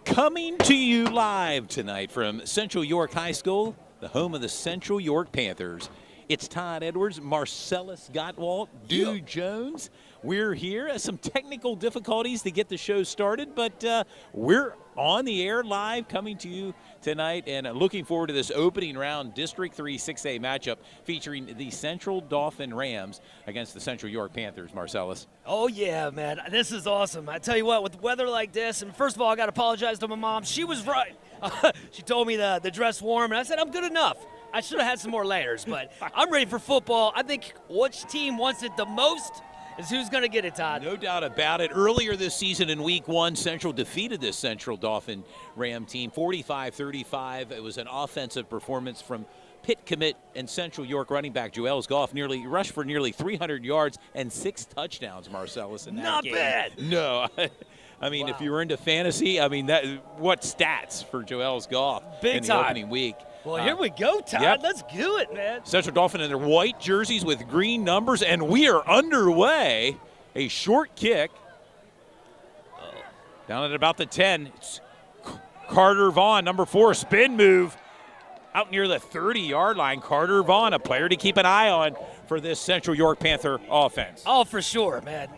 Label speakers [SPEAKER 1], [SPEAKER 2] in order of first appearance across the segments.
[SPEAKER 1] Coming to you live tonight from Central York High School, the home of the Central York Panthers. It's Todd Edwards, Marcellus Gottwalt, Dew Jones. We're here. Some technical difficulties to get the show started, but we're on the air live coming to you tonight, and looking forward to this opening round District 3 6A matchup featuring the Central Dauphin Rams against the Central York Panthers. Marcellus.
[SPEAKER 2] Oh, yeah, man. This is awesome. I tell you what, with weather like this, and first of all, I got to apologize to my mom. She was right. She told me the dress warm, and I said, I'm good enough. I should have had some more layers, but I'm ready for football. I think which team wants it the most is who's going to get it, Todd.
[SPEAKER 1] No doubt about it. Earlier this season in Week 1, Central defeated this Central Dauphin Ram team 45-35. It was an offensive performance from Pitt commit and Central York running back Joel's Goff rushed for nearly 300 yards and 6 touchdowns, Marcellus, in that game.
[SPEAKER 2] Not bad.
[SPEAKER 1] No. I mean, if you were into fantasy, I mean, what stats for Joel's Goff in the opening week.
[SPEAKER 2] Well, here we go, Todd.
[SPEAKER 1] Yep.
[SPEAKER 2] Let's do it, man.
[SPEAKER 1] Central Dauphin in their white jerseys with green numbers, and we are underway. A short kick. Down at about the 10. It's Carter Vaughn, number 4, spin move. Out near the 30-yard line. Carter Vaughn, a player to keep an eye on for this Central York Panther offense.
[SPEAKER 2] Oh, for sure, man.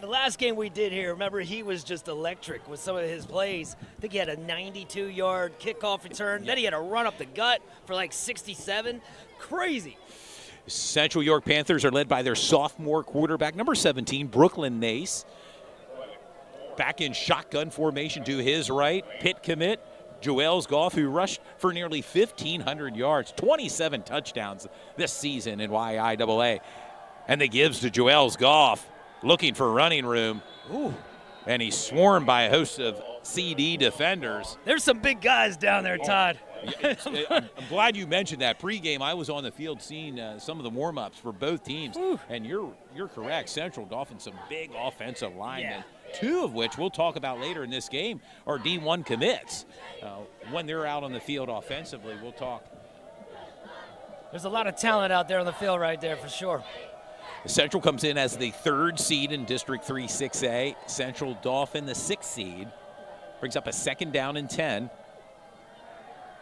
[SPEAKER 2] The last game we did here, remember, he was just electric with some of his plays. I think he had a 92-yard kickoff return. Then he had a run up the gut for like 67. Crazy.
[SPEAKER 1] Central York Panthers are led by their sophomore quarterback, number 17, Brooklyn Nace. Back in shotgun formation to his right. Pitt commit, Joel's Goff, who rushed for nearly 1,500 yards, 27 touchdowns this season in YIAA. And they gives to Joel's Goff. Looking for running room.
[SPEAKER 2] Ooh.
[SPEAKER 1] And he's swarmed by a host of CD defenders.
[SPEAKER 2] There's some big guys down there, Todd.
[SPEAKER 1] I'm glad you mentioned that. Pre-game, I was on the field seeing some of the warm-ups for both teams. Ooh. And you're correct. Central Dauphin, some big offensive linemen, 2 of which we'll talk about later in this game are D1 commits. When they're out on the field offensively, we'll talk.
[SPEAKER 2] There's a lot of talent out there on the field right there for sure.
[SPEAKER 1] Central comes in as the 3rd seed in District 3 6A. Central Dauphin, the 6th seed. Brings up a 2nd down and 10.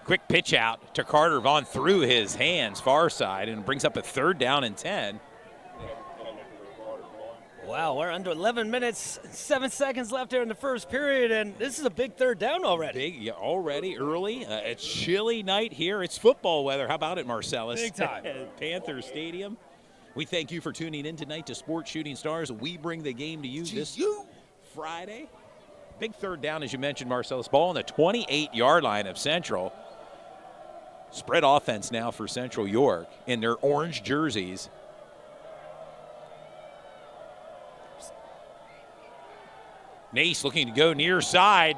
[SPEAKER 1] Quick pitch out to Carter Vaughn through his hands, far side, and brings up a 3rd down and 10.
[SPEAKER 2] Wow, we're under 11 minutes, 7 seconds left here in the first period, and this is a big 3rd down already.
[SPEAKER 1] Already early. It's chilly night here. It's football weather. How about it, Marcellus?
[SPEAKER 2] Big time.
[SPEAKER 1] Panther Stadium. We thank you for tuning in tonight to Sports Shooting Stars. We bring the game to you this Friday. Big 3rd down, as you mentioned, Marcellus. Ball on the 28-yard line of Central. Spread offense now for Central York in their orange jerseys. Nace looking to go near side.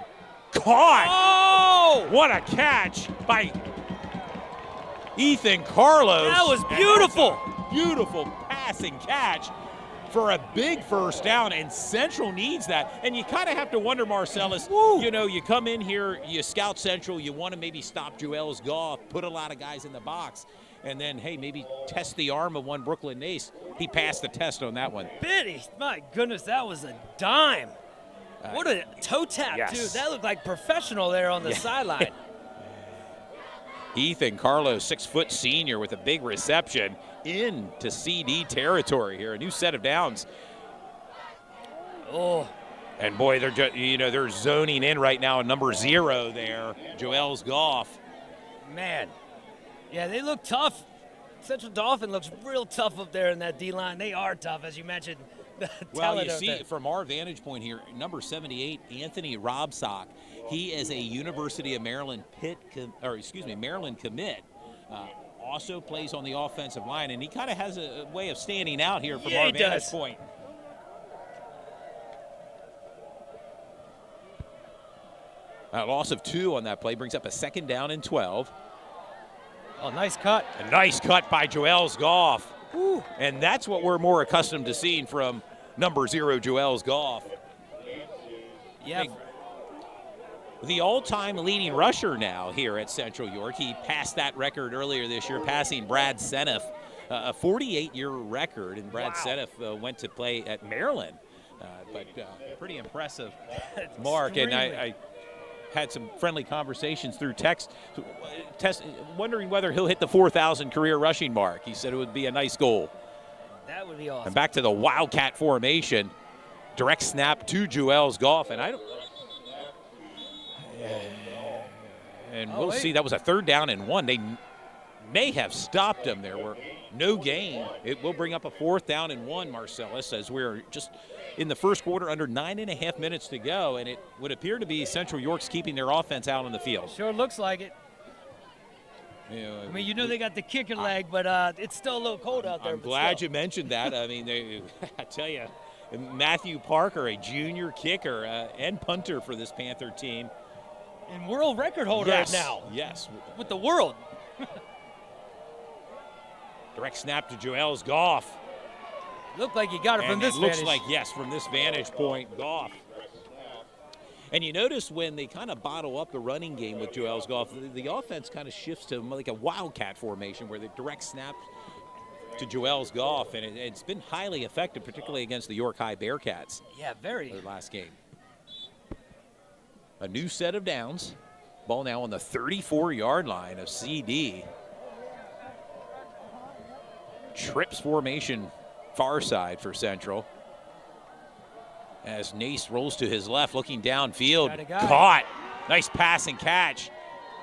[SPEAKER 1] Caught! Oh! What a catch by Ethan Carlos.
[SPEAKER 2] That was beautiful.
[SPEAKER 1] Beautiful passing catch for a big 1st down, and Central needs that. And you kind of have to wonder, Marcellus, you know, you come in here, you scout Central, you want to maybe stop Joel's Goff, put a lot of guys in the box, and then, hey, maybe test the arm of one Brooklyn Nace. He passed the test on that one.
[SPEAKER 2] Biddy, my goodness, that was a dime. What a toe tap, too. That looked like professional there on the sideline.
[SPEAKER 1] Ethan Carlos, 6-foot senior with a big reception into CD territory here. A new set of downs.
[SPEAKER 2] Oh.
[SPEAKER 1] And boy, they're zoning in right now. Number 0 there, Joel's Goff.
[SPEAKER 2] Man. Yeah, they look tough. Central Dauphin looks real tough up there in that D-line. They are tough, as you mentioned.
[SPEAKER 1] Well, you see, from our vantage point here, number 78, Anthony Robsock. He is a University of Maryland Maryland commit. Also plays on the offensive line, and he kind of has a way of standing out here from our vantage point. A loss of 2 on that play brings up a 2nd down and 12.
[SPEAKER 2] Oh, nice cut.
[SPEAKER 1] A nice cut by Joel's Goff. Woo. And that's what we're more accustomed to seeing from number 0, Joel's Goff.
[SPEAKER 2] Yeah.
[SPEAKER 1] The all-time leading rusher now here at Central York. He passed that record earlier this year, passing Brad Seneff, a 48-year record. And Brad Seneff went to play at Maryland. But pretty impressive mark. And had some friendly conversations through text, wondering whether he'll hit the 4,000 career rushing mark. He said it would be a nice goal.
[SPEAKER 2] That would be awesome.
[SPEAKER 1] And back to the Wildcat formation. Direct snap to Joel's Goff, and we'll see. That was a 3rd down and 1. They may have stopped him. There were no gain. It will bring up a 4th down and 1, Marcellus, as we're just in the first quarter, under 9.5 minutes to go, and it would appear to be Central York's keeping their offense out on the field.
[SPEAKER 2] Sure looks like it. I mean, they got the kicker leg, but it's still a little cold out there.
[SPEAKER 1] I'm glad you mentioned that. I mean, I tell you, Matthew Parker, a junior kicker and punter for this Panther team.
[SPEAKER 2] And world record holder right now.
[SPEAKER 1] Yes.
[SPEAKER 2] With the world.
[SPEAKER 1] Direct snap to Joel's Goff.
[SPEAKER 2] Looked like he got it from this vantage.
[SPEAKER 1] Looks like, yes, from this vantage point, Goff. And you notice when they kind of bottle up the running game with Joel's Goff, the offense kind of shifts to like a Wildcat formation where the direct snap to Joel's Goff, and it's been highly effective, particularly against the York High Bearcats.
[SPEAKER 2] Yeah, very.
[SPEAKER 1] Their last game. A new set of downs. Ball now on the 34-yard line of CD. Trips formation far side for Central. As Nace rolls to his left, looking downfield. Caught. Nice pass and catch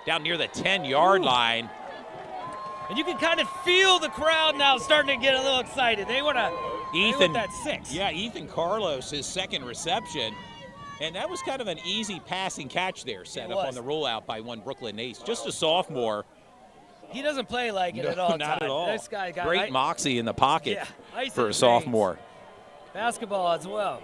[SPEAKER 1] down near the 10-yard line.
[SPEAKER 2] And you can kind of feel the crowd now starting to get a little excited. They want that 6.
[SPEAKER 1] Yeah, Ethan Carlos, his second reception. And that was kind of an easy passing catch there, set up on the rollout by one Brooklyn Nace. Just a sophomore.
[SPEAKER 2] He doesn't play like it at all.
[SPEAKER 1] Not at all.
[SPEAKER 2] This guy got
[SPEAKER 1] great moxie in the pocket for a sophomore.
[SPEAKER 2] Basketball as well.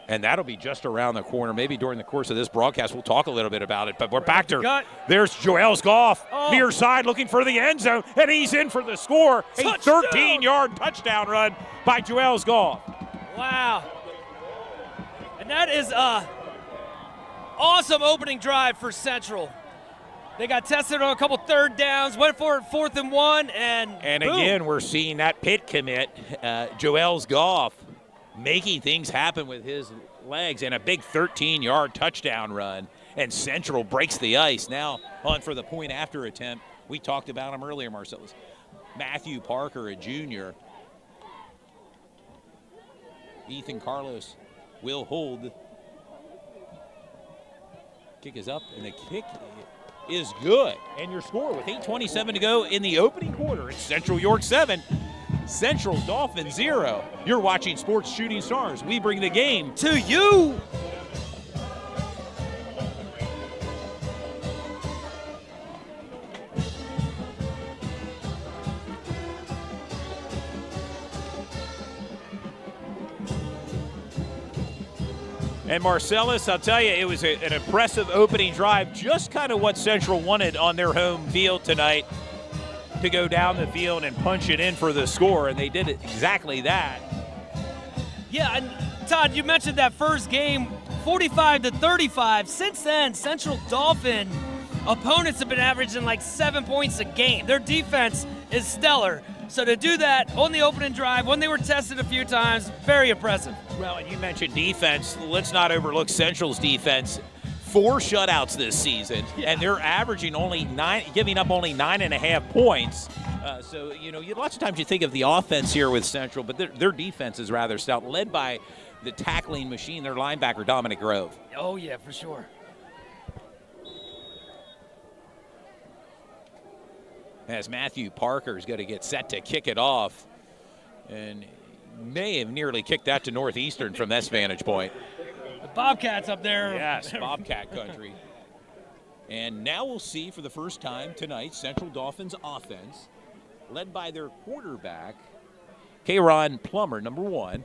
[SPEAKER 1] And that'll be just around the corner. Maybe during the course of this broadcast, we'll talk a little bit about it. But we're back to there's Joel's Goff, near side, looking for the end zone, and he's in for the score. Touchdown. A 13-yard touchdown run by Joel's Goff.
[SPEAKER 2] Wow. And that is an awesome opening drive for Central. They got tested on a couple 3rd downs, went for it 4th and 1, and boom.
[SPEAKER 1] Again, we're seeing that Pitt commit, Joel's Goff, making things happen with his legs, and a big 13-yard touchdown run. And Central breaks the ice. Now on for the point after attempt. We talked about him earlier, Marcellus. Matthew Parker, a junior. Ethan Carlos will hold. Kick is up, and the kick is good. And your score with 8:27 to go in the opening quarter. It's Central York 7. Central Dolphin 0. You're watching Sports Shooting Stars. We bring the game to you. And Marcellus, I'll tell you, it was an impressive opening drive, just kind of what Central wanted on their home field tonight, to go down the field and punch it in for the score, and they did exactly that.
[SPEAKER 2] Yeah, and Todd, you mentioned that first game, 45-35. Since then, Central Dolphin opponents have been averaging like 7 points a game. Their defense is stellar. So to do that on the opening drive, when they were tested a few times, very impressive.
[SPEAKER 1] Well, and you mentioned defense. Let's not overlook Central's defense. 4 shutouts this season, and they're averaging giving up only 9.5 points. So, lots of times you think of the offense here with Central, but their defense is rather stout, led by the tackling machine, their linebacker, Dominic Grove.
[SPEAKER 2] Oh, yeah, for sure.
[SPEAKER 1] As Matthew Parker is going to get set to kick it off, and may have nearly kicked that to Northeastern from this vantage point.
[SPEAKER 2] The Bobcats up there.
[SPEAKER 1] Yes, Bobcat country. And now we'll see for the first time tonight Central Dolphins offense, led by their quarterback, K-Ron Plummer, number 1.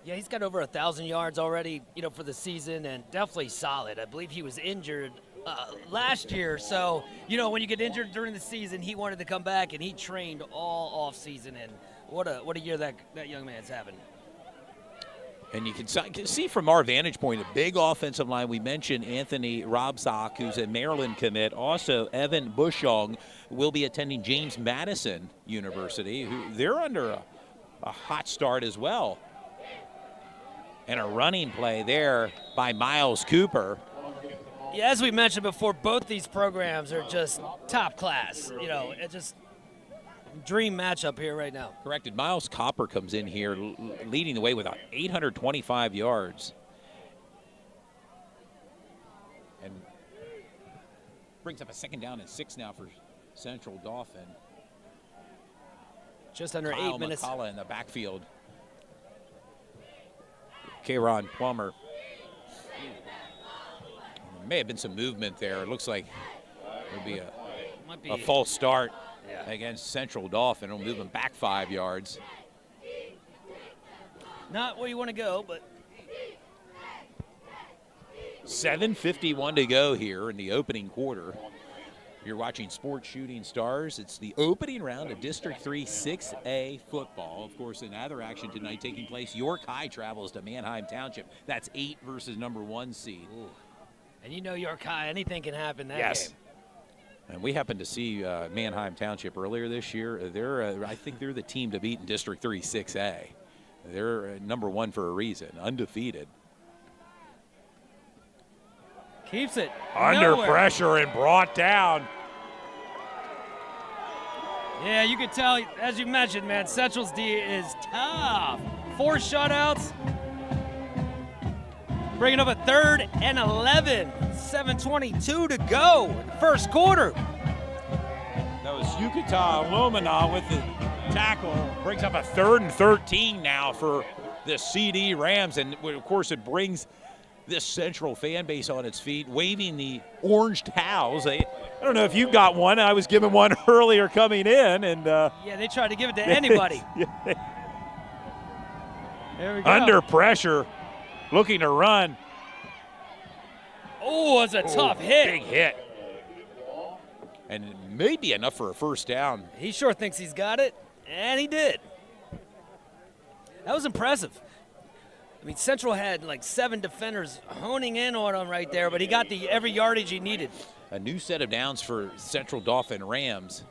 [SPEAKER 2] Yeah, he's got over 1,000 yards already, for the season, and definitely solid. I believe he was injured last year, so when you get injured during the season, he wanted to come back, and he trained all off season. And what a year that young man's having.
[SPEAKER 1] And you can see from our vantage point, a big offensive line. We mentioned Anthony Robsock, who's a Maryland commit. Also, Evan Bushong will be attending James Madison University, who they're under a hot start as well. And a running play there by Miles Cooper.
[SPEAKER 2] Yeah, as we mentioned before, both these programs are just top class. You know, it's just dream matchup here right now.
[SPEAKER 1] Corrected. Miles Copper comes in here leading the way with 825 yards. And brings up a 2nd down and 6 now for Central Dauphin.
[SPEAKER 2] Just under
[SPEAKER 1] Kyle
[SPEAKER 2] 8 minutes.
[SPEAKER 1] McCullough in the backfield. K'Ron Plummer. There may have been some movement there. It looks like it would be a false start against Central Dauphin. It'll move them back 5 yards.
[SPEAKER 2] Not where you want to go, but
[SPEAKER 1] 7:51 to go here in the opening quarter. You're watching Sports Shooting Stars. It's the opening round of District 3 6A football. Of course, in other action tonight taking place, York High travels to Manheim Township. That's 8 versus number 1 seed.
[SPEAKER 2] Ooh. And you know York High, anything can happen that game.
[SPEAKER 1] And we happened to see Manheim Township earlier this year. I think they're the team to beat in District 3 6A. They're number 1 for a reason, undefeated.
[SPEAKER 2] Keeps it
[SPEAKER 1] under
[SPEAKER 2] nowhere.
[SPEAKER 1] pressure and brought down.
[SPEAKER 2] Yeah, you could tell, as you mentioned, man, Central's D is tough. 4 shutouts. Bringing up a 3rd and 11. 7:22 to go in the first quarter.
[SPEAKER 1] That was Yucatan Lumina with the tackle. Brings up a 3rd and 13 now for the CD Rams. And, of course, it brings this Central fan base on its feet, waving the orange towels. I don't know if you got one. I was given one earlier coming in, and
[SPEAKER 2] yeah, they tried to give it to anybody. There we go.
[SPEAKER 1] Under pressure, looking to run.
[SPEAKER 2] Oh, it's a tough hit.
[SPEAKER 1] Big hit, and maybe enough for a 1st down.
[SPEAKER 2] He sure thinks he's got it, and he did. That was impressive. I mean, Central had like 7 defenders honing in on him right there, but he got every yardage he needed.
[SPEAKER 1] A new set of downs for Central Dauphin Rams.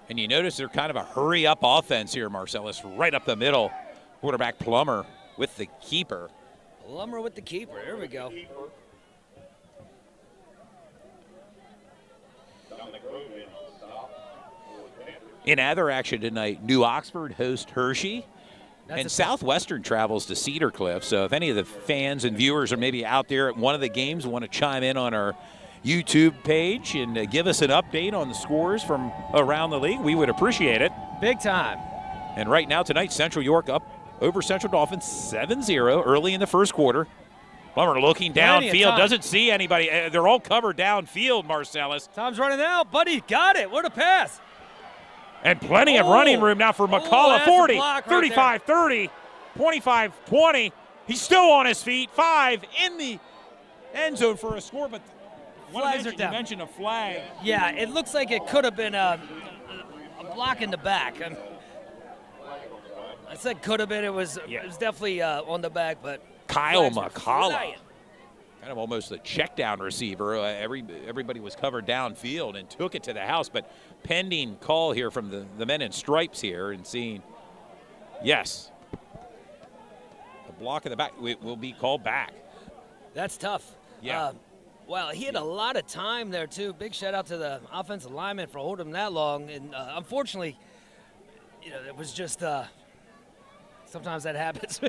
[SPEAKER 1] And you notice they're kind of a hurry-up offense here, Marcellus, right up the middle. Quarterback Plummer with the keeper.
[SPEAKER 2] Plummer with the keeper. There we go.
[SPEAKER 1] In other action tonight, New Oxford host Hershey. And Southwestern travels to Cedar Cliff. So if any of the fans and viewers are maybe out there at one of the games, want to chime in on our YouTube page and give us an update on the scores from around the league, we would appreciate it.
[SPEAKER 2] Big time.
[SPEAKER 1] And right now tonight, Central York up over Central Dauphin 7-0 early in the first quarter. Plummer looking downfield, doesn't see anybody. They're all covered downfield, Marcellus.
[SPEAKER 2] Time's running out. Buddy got it. What a pass.
[SPEAKER 1] And plenty of running room now for McCullough. 40, 35, 30, 25, 20. He's still on his feet. 5 in the end zone for a score, but
[SPEAKER 2] flags are down.
[SPEAKER 1] You mentioned a flag.
[SPEAKER 2] Yeah, it looks like it could have been a block in the back. I said could have been. It was definitely on the back, but
[SPEAKER 1] Kyle McCullough. Kind of almost a check down receiver. Everybody was covered downfield and took it to the house, but pending call here from the men in stripes here and seeing, yes, a block in the back will be called back.
[SPEAKER 2] That's tough.
[SPEAKER 1] Yeah.
[SPEAKER 2] Well, he had a lot of time there, too. Big shout out to the offensive lineman for holding him that long. And unfortunately, it was just sometimes that happens.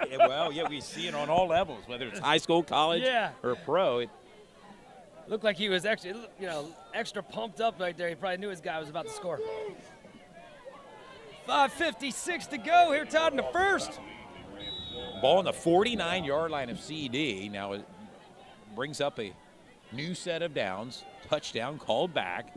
[SPEAKER 1] Yeah, we see it on all levels, whether it's high school, college, or pro. It
[SPEAKER 2] looked like he was actually, extra pumped up right there. He probably knew his guy was about to score. 5:56 to go here, tied in the first.
[SPEAKER 1] Ball on the 49-yard line of CD. Now it brings up a new set of downs. Touchdown called back.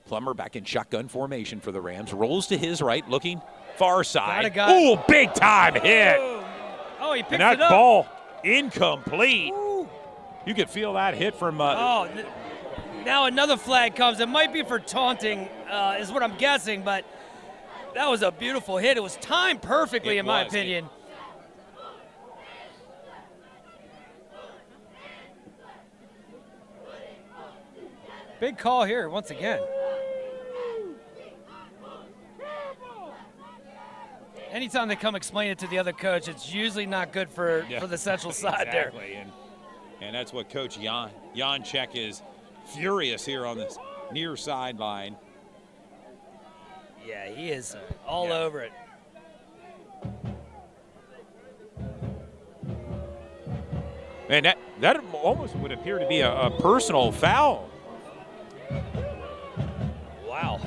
[SPEAKER 1] Plummer back in shotgun formation for the Rams. Rolls to his right, looking far side. Ooh, big time hit.
[SPEAKER 2] Oh, he picked
[SPEAKER 1] it up. And that ball incomplete.
[SPEAKER 2] Ooh.
[SPEAKER 1] You could feel that hit from.
[SPEAKER 2] Now another flag comes. It might be for taunting, is what I'm guessing, but that was a beautiful hit. It was timed perfectly, in my opinion. Big call here once again. anytime they come explain it to the other coach, it's usually not good for the Central side there.
[SPEAKER 1] Exactly, and that's what Coach Janchek is furious here on this near sideline.
[SPEAKER 2] Yeah, he is all over it.
[SPEAKER 1] And that almost would appear to be a personal foul.
[SPEAKER 2] Wow.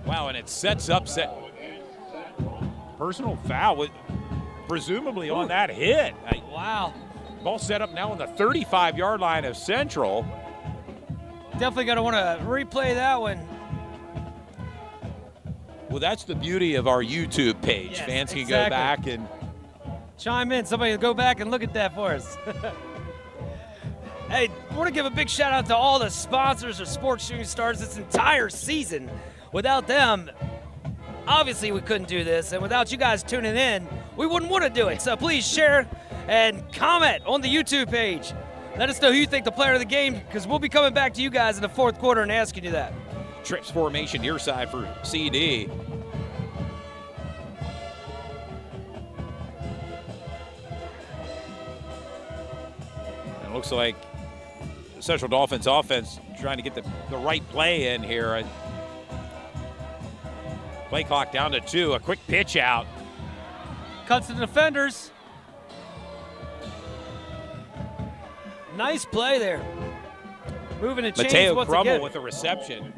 [SPEAKER 1] Wow, and it sets up personal foul, presumably on that hit.
[SPEAKER 2] Wow.
[SPEAKER 1] Ball set up now on the 35-yard line of Central.
[SPEAKER 2] Definitely going to want to replay that one.
[SPEAKER 1] Well, that's the beauty of our YouTube page.
[SPEAKER 2] Yes,
[SPEAKER 1] Fans can go back and
[SPEAKER 2] chime in. Somebody go back and look at that for us. Hey, I want to give a big shout out to all the sponsors of Sports Shooting Stars this entire season. Without them, obviously we couldn't do this, and without you guys tuning in, we wouldn't want to do it. So please share and comment on the YouTube page. Let us know who you think the player of the game, because we'll be coming back to you guys in the fourth quarter and asking you that.
[SPEAKER 1] trips formation near side for CD. And it looks like Central Dolphins offense trying to get the right play in here. Play clock down to 2. A quick pitch out.
[SPEAKER 2] Cuts to the defenders. Nice play there. Moving and change
[SPEAKER 1] Mateo
[SPEAKER 2] once
[SPEAKER 1] Crummel
[SPEAKER 2] again.
[SPEAKER 1] with a reception.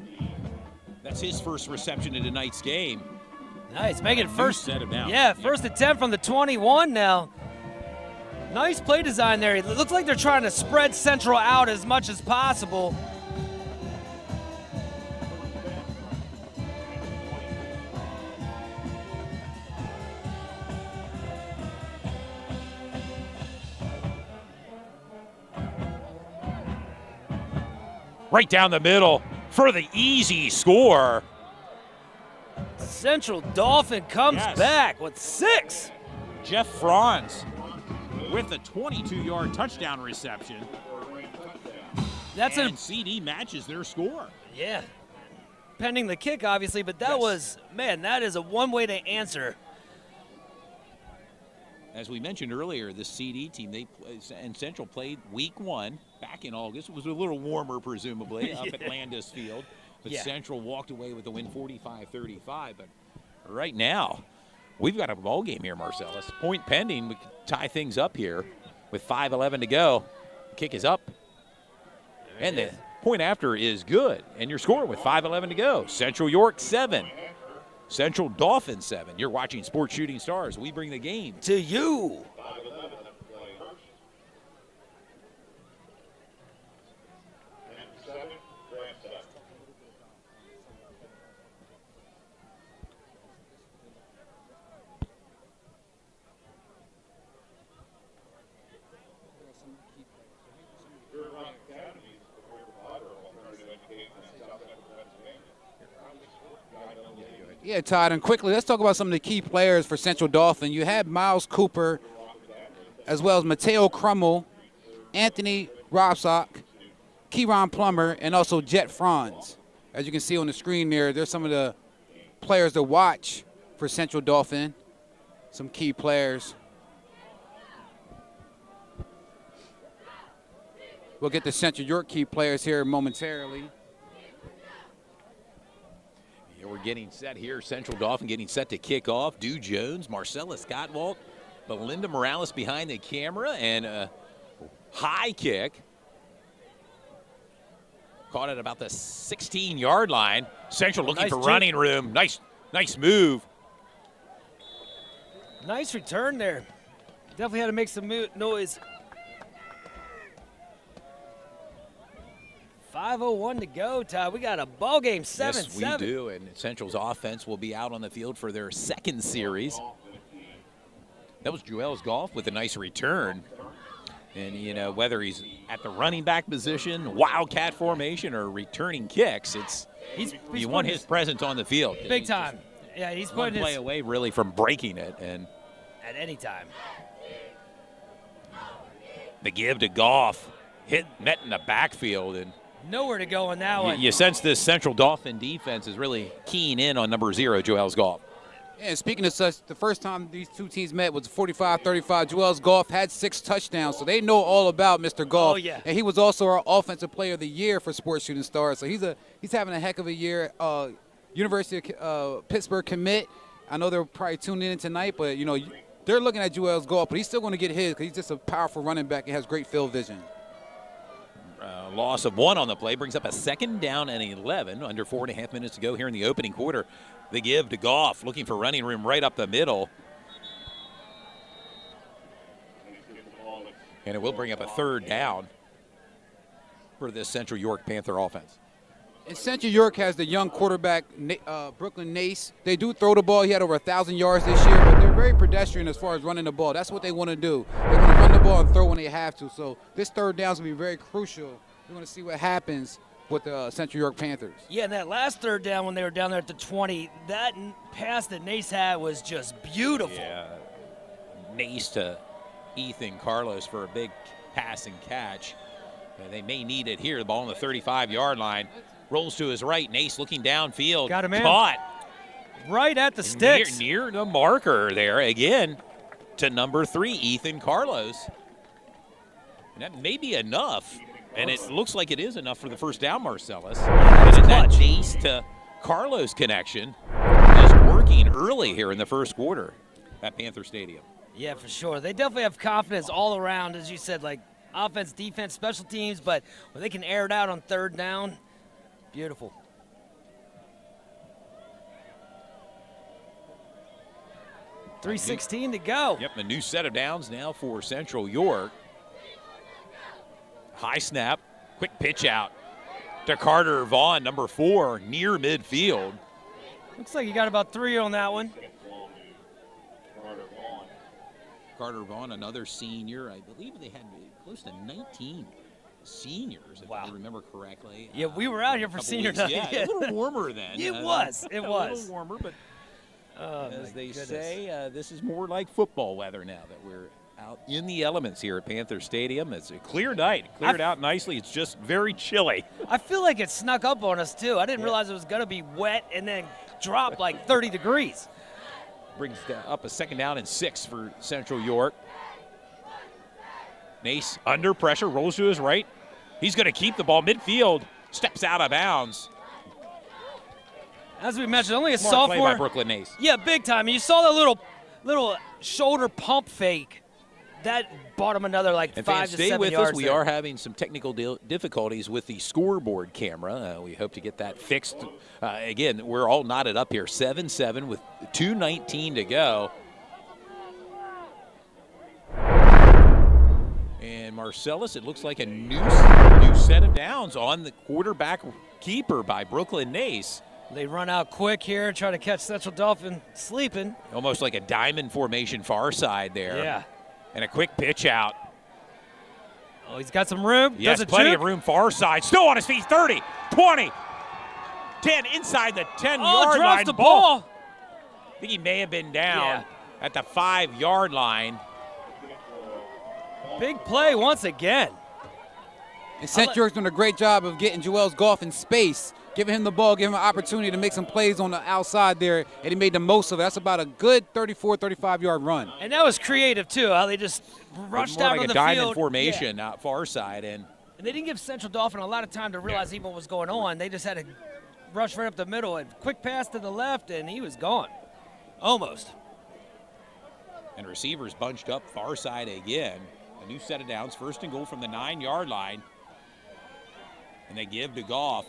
[SPEAKER 1] That's his first reception in tonight's game.
[SPEAKER 2] Nice, making first.
[SPEAKER 1] Set him down.
[SPEAKER 2] Yeah, first attempt from the 21 now. Nice play design there. It looks like they're trying to spread Central out as much as possible.
[SPEAKER 1] Right down the middle for the easy score.
[SPEAKER 2] Central Dolphin comes back with 6.
[SPEAKER 1] Jeff Franz with a 22-yard touchdown reception. And CD matches their score.
[SPEAKER 2] Yeah. Pending the kick, obviously, but that was, man, that is a one way to answer.
[SPEAKER 1] As we mentioned earlier, the CD team, and Central played week 1 back in August. It was a little warmer, presumably, up at Landis Field. But Central walked away with the win 45-35. But right now, we've got a ball game here, Marcellus. Point pending. We can tie things up here with 5:11 to go. Kick is up. And the point after is good. And your score with 5:11 to go. Central York 7. Central Dolphin 7. You're watching Sports Shooting Stars. We bring the game
[SPEAKER 2] to you.
[SPEAKER 3] Yeah, Todd, and quickly, let's talk about some of the key players for Central Dauphin. You had Miles Cooper, as well as Mateo Crummel, Anthony Robsock, Kieron Plummer, and also Jet Franz. As you can see on the screen there, there's some of the players to watch for Central Dauphin, some key players. We'll get the Central York key players here momentarily.
[SPEAKER 1] We're getting set here. Central Dolphin getting set to kick off. Dew Jones, Marcellus Gottwalt, Belinda Morales behind the camera, and a high kick. Caught at about the 16-yard line. Central looking for running room. Nice move.
[SPEAKER 2] Nice return there. Definitely had to make some noise. 5:01 to go, Todd. We got a ball game, 7-7.
[SPEAKER 1] Yes, we do, and Central's offense will be out on the field for their second series. That was Joel's Golf with a nice return. And, you know, whether he's at the running back position, wildcat formation, or returning kicks, you want his presence on the field.
[SPEAKER 2] Big time. Yeah, he's putting his
[SPEAKER 1] play away really from breaking it. And
[SPEAKER 2] at any time.
[SPEAKER 1] The give to Goff, met in the backfield, and
[SPEAKER 2] nowhere to go on that one.
[SPEAKER 1] You sense this Central Dolphin defense is really keying in on number 0, Joel's Golf.
[SPEAKER 3] And speaking of such, the first time these two teams met was 45-35. Joel's Goff had 6 touchdowns, so they know all about Mr. Goff.
[SPEAKER 2] Oh, yeah.
[SPEAKER 3] And he was also our Offensive Player of the Year for Sports Shooting Stars. So he's having a heck of a year. University of Pittsburgh commit. I know they're probably tuning in tonight, but, you know, they're looking at Joel's Goff, but he's still going to get his because he's just a powerful running back and has great field vision.
[SPEAKER 1] Loss of 1 on the play brings up a 2nd down and 11. Under 4.5 minutes to go here in the opening quarter. The give to Goff, looking for running room right up the middle. And it will bring up a 3rd down for this Central York Panther offense.
[SPEAKER 3] And Central York has the young quarterback, Brooklyn Nace. They do throw the ball. He had over 1,000 yards this year, but they're very pedestrian as far as running the ball. That's what they want to do. They want to run the ball and throw when they have to. So this 3rd down is going to be very crucial. We're going to see what happens with the Central York Panthers.
[SPEAKER 2] Yeah, and that last 3rd down when they were down there at the 20, that pass that Nace had was just beautiful.
[SPEAKER 1] Yeah, Nace to Ethan Carlos for a big passing catch. They may need it here. The ball on the 35-yard line. Rolls to his right. Nace looking downfield.
[SPEAKER 2] Got him in.
[SPEAKER 1] Caught.
[SPEAKER 2] Right at the sticks.
[SPEAKER 1] Near the marker there again to number 3, Ethan Carlos. And that may be enough. And it looks like it is enough for the 1st down, Marcellus. And that Nace to Carlos connection is working early here in the 1st quarter at Panther Stadium.
[SPEAKER 2] Yeah, for sure. They definitely have confidence all around, as you said, like offense, defense, special teams, but when they can air it out on 3rd down, beautiful. .316 to go.
[SPEAKER 1] Yep, a new set of downs now for Central York. High snap, quick pitch out to Carter Vaughn, number 4, near midfield.
[SPEAKER 2] Looks like you got about 3 on that one.
[SPEAKER 1] Carter Vaughn, another senior. I believe they had close to 19 seniors, if I remember correctly.
[SPEAKER 2] Yeah, we were out here for senior night.
[SPEAKER 1] Yeah, a little warmer then.
[SPEAKER 2] It was.
[SPEAKER 1] A little warmer, but as they say, this is more like football weather now that we're out in the elements here at Panther Stadium. It's a clear night. Cleared out nicely. It's just very chilly.
[SPEAKER 2] I feel like it snuck up on us, too. I didn't realize it was going to be wet and then drop like 30 degrees.
[SPEAKER 1] Brings up a 2nd down and 6 for Central York. Nace under pressure, rolls to his right. He's going to keep the ball midfield, steps out of bounds.
[SPEAKER 2] As we mentioned, only a
[SPEAKER 1] Smart
[SPEAKER 2] sophomore.
[SPEAKER 1] play by Brooklyn Nace.
[SPEAKER 2] Yeah, big time. You saw that little shoulder pump fake. That bought him another like
[SPEAKER 1] and
[SPEAKER 2] 5
[SPEAKER 1] fans,
[SPEAKER 2] to
[SPEAKER 1] stay
[SPEAKER 2] 7
[SPEAKER 1] with
[SPEAKER 2] yards
[SPEAKER 1] us. We
[SPEAKER 2] there.
[SPEAKER 1] are having some technical difficulties with the scoreboard camera. We hope to get that fixed. Again, we're all knotted up here. 7-7 with 2:19 to go. And Marcellus, it looks like a new set of downs on the quarterback keeper by Brooklyn Nace.
[SPEAKER 2] They run out quick here and try to catch Central Dolphin sleeping.
[SPEAKER 1] Almost like a diamond formation far side there.
[SPEAKER 2] Yeah.
[SPEAKER 1] And a quick pitch out.
[SPEAKER 2] Oh, he's got some room.
[SPEAKER 1] Yes, plenty of room far side. Still on his feet. 30, 20, 10 inside the 10-yard line.
[SPEAKER 2] Drops the ball.
[SPEAKER 1] I think he may have been down at the 5-yard line.
[SPEAKER 2] Big play once again.
[SPEAKER 3] And Central York's doing a great job of getting Joel's Goff in space, giving him the ball, giving him an opportunity to make some plays on the outside there, and he made the most of it. That's about a good 34, 35-yard run.
[SPEAKER 2] And that was creative, too, how they just rushed out
[SPEAKER 1] like
[SPEAKER 2] on the
[SPEAKER 1] a diamond
[SPEAKER 2] field.
[SPEAKER 1] formation out far side. And
[SPEAKER 2] they didn't give Central Dolphin a lot of time to realize even what was going on. They just had to rush right up the middle. And quick pass to the left, and he was gone. Almost.
[SPEAKER 1] And receivers bunched up far side again. A new set of downs. 1st and goal from the 9-yard line. And they give to Goff.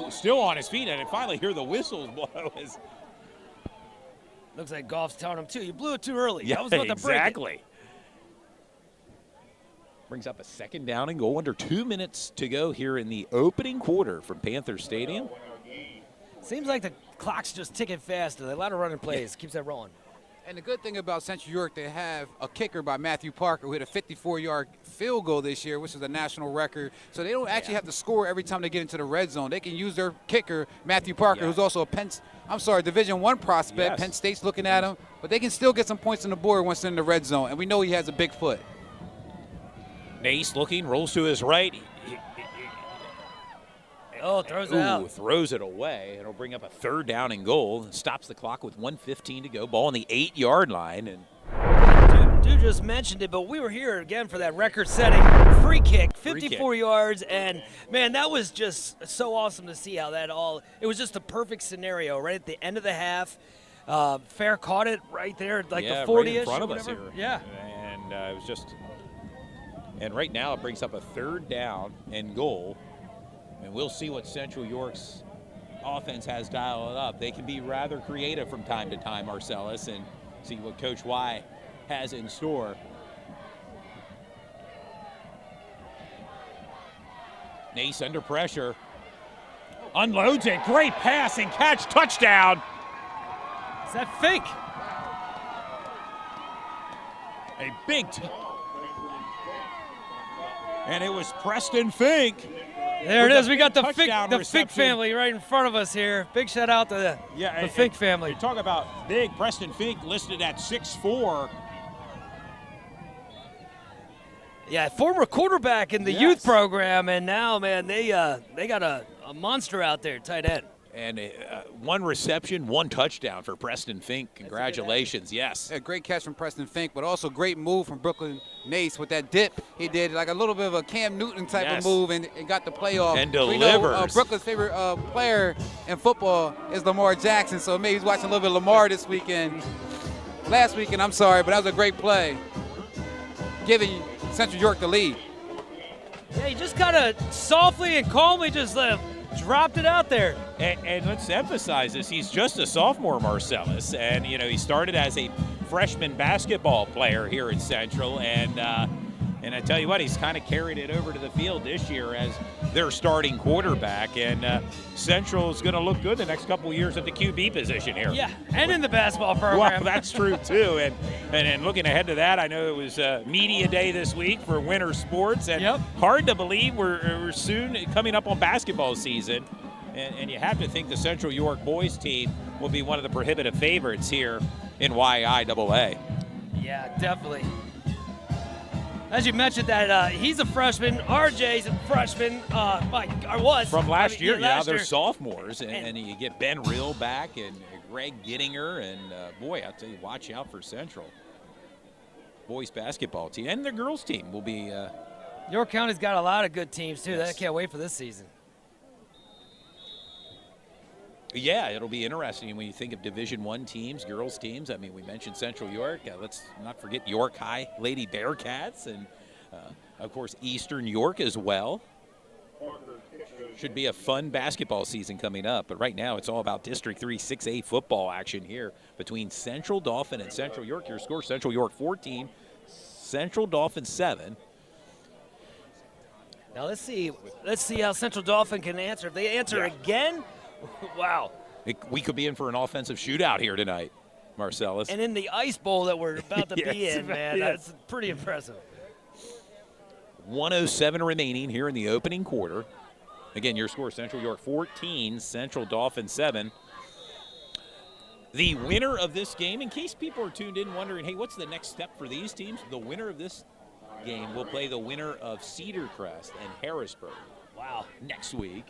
[SPEAKER 1] Still on his feet, and I finally hear the whistles blow.
[SPEAKER 2] Looks like Goff's telling him, too. You blew it too early.
[SPEAKER 1] Yeah,
[SPEAKER 2] I was about to break it.
[SPEAKER 1] exactly. Brings up a 2nd down and goal. Under 2 minutes to go here in the opening quarter from Panther Stadium.
[SPEAKER 2] Seems like the clock's just ticking faster. A lot of running plays. Keeps that rolling.
[SPEAKER 3] And the good thing about Central York, they have a kicker by Matthew Parker who hit a 54-yard field goal this year, which is a national record. So they don't actually have to score every time they get into the red zone. They can use their kicker, Matthew Parker, who's also a Division I prospect.
[SPEAKER 1] Yes.
[SPEAKER 3] Penn State's looking at him. But they can still get some points on the board once they're in the red zone. And we know he has a big foot.
[SPEAKER 1] Nace looking, rolls to his right.
[SPEAKER 2] Oh, throws it out.
[SPEAKER 1] Throws it away. It'll bring up a 3rd down and goal. Stops the clock with 1:15 to go. Ball on the 8-yard line. And
[SPEAKER 2] Dude just mentioned it, but we were here again for that record-setting free kick, 54 yards, and man, that was just so awesome to see how that it was just a perfect scenario right at the end of the half. Fair caught it right there, like the 40-ish
[SPEAKER 1] right in front of
[SPEAKER 2] or
[SPEAKER 1] us
[SPEAKER 2] whatever.
[SPEAKER 1] here.
[SPEAKER 2] Yeah.
[SPEAKER 1] And it was just, and right now it brings up a 3rd down and goal. And we'll see what Central York's offense has dialed up. They can be rather creative from time to time, Marcellus, and see what Coach Y has in store. Nace under pressure. Unloads it. Great pass and catch. Touchdown.
[SPEAKER 2] Is that Fink?
[SPEAKER 1] A big and it was Preston Fink.
[SPEAKER 2] There it is. We got the
[SPEAKER 1] touchdown
[SPEAKER 2] Fink family right in front of us here. Big shout out to the Fink family.
[SPEAKER 1] You talk about big. Preston Fink listed at 6'4".
[SPEAKER 2] Yeah, former quarterback in the youth program, and now, man, they got a monster out there, tight end.
[SPEAKER 1] And 1 reception, 1 touchdown for Preston Fink. Congratulations, yes.
[SPEAKER 3] A great catch from Preston Fink, but also great move from Brooklyn Nace with that dip. He did like a little bit of a Cam Newton type of move and got the playoff.
[SPEAKER 1] And delivers.
[SPEAKER 3] We know Brooklyn's favorite player in football is Lamar Jackson, so maybe he's watching a little bit of Lamar this weekend. Last weekend, I'm sorry, but that was a great play, giving Central York the lead.
[SPEAKER 2] Yeah, he just kind of softly and calmly just dropped it out there.
[SPEAKER 1] And let's emphasize this. He's just a sophomore, Marcellus. And, you know, he started as a freshman basketball player here at Central. And I tell you what, he's kind of carried it over to the field this year as their starting quarterback. And Central is going to look good the next couple of years at the QB position here.
[SPEAKER 2] Yeah, and in the basketball program.
[SPEAKER 1] Well, that's true, too. And looking ahead to that, I know it was media day this week for winter sports. And hard to believe we're soon coming up on basketball season. And you have to think the Central York boys team will be one of the prohibitive favorites here in YIAA.
[SPEAKER 2] Yeah, definitely. As you mentioned that he's a freshman, RJ's a freshman,
[SPEAKER 1] From last year,
[SPEAKER 2] last
[SPEAKER 1] they're
[SPEAKER 2] year.
[SPEAKER 1] sophomores. And you get Ben Rill back and Greg Gittinger. And, boy, I'll tell you, watch out for Central. Boys basketball team. And their girls team will be.
[SPEAKER 2] York County's got a lot of good teams, too. I can't wait for this season.
[SPEAKER 1] Yeah, it'll be interesting when you think of Division I teams, girls teams. I mean, we mentioned Central York. Let's not forget York High Lady Bearcats and, of course, Eastern York as well. Should be a fun basketball season coming up. But right now it's all about District 3 6A football action here between Central Dolphin and Central York. Your score, Central York 14, Central Dolphin 7.
[SPEAKER 2] Now let's see how Central Dolphin can answer. If they answer again, wow.
[SPEAKER 1] We could be in for an offensive shootout here tonight, Marcellus.
[SPEAKER 2] And in the Ice Bowl that we're about to be in, man, that's pretty impressive.
[SPEAKER 1] 1:07 remaining here in the opening quarter. Again, your score, Central York 14, Central Dolphin 7. The winner of this game, in case people are tuned in wondering, hey, what's the next step for these teams? The winner of this game will play the winner of Cedar Crest and Harrisburg.
[SPEAKER 2] Wow.
[SPEAKER 1] Next week.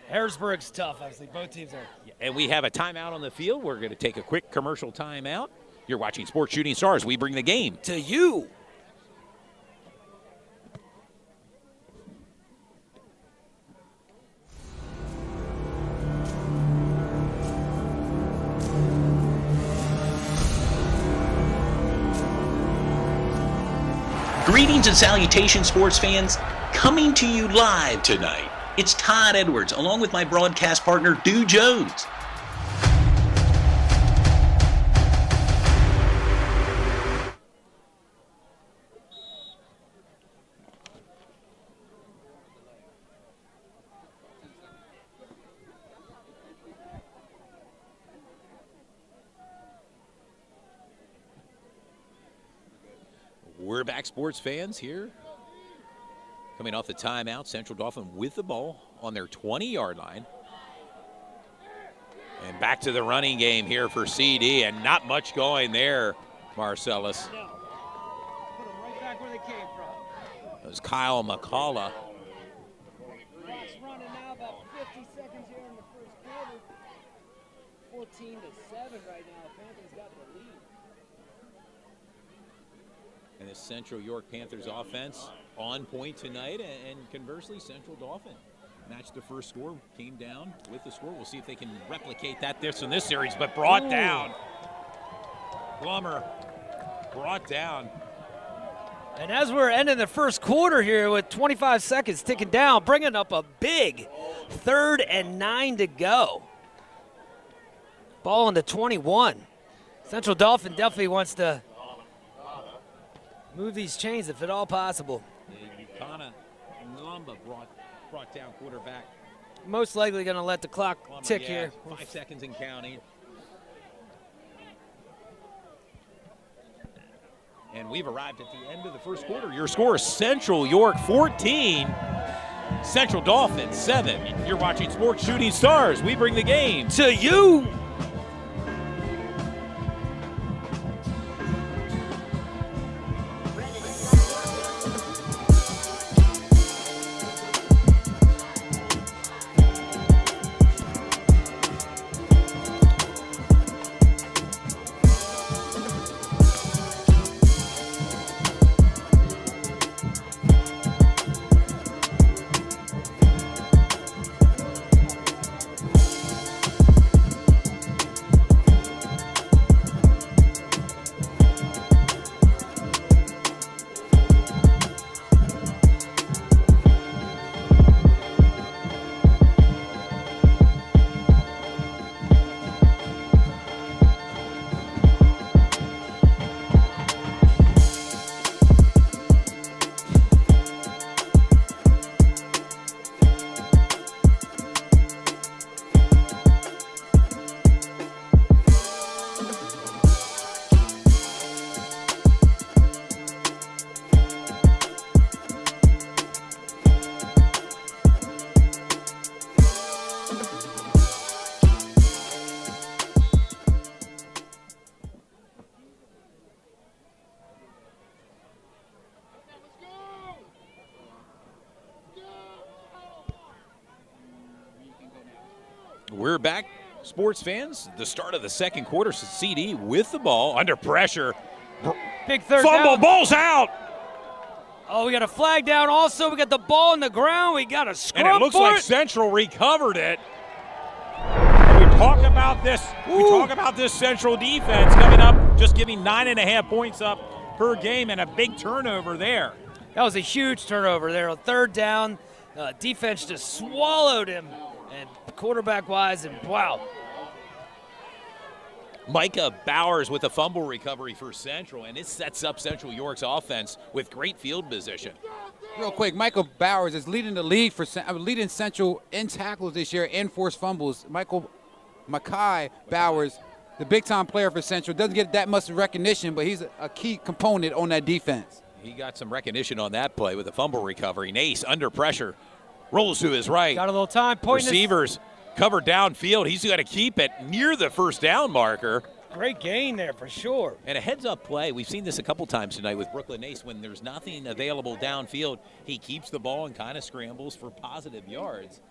[SPEAKER 2] Harrisburg's tough, obviously. Both teams are.
[SPEAKER 1] And we have a timeout on the field. We're going to take a quick commercial timeout. You're watching Sports Shooting Stars. We bring the game to you.
[SPEAKER 4] Greetings and salutations, sports fans. Coming to you live tonight, it's Todd Edwards, along with my broadcast partner, Dew Jones.
[SPEAKER 1] We're back, sports fans, here. Coming off the timeout, Central Dolphin with the ball on their 20-yard line. And back to the running game here for CD, and not much going there, Marcellus.
[SPEAKER 2] No. Put them right back where they came from.
[SPEAKER 1] It was Kyle McCullough.
[SPEAKER 2] It's running now about 14-7 right now. Panthers got the lead.
[SPEAKER 1] And the Central York Panthers offense on point tonight, and conversely, Central Dauphin matched the first score, came down with the score. We'll see if they can replicate that in this series, but brought down. Plummer brought down.
[SPEAKER 2] And as we're ending the first quarter here with 25 seconds ticking down, bringing up a big 3rd and 9 to go. Ball into 21. Central Dauphin definitely wants to move these chains if at all possible.
[SPEAKER 1] Yukana Lumba brought down quarterback.
[SPEAKER 2] Most likely going to let the clock tick here.
[SPEAKER 1] 5 seconds and counting. And we've arrived at the end of the first quarter. Your score is Central York 14, Central Dolphin 7. You're watching Sports Shooting Stars. We bring the game
[SPEAKER 2] To you.
[SPEAKER 1] We're back, sports fans. The start of the second quarter. CD with the ball under pressure.
[SPEAKER 2] Big third
[SPEAKER 1] Fumble,
[SPEAKER 2] down.
[SPEAKER 1] ball's out.
[SPEAKER 2] Oh, we got a flag down. Also, we got the ball on the ground. We got a scrum
[SPEAKER 1] And it looks
[SPEAKER 2] for
[SPEAKER 1] like
[SPEAKER 2] it.
[SPEAKER 1] Central recovered it. We talk about this. We talk about this Central defense coming up, just giving 9.5 points up per game, and a big turnover there.
[SPEAKER 2] That was a huge turnover there. On third down, defense just swallowed him, and quarterback-wise, and wow.
[SPEAKER 1] Micah Bowers with a fumble recovery for Central, and it sets up Central York's offense with great field position.
[SPEAKER 3] Real quick, Michael Bowers is leading the league leading Central in tackles this year and forced fumbles. Mackay Bowers, the big-time player for Central, doesn't get that much recognition, but he's a key component on that defense.
[SPEAKER 1] He got some recognition on that play with a fumble recovery. Nace under pressure, rolls to his right.
[SPEAKER 2] Got a little time.
[SPEAKER 1] Receivers covered downfield. He's got to keep it near the first down marker.
[SPEAKER 2] Great gain there for sure.
[SPEAKER 1] And a heads-up play. We've seen this a couple times tonight with Brooklyn Nace. When there's nothing available downfield, he keeps the ball and kind of scrambles for positive yards.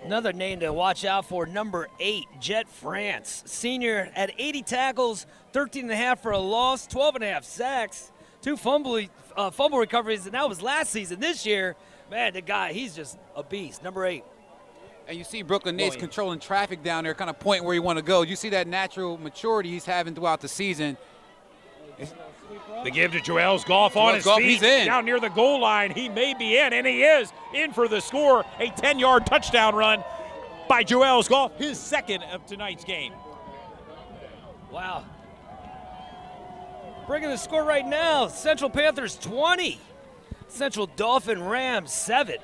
[SPEAKER 2] Another name to watch out for, number 8, Jet France. Senior at 80 tackles, 13.5 for a loss, 12.5 sacks, 2 fumble recoveries, and that was last season. This year, man, the guy, he's just a beast, number 8.
[SPEAKER 3] And you see Brooklyn Nace controlling traffic down there, kind of pointing where you want to go. You see that natural maturity he's having throughout the season.
[SPEAKER 1] The give to Joel's Golf on his feet.
[SPEAKER 3] He's in.
[SPEAKER 1] Down near the goal line. He may be in, and he is in for the score. A 10-yard touchdown run by Joel's Golf, his second of tonight's game.
[SPEAKER 2] Wow. Bringing the score right now, Central Panthers 20, Central Dolphin Rams 7.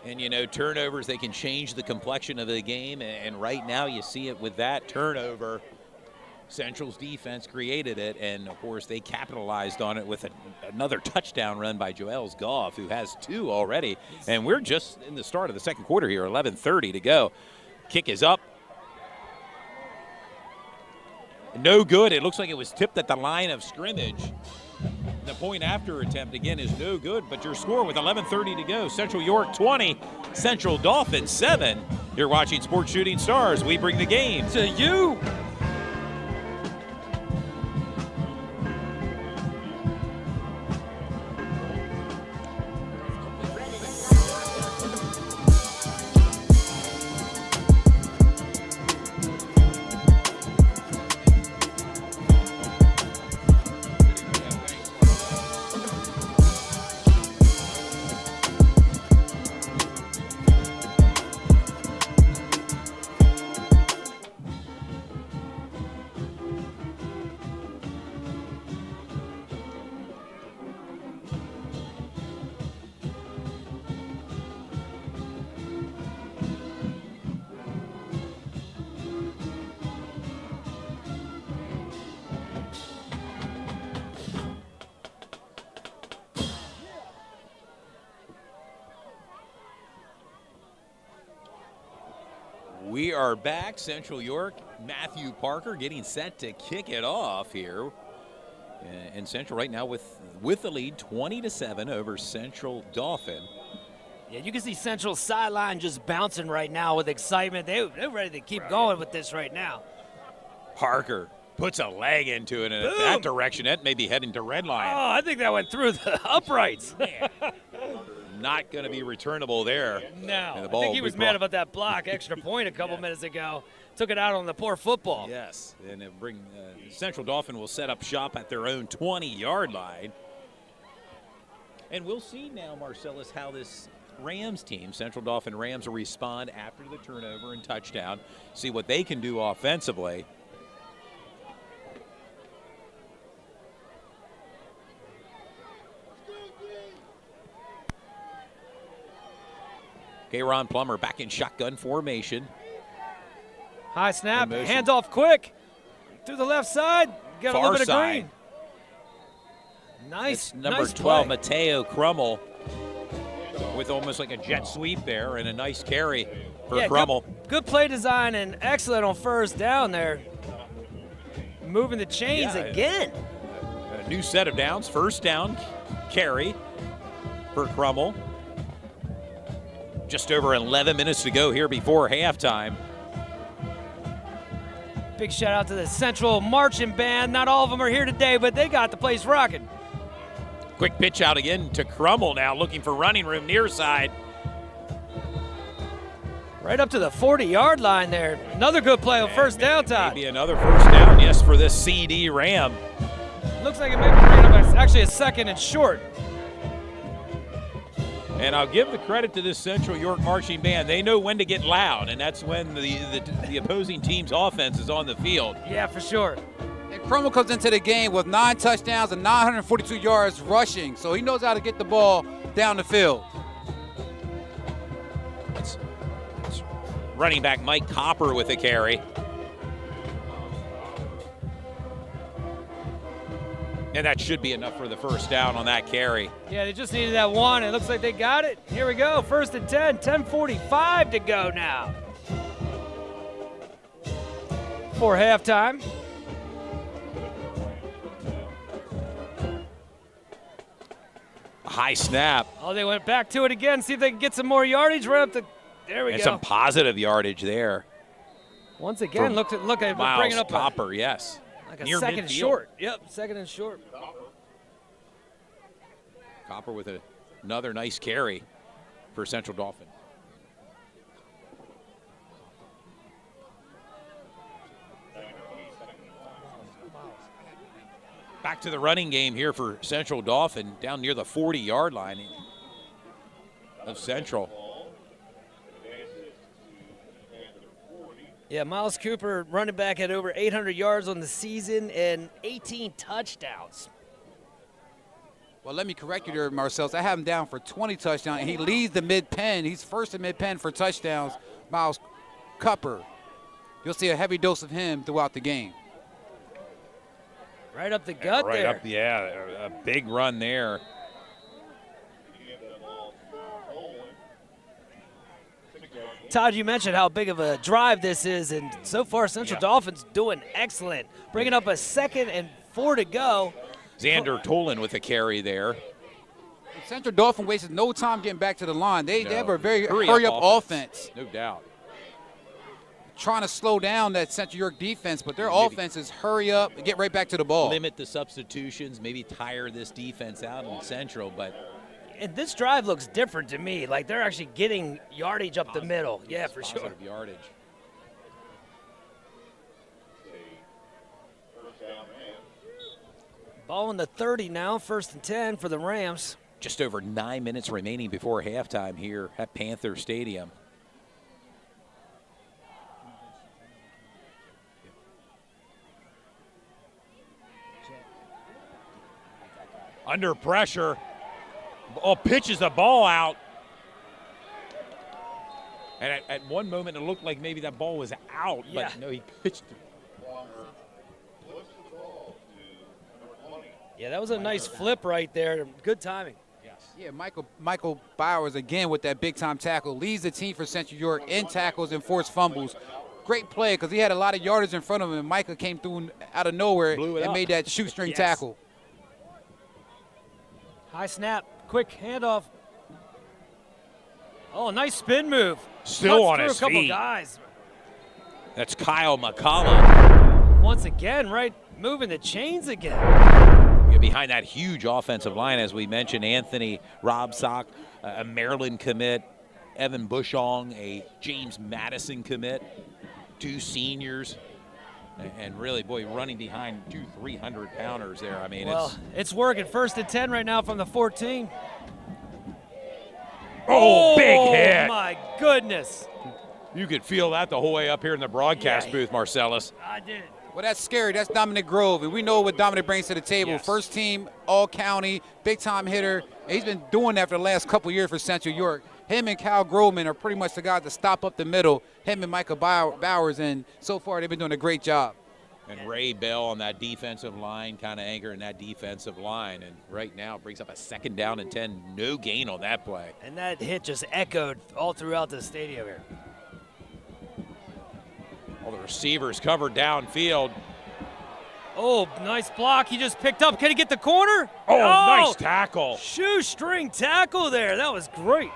[SPEAKER 1] And, you know, turnovers, they can change the complexion of the game, and right now you see it with that turnover. Central's defense created it, and, of course, they capitalized on it with another touchdown run by Joel's Goff, who has 2 already. And we're just in the start of the second quarter here, 11:30 to go. Kick is up. No good. It looks like it was tipped at the line of scrimmage. The point after attempt again is no good, but your score with 11:30 to go. Central York 20, Central Dolphin 7. You're watching Sports Shooting Stars. We bring the game to you. We are back. Central York, Matthew Parker getting set to kick it off here. And Central right now with the lead 20-7 over Central Dolphin.
[SPEAKER 2] Yeah, you can see Central sideline just bouncing right now with excitement. They're ready to keep going with this right now.
[SPEAKER 1] Parker puts a leg into it in that direction. That may be heading to red line.
[SPEAKER 2] Oh, I think that went through the uprights.
[SPEAKER 1] Not going to be returnable there.
[SPEAKER 2] No,
[SPEAKER 1] And the
[SPEAKER 2] I
[SPEAKER 1] ball
[SPEAKER 2] think he was mad about that block, extra point a couple minutes ago. Took it out on the poor football.
[SPEAKER 1] Yes, and it bring Central Dolphin will set up shop at their own 20-yard line. And we'll see now, Marcellus, how this Rams team, Central Dolphin Rams, will respond after the turnover and touchdown. See what they can do offensively. Okay, Ron Plummer back in shotgun formation.
[SPEAKER 2] High snap, handoff quick. Through the left side, got
[SPEAKER 1] Far
[SPEAKER 2] a little bit
[SPEAKER 1] side.
[SPEAKER 2] of green. Nice,
[SPEAKER 1] It's number
[SPEAKER 2] nice
[SPEAKER 1] 12,
[SPEAKER 2] play.
[SPEAKER 1] Mateo Crummel, with almost like a jet sweep there and a nice carry for
[SPEAKER 2] Yeah,
[SPEAKER 1] Crummel.
[SPEAKER 2] Good play design and excellent on first down there. Moving the chains
[SPEAKER 1] Yeah,
[SPEAKER 2] again.
[SPEAKER 1] A new set of downs, first down carry for Crummel. Just over 11 minutes to go here before halftime.
[SPEAKER 2] Big shout out to the Central Marching Band. Not all of them are here today, but they got the place rocking.
[SPEAKER 1] Quick pitch out again to Crummel now, looking for running room near side.
[SPEAKER 2] Right up to the 40-yard line there. Another good play on first down, Todd.
[SPEAKER 1] Maybe another first down, yes, for this CD Ram.
[SPEAKER 2] Looks like it may be bringing up actually a second and short.
[SPEAKER 1] And I'll give the credit to this Central York marching band. They know when to get loud, and that's when the opposing team's offense is on the field.
[SPEAKER 2] Yeah, for sure.
[SPEAKER 3] And Crummel comes into the game with 9 touchdowns and 942 yards rushing, so he knows how to get the ball down the field.
[SPEAKER 1] It's running back Mike Copper with a carry. And that should be enough for the first down on that carry.
[SPEAKER 2] Yeah, they just needed that one. It looks like they got it. Here we go. First and 10, 10:45 to go now. For halftime.
[SPEAKER 1] A high snap.
[SPEAKER 2] Oh, they went back to it again. See if they can get some more yardage. Right up the. There we
[SPEAKER 1] And
[SPEAKER 2] go.
[SPEAKER 1] some positive yardage there.
[SPEAKER 2] Once again, look at bringing
[SPEAKER 1] Miles
[SPEAKER 2] up
[SPEAKER 1] Copper, yes.
[SPEAKER 2] like a
[SPEAKER 1] Near
[SPEAKER 2] second and
[SPEAKER 1] midfield.
[SPEAKER 2] short. Yep, second and short.
[SPEAKER 1] Copper with another nice carry for Central Dolphin. Back to the running game here for Central Dolphin, down near the 40-yard line of Central.
[SPEAKER 2] Yeah, Miles Cooper, running back, had over 800 yards on the season and 18 touchdowns.
[SPEAKER 3] Well, let me correct you there, Marcellus. I have him down for 20 touchdowns, and he leads the mid-pen. He's first in mid-pen for touchdowns. Miles Cooper. You'll see a heavy dose of him throughout the game.
[SPEAKER 2] Right up the gut
[SPEAKER 1] Right
[SPEAKER 2] there.
[SPEAKER 1] up, yeah, a big run there.
[SPEAKER 2] Todd, you mentioned how big of a drive this is, and so far Central Dolphins doing excellent. Bringing up a 2nd and 4 to go.
[SPEAKER 1] Xander Tolan with a carry there.
[SPEAKER 3] Central Dauphin wasted no time getting back to the line. They have a very
[SPEAKER 1] hurry-up
[SPEAKER 3] offense.
[SPEAKER 1] No doubt.
[SPEAKER 3] Trying to slow down that Central York defense, but their offense is hurry up and get right back to the ball.
[SPEAKER 1] Limit the substitutions, maybe tire this defense out in Central, but
[SPEAKER 2] And this drive looks different to me. Like they're actually getting yardage up the middle. Yeah, for sure.
[SPEAKER 1] positive yardage.
[SPEAKER 2] Ball in the 30 now, 1st and 10 for the Rams.
[SPEAKER 1] Just over 9 minutes remaining before halftime here at Panther Stadium. Under pressure. Oh, pitches the ball out. And at one moment, it looked like maybe that ball was out,
[SPEAKER 2] Yeah.
[SPEAKER 1] but no, he pitched it.
[SPEAKER 2] Yeah, that was a nice flip right there. Good timing.
[SPEAKER 3] Yeah, Michael Bowers again with that big-time tackle. Leads the team for Central York in tackles and forced fumbles. Great play because he had a lot of yardage in front of him, and Micah came through out of nowhere and made that shoestring tackle.
[SPEAKER 2] High snap, quick handoff. Oh, nice spin move.
[SPEAKER 1] Still
[SPEAKER 2] Cuts
[SPEAKER 1] on
[SPEAKER 2] through
[SPEAKER 1] his
[SPEAKER 2] a couple
[SPEAKER 1] feet.
[SPEAKER 2] guys.
[SPEAKER 1] That's Kyle McCullough.
[SPEAKER 2] Once again, right, moving the chains again.
[SPEAKER 1] Behind that huge offensive line, as we mentioned, Anthony Robsock, a Maryland commit, Evan Bushong, a James Madison commit, 2 seniors, and really, boy, running behind 2 300-pounders there. I mean,
[SPEAKER 2] Well, it's working. 1st and 10 right now from the 14.
[SPEAKER 1] Big hit.
[SPEAKER 2] Oh, my goodness.
[SPEAKER 1] You could feel that the whole way up here in the broadcast booth, Marcellus.
[SPEAKER 2] I did.
[SPEAKER 3] Well, that's scary. That's Dominic Grove, and we know what Dominic brings to the table.
[SPEAKER 1] Yes.
[SPEAKER 3] First team, all-county, big-time hitter. And he's been doing that for the last couple years for Central York. Him and Kyle Groveman are pretty much the guys that stop up the middle, him and Micah Bowers, and so far they've been doing a great job.
[SPEAKER 1] And Ray Bell on that defensive line, kind of anchoring that defensive line. And right now it brings up a 2nd down and 10. No gain on that play.
[SPEAKER 2] And that hit just echoed all throughout the stadium here.
[SPEAKER 1] All the receivers covered downfield.
[SPEAKER 2] Oh, nice block. He just picked up. Can he get the corner?
[SPEAKER 1] Oh, nice tackle.
[SPEAKER 2] Shoestring tackle there. That was great.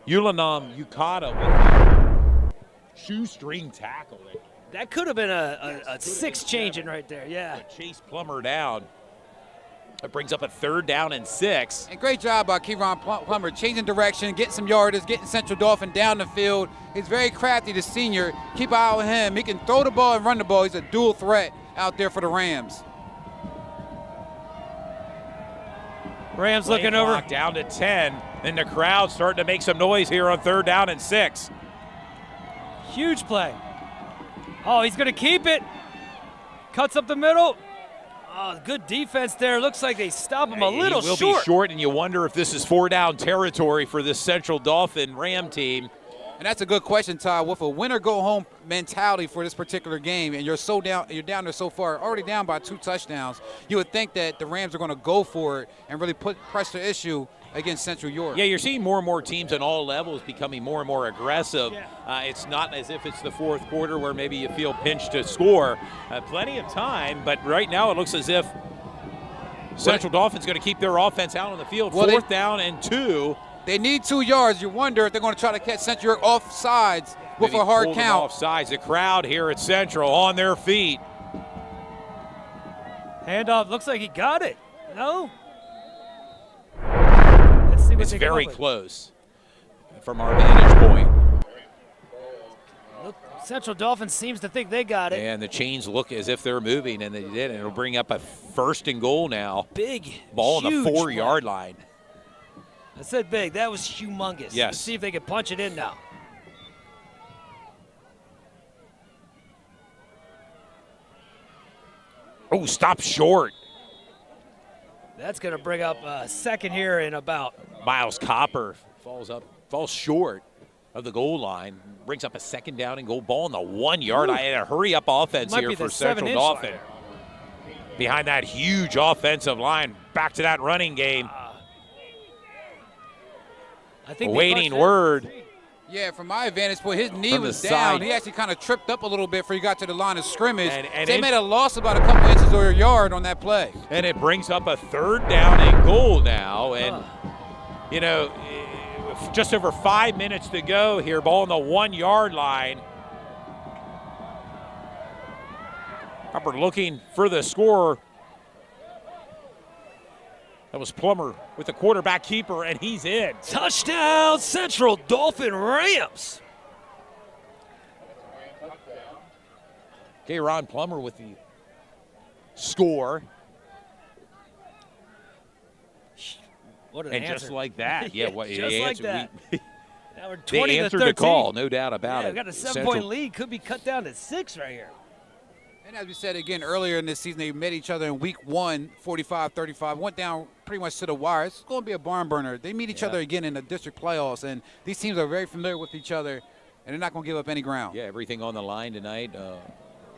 [SPEAKER 1] Ulanam Yukata with a shoestring tackle.
[SPEAKER 2] That could have been a 6 changing right there. Yeah.
[SPEAKER 1] Chase Plummer down. It brings up a 3rd down and 6.
[SPEAKER 3] And great job by Kieron Plummer, changing direction, getting some yardage, getting Central Dauphin down the field. He's very crafty, the senior. Keep an eye on him. He can throw the ball and run the ball. He's a dual threat out there for the Rams.
[SPEAKER 2] Rams
[SPEAKER 1] Play
[SPEAKER 2] looking over.
[SPEAKER 1] clock down to 10. And the crowd starting to make some noise here on 3rd down and 6.
[SPEAKER 2] Huge play. Oh, he's going to keep it. Cuts up the middle. Oh, good defense there. Looks like they stop him a little
[SPEAKER 1] He will
[SPEAKER 2] short.
[SPEAKER 1] be short, and you wonder if this is 4-down territory for this Central Dauphin Ram team.
[SPEAKER 3] And that's a good question, Todd. With a win-or-go-home mentality for this particular game, and you're down there so far, already down by 2 touchdowns, you would think that the Rams are going to go for it and really press the issue against Central York.
[SPEAKER 1] Yeah, you're seeing more and more teams at all levels becoming more and more aggressive.
[SPEAKER 2] Yeah.
[SPEAKER 1] It's not as if it's the 4th quarter where maybe you feel pinched to score. Plenty of time, but right now it looks as if Central Dauphin's going to keep their offense out on the field.
[SPEAKER 3] Well,
[SPEAKER 1] 4th down and 2.
[SPEAKER 3] They need 2 yards. You wonder if they're going to try to catch Central York off sides with
[SPEAKER 1] Maybe
[SPEAKER 3] a hard
[SPEAKER 1] pull them
[SPEAKER 3] count.
[SPEAKER 1] off sides. The crowd here at Central on their feet.
[SPEAKER 2] Handoff. Looks like he got it. No? Let's see what
[SPEAKER 1] It's
[SPEAKER 2] they come
[SPEAKER 1] very
[SPEAKER 2] up with.
[SPEAKER 1] close from our vantage point.
[SPEAKER 2] Look, Central Dauphin seems to think they got it.
[SPEAKER 1] And the chains look as if they're moving, and they did. And it'll bring up a 1st and goal now.
[SPEAKER 2] Big,
[SPEAKER 1] Ball on the
[SPEAKER 2] huge
[SPEAKER 1] 4-yard line.
[SPEAKER 2] I said big. That was humongous.
[SPEAKER 1] Yes.
[SPEAKER 2] Let's see if they can punch it in now.
[SPEAKER 1] Oh, stop short.
[SPEAKER 2] That's going to bring up a 2nd here in about.
[SPEAKER 1] Miles Copper falls short of the goal line. Brings up a 2nd down and goal. Ball on the 1-yard line. And a hurry-up offense
[SPEAKER 2] Might
[SPEAKER 1] here
[SPEAKER 2] be
[SPEAKER 1] for
[SPEAKER 2] the
[SPEAKER 1] Central
[SPEAKER 2] 7-inch
[SPEAKER 1] Dauphin.
[SPEAKER 2] line.
[SPEAKER 1] Behind that huge offensive line. Back to that running game.
[SPEAKER 2] I think they
[SPEAKER 1] Awaiting
[SPEAKER 2] punched it.
[SPEAKER 1] word.
[SPEAKER 3] Yeah, from my vantage point, his knee
[SPEAKER 1] From the
[SPEAKER 3] was down.
[SPEAKER 1] side.
[SPEAKER 3] He actually kind of tripped up a little bit before he got to the line of scrimmage.
[SPEAKER 1] And
[SPEAKER 3] They
[SPEAKER 1] it-
[SPEAKER 3] made a loss about a couple inches or a yard on that play.
[SPEAKER 1] And it brings up a 3rd down and goal now. And, you know, just over 5 minutes to go here, ball on the 1-yard line. Harper looking for the score. That was Plummer with the quarterback keeper, and he's in.
[SPEAKER 2] Touchdown, Central Dolphin Rams.
[SPEAKER 1] Okay, Ron Plummer with the score.
[SPEAKER 2] What an
[SPEAKER 1] And
[SPEAKER 2] answer.
[SPEAKER 1] just like that. Yeah, what
[SPEAKER 2] just
[SPEAKER 1] they
[SPEAKER 2] like
[SPEAKER 1] answered.
[SPEAKER 2] that.
[SPEAKER 1] We-
[SPEAKER 2] Now we're
[SPEAKER 1] they
[SPEAKER 2] 20 to
[SPEAKER 1] answered
[SPEAKER 2] 13.
[SPEAKER 1] the call, no doubt about
[SPEAKER 2] Yeah,
[SPEAKER 1] it.
[SPEAKER 2] we've got a 7-point
[SPEAKER 1] Central-
[SPEAKER 2] lead. Could be cut down to 6 right here.
[SPEAKER 3] And as we said again earlier in this season, they met each other in week 1, 45-35. Went down pretty much to the wire. It's going to be a barn burner. They meet each other again in the district playoffs, and these teams are very familiar with each other, and they're not going to give up any ground.
[SPEAKER 1] Yeah, everything on the line tonight.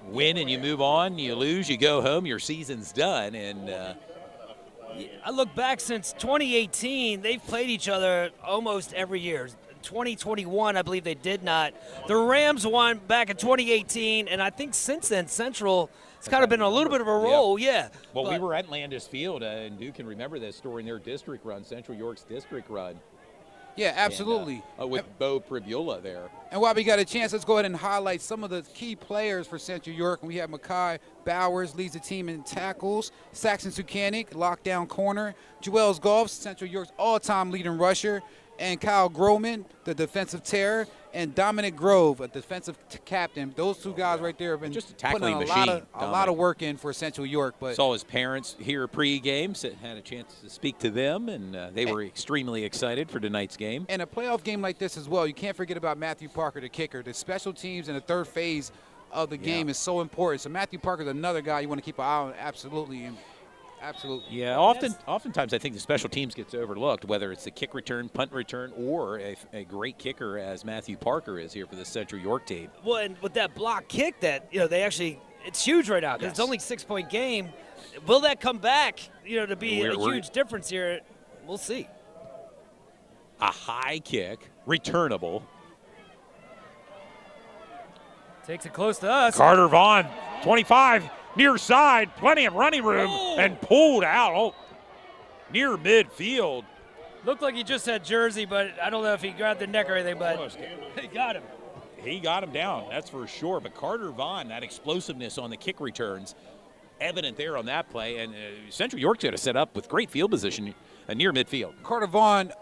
[SPEAKER 1] Win and you move on. You lose, you go home. Your season's done. And
[SPEAKER 2] I look back since 2018, they've played each other almost every year. 2021, I believe they did not. The Rams won back in 2018, and I think since then, Central, it's kind of been a little bit of a roll, yeah.
[SPEAKER 1] well, we
[SPEAKER 2] But-
[SPEAKER 1] were at Landis Field, and Duke can remember this during their district run, Central York's district run.
[SPEAKER 3] Yeah, absolutely.
[SPEAKER 1] And, with Bo Pribula there.
[SPEAKER 3] And while we got a chance, let's go ahead and highlight some of the key players for Central York. We have Makai Bowers leads the team in tackles. Saxon Sukanic, lockdown corner. Joels Goff, Central York's all-time leading rusher. And Kyle Groman, the defensive terror. And Dominic Grove, a defensive captain. Those two guys right there have been
[SPEAKER 1] Just a
[SPEAKER 3] putting
[SPEAKER 1] tackling
[SPEAKER 3] a
[SPEAKER 1] machine,
[SPEAKER 3] lot of
[SPEAKER 1] Dominic.
[SPEAKER 3] work in for Central York. But
[SPEAKER 1] Saw his parents here pre-game, so had a chance to speak to them, and they were extremely excited for tonight's game.
[SPEAKER 3] in a playoff game like this as well, you can't forget about Matthew Parker, the kicker. The special teams in the third phase of the game is so important. So Matthew Parker's another guy you want to keep an eye on, absolutely. Absolutely.
[SPEAKER 1] Yeah, oftentimes I think the special teams gets overlooked, whether it's the kick return, punt return, or a great kicker as Matthew Parker is here for the Central York team.
[SPEAKER 2] Well, and with that block kick that, they actually, it's huge right now because
[SPEAKER 1] Yes.
[SPEAKER 2] it's only a 6-point game. Will that come back, to be a
[SPEAKER 1] We're-
[SPEAKER 2] huge difference here? We'll see.
[SPEAKER 1] A high kick, returnable.
[SPEAKER 2] Takes it close to us.
[SPEAKER 1] Carter Vaughn, 25, near side, plenty of running room, and pulled out near midfield.
[SPEAKER 2] Looked like he just had jersey, but I don't know if he grabbed the neck or anything, but
[SPEAKER 1] Almost.
[SPEAKER 2] he got him.
[SPEAKER 1] He got him down, that's for sure. But Carter Vaughn, that explosiveness on the kick returns, evident there on that play. And Central York's going to set up with great field position near midfield.
[SPEAKER 3] Carter Vaughn,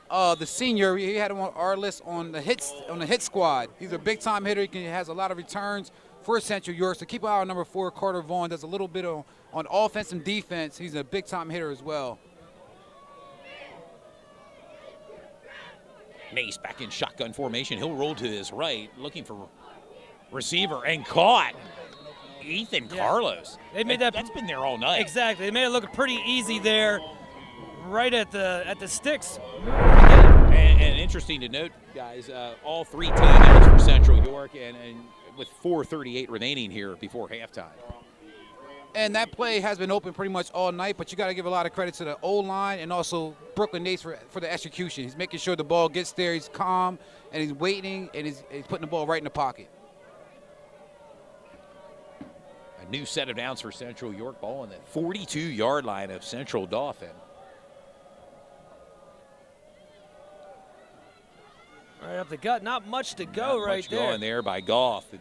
[SPEAKER 3] the senior, he had him on our list on the hit squad. He's a big-time hitter. He has a lot of returns for Central York. So keep an eye on number 4, Carter Vaughn. Does a little bit on offense and defense. He's a big-time hitter as well.
[SPEAKER 1] Mace back in shotgun formation. He'll roll to his right, looking for receiver, and caught. Ethan Carlos.
[SPEAKER 2] They made that.
[SPEAKER 1] That's been there all night.
[SPEAKER 2] Exactly. They made it look pretty easy there, right at the sticks.
[SPEAKER 1] And interesting to note, guys, all 3 timeouts for Central York, and with 4:38 remaining here before halftime.
[SPEAKER 3] And that play has been open pretty much all night, but you got to give a lot of credit to the O-line and also Brooklyn Nates for the execution. He's making sure the ball gets there. He's calm, and he's waiting, and he's putting the ball right in the pocket.
[SPEAKER 1] A new set of downs for Central York, ball on the 42-yard line of Central Dauphin.
[SPEAKER 2] Right up the gut. Not much to go
[SPEAKER 1] Not
[SPEAKER 2] right
[SPEAKER 1] much
[SPEAKER 2] there.
[SPEAKER 1] going there by Goff. And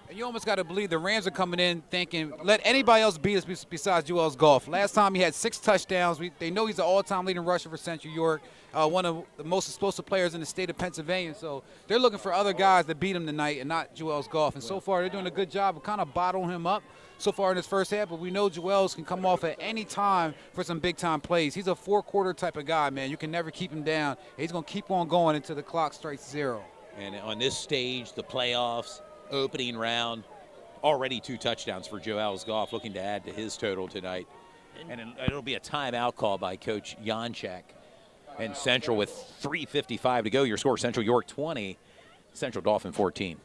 [SPEAKER 3] And you almost got to believe the Rams are coming in thinking, let anybody else beat us besides Joel's Goff. Last time he had 6 touchdowns. They know he's the all-time leading rusher for Central York, one of the most explosive players in the state of Pennsylvania. So they're looking for other guys to beat him tonight and not Joel's Goff. And so far they're doing a good job of kind of bottling him up so far in this first half. But we know Joel's can come off at any time for some big-time plays. He's a 4-quarter type of guy, man. You can never keep him down. He's going to keep on going until the clock strikes 0.
[SPEAKER 1] And on this stage, the playoffs, opening round, already 2 touchdowns for Joel Goff, looking to add to his total tonight. And it'll be a timeout call by Coach Janczak. And Central with 3:55 to go. Your score, Central York 20, Central Dauphin 14.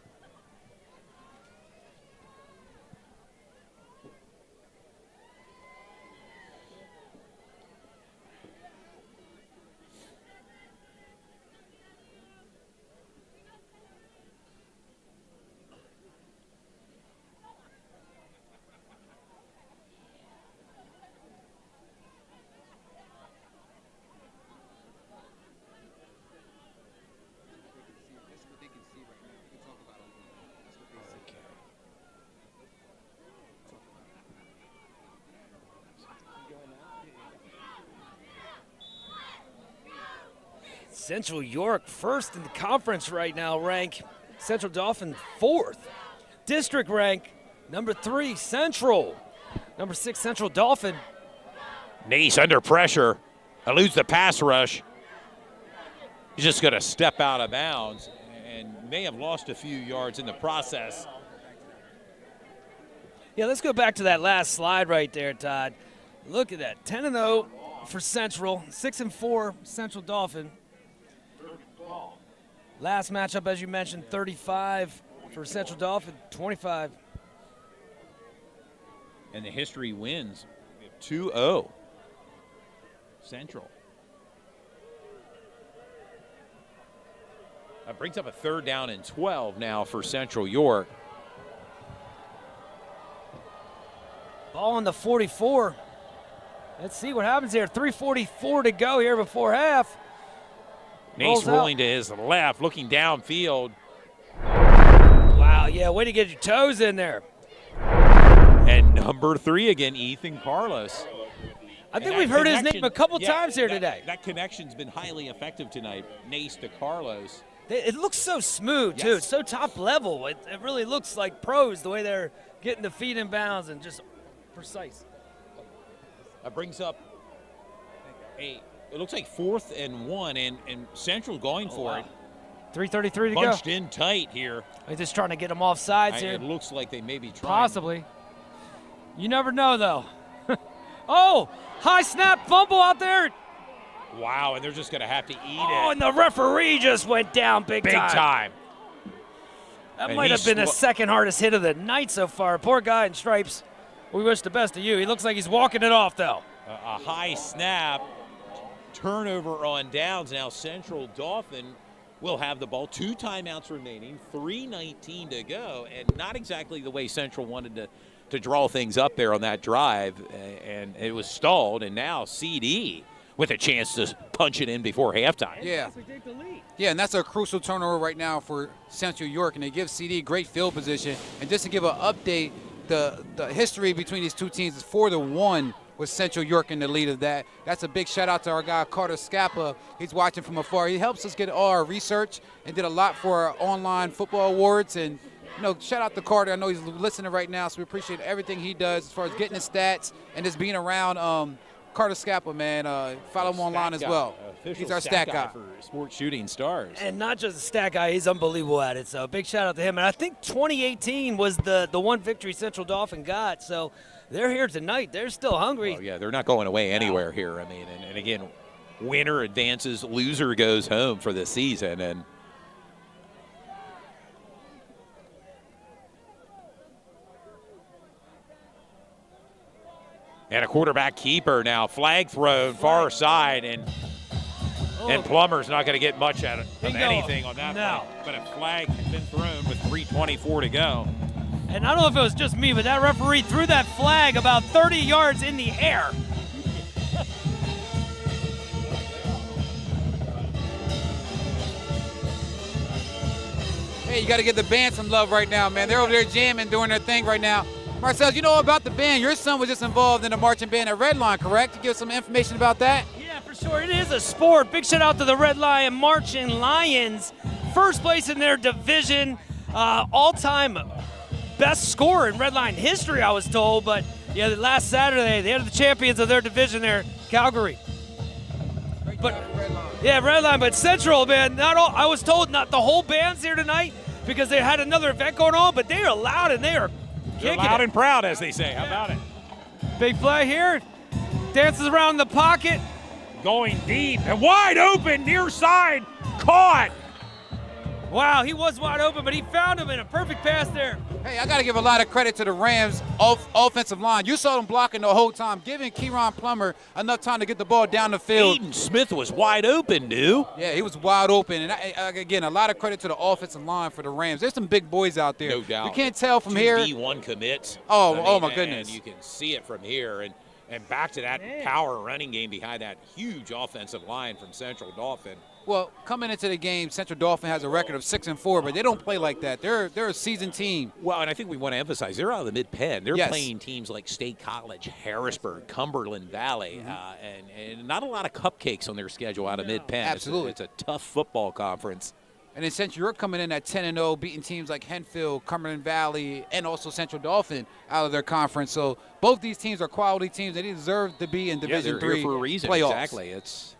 [SPEAKER 2] Central York first in the conference right now, rank Central Dauphin 4th. District rank number 3, Central. Number 6, Central Dauphin.
[SPEAKER 1] Nace under pressure. Eludes the pass rush. He's just going to step out of bounds and may have lost a few yards in the process.
[SPEAKER 2] Yeah, let's go back to that last slide right there, Todd. Look at that, 10-0 for Central, 6-4 Central Dauphin. Last matchup, as you mentioned, 35 for Central Dauphin, 25.
[SPEAKER 1] And the history wins 2-0. Central. That brings up a 3rd down and 12 now for Central York.
[SPEAKER 2] Ball on the 44. Let's see what happens here. 3:44 to go here before half.
[SPEAKER 1] Nace rolling to his left, looking downfield.
[SPEAKER 2] Wow, yeah, way to get your toes in there.
[SPEAKER 1] And number 3 again, Ethan Carlos.
[SPEAKER 2] I think we've heard his name a couple times here today.
[SPEAKER 1] That connection's been highly effective tonight, Nace to Carlos.
[SPEAKER 2] It looks so smooth, too. It's so top level. It really looks like pros the way they're getting the feet in bounds and just precise.
[SPEAKER 1] That brings up it looks like 4th and 1, and Central going for it.
[SPEAKER 2] 3:33 to go.
[SPEAKER 1] Bunched in tight here.
[SPEAKER 2] They're just trying to get them off sides here.
[SPEAKER 1] It looks like they may be trying.
[SPEAKER 2] Possibly. You never know, though. Oh, high snap fumble out there.
[SPEAKER 1] Wow, and they're just going to have to eat it.
[SPEAKER 2] Oh, and the referee just went down big time. That
[SPEAKER 1] And
[SPEAKER 2] might have been the second hardest hit of the night so far. Poor guy in stripes. We wish the best of you. He looks like he's walking it off, though.
[SPEAKER 1] A high snap, turnover on downs. Now Central Dauphin will have the ball. 2 timeouts remaining, 3:19 to go, and not exactly the way Central wanted to draw things up there on that drive, and it was stalled, and now CD with a chance to punch it in before halftime.
[SPEAKER 3] Yeah. Yeah, and that's a crucial turnover right now for Central York, and it gives CD great field position. And just to give an update, the history between these two teams is 4-1 with Central York in the lead of that. That's a big shout out to our guy Carter Scappa. He's watching from afar. He helps us get all our research and did a lot for our online football awards. And shout out to Carter. I know he's listening right now, so we appreciate everything he does as far as getting the stats and just being around. Carter Scappa, man, follow him online as well. He's our stat guy
[SPEAKER 1] for Sports Shooting Stars.
[SPEAKER 2] And not just a stat guy, he's unbelievable at it. So big shout out to him. And I think 2018 was the one victory Central Dauphin got. So they're here tonight. They're still hungry.
[SPEAKER 1] Oh, yeah, they're not going away anywhere here. I mean, and again, winner advances, loser goes home for the season. And a quarterback keeper now, flag thrown far side, and Plummer's not going to get much out of anything on that play. But a flag has been thrown with 3:24 to go.
[SPEAKER 2] And I don't know if it was just me, but that referee threw that flag about 30 yards in the air.
[SPEAKER 3] Hey, you got to give the band some love right now, man. They're over there jamming, doing their thing right now. Marcel, you know about the band. Your son was just involved in the marching band at Redline, correct? You give us some information about that?
[SPEAKER 2] Yeah, for sure. It is a sport. Big shout out to the Red Lion Marching Lions. First place in their division. All-time best score in Redline history, I was told. But, yeah, last Saturday, they had the champions of their division there, Calgary. But yeah, Redline, but Central, man, I was told not the whole band's here tonight because they had another event going on, but they are loud and they are
[SPEAKER 1] They're loud and proud, as they say. How about it?
[SPEAKER 2] Big play here. Dances around the pocket.
[SPEAKER 1] Going deep and wide open, near side, caught.
[SPEAKER 2] Wow, he was wide open, but he found him in a perfect pass there.
[SPEAKER 3] Hey, I got to give a lot of credit to the Rams offensive line. You saw them blocking the whole time, giving Kieron Plummer enough time to get the ball down the field.
[SPEAKER 1] Aiden Smith was wide open, dude.
[SPEAKER 3] Yeah, he was wide open. And, again, a lot of credit to the offensive line for the Rams. There's some big boys out there.
[SPEAKER 1] No doubt.
[SPEAKER 3] You can't tell from here.
[SPEAKER 1] B1 commits.
[SPEAKER 3] Oh, my goodness.
[SPEAKER 1] And you can see it from here. And back to that power running game behind that huge offensive line from Central Dauphin.
[SPEAKER 3] Well, coming into the game, Central Dauphin has a record of 6-4, but they don't play like that. They're a seasoned team.
[SPEAKER 1] Well, and I think we want to emphasize they're out of the Mid-Penn. They're
[SPEAKER 3] Yes.
[SPEAKER 1] playing teams like State College, Harrisburg, Cumberland Valley, and not a lot of cupcakes on their schedule out of Mid-Penn.
[SPEAKER 3] Absolutely.
[SPEAKER 1] It's a tough football conference.
[SPEAKER 3] And then Central York coming in at 10-0, beating teams like Henfield, Cumberland Valley, and also Central Dauphin out of their conference. So both these teams are quality teams. They deserve to be in Division
[SPEAKER 1] they're
[SPEAKER 3] III
[SPEAKER 1] here for a reason.
[SPEAKER 3] playoffs.
[SPEAKER 1] Exactly. It's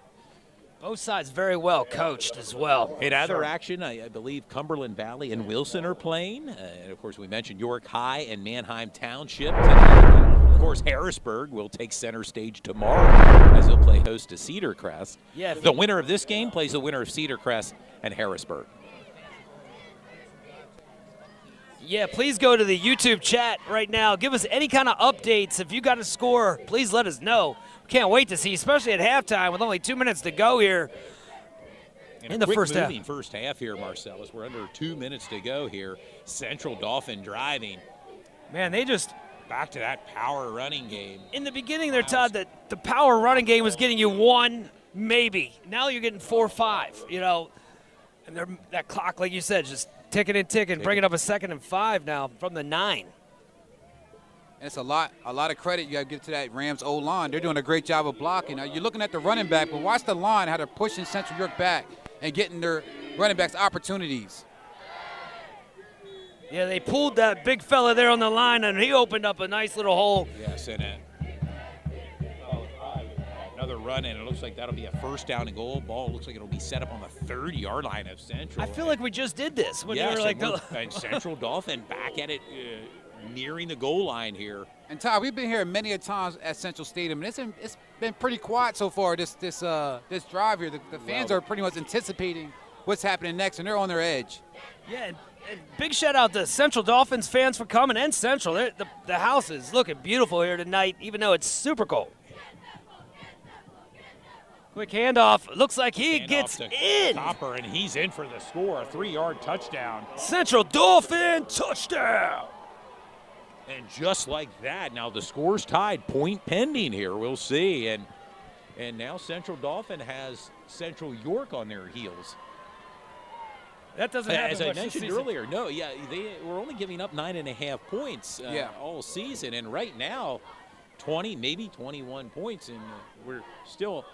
[SPEAKER 2] Both sides very well coached as well.
[SPEAKER 1] in other action, I believe Cumberland Valley and Wilson are playing. And, of course, we mentioned York High and Manheim Township tonight. Of course, Harrisburg will take center stage tomorrow as they'll play host to Cedar Crest.
[SPEAKER 2] Yeah,
[SPEAKER 1] The winner of this game plays the winner of Cedar Crest and Harrisburg.
[SPEAKER 2] Yeah, please go to the YouTube chat right now. Give us any kind of updates. If you got a score, please let us know. Can't wait to see, especially at halftime with only 2 minutes to go here in the first half.
[SPEAKER 1] Moving first half here, Marcellus. We're under 2 minutes to go here. Central Dauphin driving.
[SPEAKER 2] Man, they just
[SPEAKER 1] Back to that power running game.
[SPEAKER 2] in the beginning they're taught that the power running game was getting you 1, maybe. Now you're getting 4 or 5, you know. And that clock, like you said, just ticking and ticking, bringing up a 2nd and 5 now from the 9.
[SPEAKER 3] And it's a lot of credit you got to give to that Rams O-line. They're doing a great job of blocking. Now, you're looking at the running back, but watch the line, how they're pushing Central York back and getting their running backs opportunities.
[SPEAKER 2] Yeah, they pulled that big fella there on the line, and he opened up a nice little hole.
[SPEAKER 1] Yes, and another run, and it looks like that'll be a first down and goal. Ball looks like it'll be set up on the 30-yard line of Central.
[SPEAKER 2] I feel like we just did this when
[SPEAKER 1] yes,
[SPEAKER 2] you were like,
[SPEAKER 1] and Central Dauphin back at it, nearing the goal line here.
[SPEAKER 3] And Todd, we've been here many a times at Central Stadium, and it's been pretty quiet so far. This drive here, the fans are pretty much anticipating what's happening next, and they're on their edge.
[SPEAKER 2] yeah. And big shout out to Central Dolphins fans for coming, and Central. The house is looking beautiful here tonight, even though it's super cold. Quick handoff. Looks like he gets in.
[SPEAKER 1] Copper, and he's in for the score, a 3-yard touchdown.
[SPEAKER 2] Central Dolphin touchdown.
[SPEAKER 1] And just like that, now the score's tied, point pending here. We'll see. And now Central Dauphin has Central York on their heels.
[SPEAKER 2] That doesn't happen
[SPEAKER 1] As I
[SPEAKER 2] much this
[SPEAKER 1] mentioned
[SPEAKER 2] season.
[SPEAKER 1] earlier, they were only giving up 9.5 points all season, and right now, 20, maybe 21 points, and we're still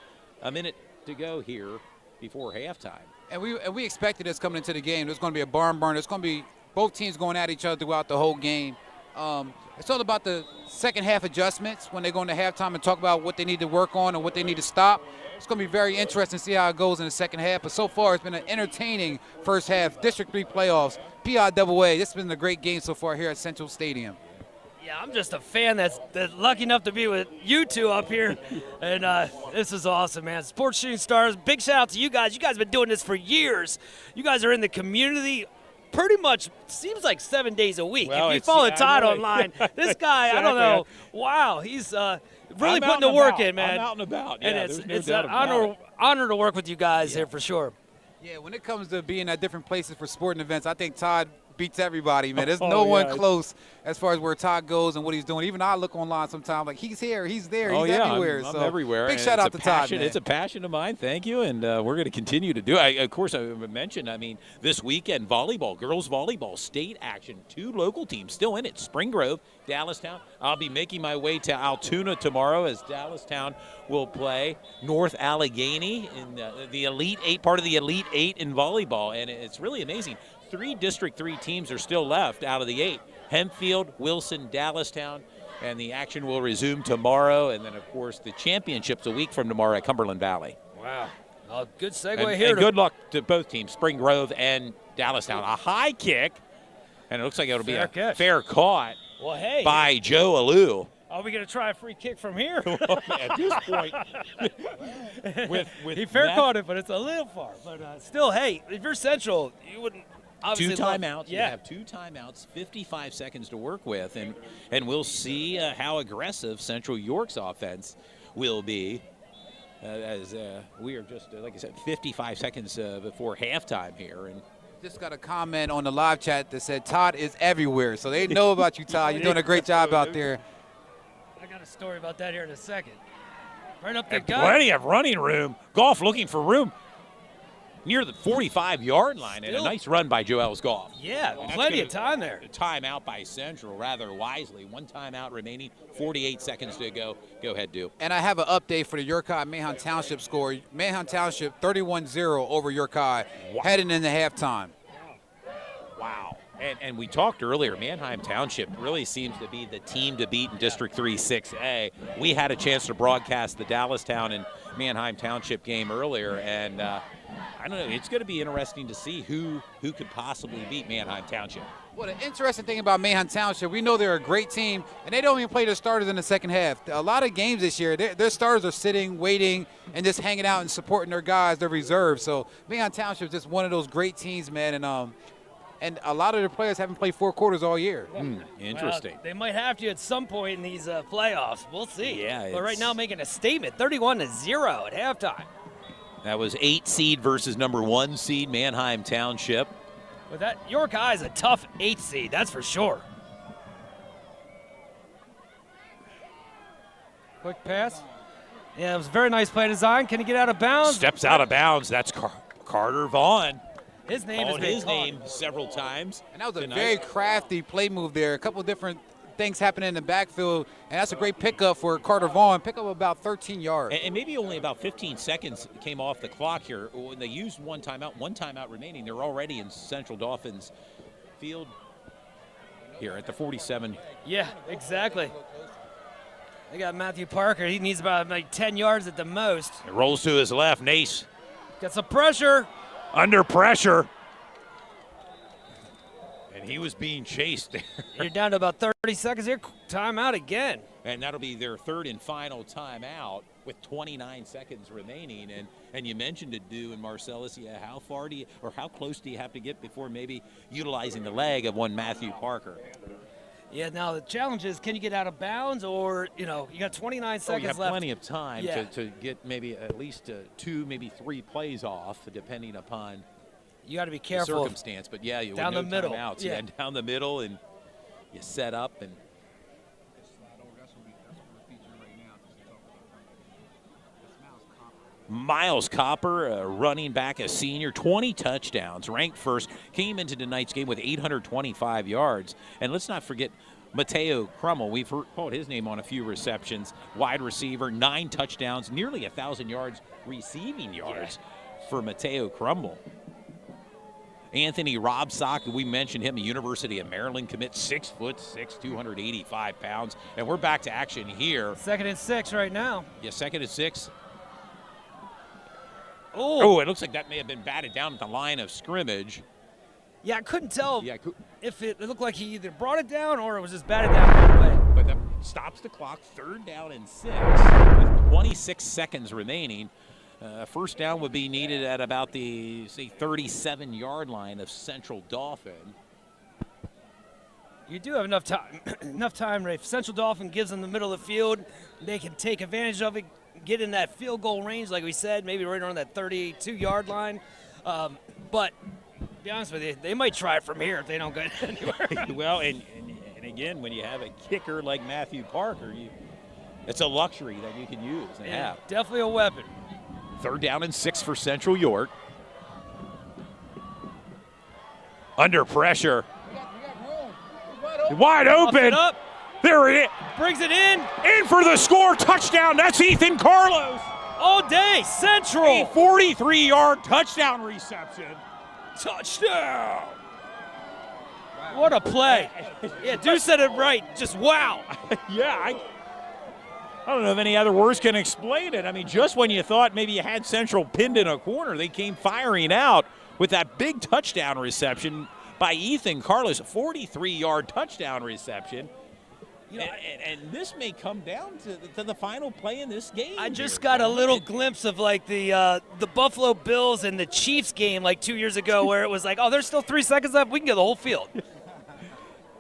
[SPEAKER 1] a minute to go here before halftime.
[SPEAKER 3] And we expected this coming into the game. There's going to be a barn burner. It's going to be both teams going at each other throughout the whole game. It's all about the second half adjustments when they go into halftime and talk about what they need to work on and what they need to stop. It's going to be very interesting to see how it goes in the second half. But so far, it's been an entertaining first half. District 3 playoffs, PIAA. This has been a great game so far here at Central Stadium.
[SPEAKER 2] Yeah, I'm just a fan that's lucky enough to be with you two up here. And this is awesome, man. Sports Shooting Stars, big shout out to you guys. You guys have been doing this for years. You guys are in the community pretty much, seems like 7 days a week.
[SPEAKER 1] Well,
[SPEAKER 2] if you follow
[SPEAKER 1] yeah,
[SPEAKER 2] Todd
[SPEAKER 1] really.
[SPEAKER 2] online, this guy, I don't
[SPEAKER 1] Exactly.
[SPEAKER 2] know. Wow, he's really
[SPEAKER 1] I'm
[SPEAKER 2] putting
[SPEAKER 1] out
[SPEAKER 2] the
[SPEAKER 1] and
[SPEAKER 2] work
[SPEAKER 1] about.
[SPEAKER 2] in, man.
[SPEAKER 1] I'm out and about.
[SPEAKER 2] And
[SPEAKER 1] Yeah,
[SPEAKER 2] it's
[SPEAKER 1] there's no doubt
[SPEAKER 2] an
[SPEAKER 1] about it.
[SPEAKER 2] honor to work with you guys here for sure.
[SPEAKER 3] Yeah, when it comes to being at different places for sporting events, I think Todd beats everybody, man. There's
[SPEAKER 1] Oh,
[SPEAKER 3] no one
[SPEAKER 1] yeah.
[SPEAKER 3] close as far as where Todd goes and what he's doing. Even I look online sometimes like he's here, he's there,
[SPEAKER 1] Oh,
[SPEAKER 3] he's
[SPEAKER 1] yeah,
[SPEAKER 3] everywhere.
[SPEAKER 1] I'm
[SPEAKER 3] So
[SPEAKER 1] everywhere.
[SPEAKER 3] big
[SPEAKER 1] and
[SPEAKER 3] shout
[SPEAKER 1] it's
[SPEAKER 3] out
[SPEAKER 1] a
[SPEAKER 3] to Todd,
[SPEAKER 1] passion.
[SPEAKER 3] man.
[SPEAKER 1] It's a passion of mine. Thank you, and we're going to continue to do it. Of course, I mentioned, this weekend, volleyball, girls volleyball, state action, 2 local teams still in it, Spring Grove, Dallastown. I'll be making my way to Altoona tomorrow as Dallastown will play North Allegheny in the Elite 8, part of the Elite 8 in volleyball, and it's really amazing. 3 District 3 teams are still left out of the 8. Hempfield, Wilson, Dallastown, and the action will resume tomorrow. And then, of course, the championships a week from tomorrow at Cumberland Valley.
[SPEAKER 2] Wow. Good segue
[SPEAKER 1] And
[SPEAKER 2] here.
[SPEAKER 1] good luck to both teams, Spring Grove and Dallastown. A high kick, and it looks like it'll be
[SPEAKER 2] Fair
[SPEAKER 1] a
[SPEAKER 2] catch.
[SPEAKER 1] fair caught
[SPEAKER 2] Well, hey.
[SPEAKER 1] by Joe Alou.
[SPEAKER 2] Are we going to try a free kick from here?
[SPEAKER 1] At this point, with
[SPEAKER 2] He fair
[SPEAKER 1] that-
[SPEAKER 2] caught it, but it's a little far. But still, hey, if you're Central, you wouldn't obviously
[SPEAKER 1] 2
[SPEAKER 2] love-
[SPEAKER 1] timeouts. You
[SPEAKER 2] Yeah.
[SPEAKER 1] have 2 timeouts, 55 seconds to work with, and we'll see how aggressive Central York's offense will be. As we are just, like I said, 55 seconds before halftime here, and
[SPEAKER 3] Just got a comment on the live chat that said Todd is everywhere. So they know about you, Todd. You're doing a great job out there.
[SPEAKER 2] I got a story about that here in a second. Right up the
[SPEAKER 1] and
[SPEAKER 2] gut.
[SPEAKER 1] plenty of running room. Golf looking for room. near the 45-yard line, and a nice run by Joel's Goff.
[SPEAKER 2] Yeah,
[SPEAKER 1] And
[SPEAKER 2] plenty of time there.
[SPEAKER 1] A timeout by Central rather wisely. One timeout remaining, 48 seconds to go. Go ahead, Do.
[SPEAKER 3] And I have an update for the York High Mahon Township score. Mahon Township 31-0 over York High, heading into halftime.
[SPEAKER 1] Wow. And we talked earlier, Manheim Township really seems to be the team to beat in District 3 6A. We had a chance to broadcast the Dallastown and Manheim Township game earlier, and I don't know, it's going to be interesting to see who could possibly beat Manheim Township.
[SPEAKER 3] Well, the interesting thing about Mahon Township, we know they're a great team, and they don't even play their starters in the second half. A lot of games this year, their starters are sitting, waiting, and just hanging out and supporting their guys, their reserves. So Mahon Township is just one of those great teams, man, and a lot of their players haven't played 4 quarters all year.
[SPEAKER 1] Interesting.
[SPEAKER 2] Well, they might have to at some point in these playoffs. We'll see.
[SPEAKER 1] Yeah,
[SPEAKER 2] But right now making a statement, 31-0 at halftime.
[SPEAKER 1] That was 8 seed versus number 1 seed, Manheim Township.
[SPEAKER 2] But that York High is a tough 8 seed, that's for sure. Quick pass. Yeah, it was a very nice play design. Can he get out of bounds?
[SPEAKER 1] Steps out of bounds. That's Carter Vaughn.
[SPEAKER 2] His name
[SPEAKER 1] Called
[SPEAKER 2] is
[SPEAKER 1] his name several times.
[SPEAKER 3] And that was a
[SPEAKER 1] tonight.
[SPEAKER 3] very crafty play move there. A couple different things happening in the backfield, and that's a great pickup for Carter Vaughn. Pick up about 13 yards.
[SPEAKER 1] And maybe only about 15 seconds came off the clock here. When they used one timeout remaining, they're already in Central Dolphins field here at the 47.
[SPEAKER 2] Yeah, exactly. They got Matthew Parker. He needs about like 10 yards at the most.
[SPEAKER 1] It rolls to his left. Nace
[SPEAKER 2] Got some pressure.
[SPEAKER 1] under pressure. And he was being chased there.
[SPEAKER 2] You're down to about 30 seconds here. Timeout again.
[SPEAKER 1] And that'll be their third and final timeout with 29 seconds remaining. And you mentioned it, Du and Marcellus. Yeah, how close do you have to get before maybe utilizing the leg of one Matthew Parker?
[SPEAKER 2] Yeah, now the challenge is, can you get out of bounds, or, you got 29 seconds
[SPEAKER 1] you have
[SPEAKER 2] left.
[SPEAKER 1] plenty of time
[SPEAKER 2] Yeah.
[SPEAKER 1] to get maybe at least 2, maybe 3 plays off, depending upon
[SPEAKER 2] You got to be
[SPEAKER 1] the
[SPEAKER 2] careful.
[SPEAKER 1] circumstance. But yeah, you
[SPEAKER 2] Down
[SPEAKER 1] with
[SPEAKER 2] the
[SPEAKER 1] no
[SPEAKER 2] middle.
[SPEAKER 1] timeouts.
[SPEAKER 2] Yeah.
[SPEAKER 1] Down the middle, and you set up and. Miles Copper, running back, a senior, 20 touchdowns, ranked first, came into tonight's game with 825 yards. And let's not forget Mateo Crummel. We've called his name on a few receptions. Wide receiver, 9 touchdowns, nearly 1,000 yards, receiving yards for Mateo Crummel. Anthony Robsock, we mentioned him, the University of Maryland commit, 6'6", 285 pounds. And we're back to action here.
[SPEAKER 2] 2nd and 6 right now.
[SPEAKER 1] Yeah, 2nd and 6.
[SPEAKER 2] Oh,
[SPEAKER 1] It looks like that may have been batted down at the line of scrimmage.
[SPEAKER 2] yeah, I couldn't tell
[SPEAKER 1] Yeah,
[SPEAKER 2] if it looked like he either brought it down or it was just batted down right away.
[SPEAKER 1] but that stops the clock. 3rd down and 6 with 26 seconds remaining. First down would be needed at about the, say, 37-yard line of Central Dolphin.
[SPEAKER 2] You do have enough time. Enough time, Ray. If Central Dauphin gives them the middle of the field, they can take advantage of it, get in that field goal range, like we said, maybe right around that 32-yard line. But to be honest with you, they might try it from here if they don't get anywhere.
[SPEAKER 1] Well, and again, when you have a kicker like Matthew Parker, it's a luxury that you can use and
[SPEAKER 2] Yeah,
[SPEAKER 1] have.
[SPEAKER 2] definitely a weapon.
[SPEAKER 1] 3rd down and 6 for Central York. Under pressure. Wide
[SPEAKER 2] Muff it
[SPEAKER 1] open.
[SPEAKER 2] up,
[SPEAKER 1] There it is.
[SPEAKER 2] brings it in
[SPEAKER 1] In for the score. Touchdown. That's Ethan Carlos.
[SPEAKER 2] all day.
[SPEAKER 1] A
[SPEAKER 2] Central.
[SPEAKER 1] 43-yard touchdown reception.
[SPEAKER 2] Touchdown. What a play. Yeah, Du said it right. Just wow.
[SPEAKER 1] Yeah, I don't know if any other words can explain it. I mean, just when you thought maybe you had Central pinned in a corner, they came firing out with that big touchdown reception by Ethan Carlos, a 43-yard touchdown reception. And this may come down to the final play in this game.
[SPEAKER 2] I just got a little glimpse of like the Buffalo Bills and the Chiefs game like 2 years ago where it was like, oh, there's still 3 seconds left. We can get the whole field.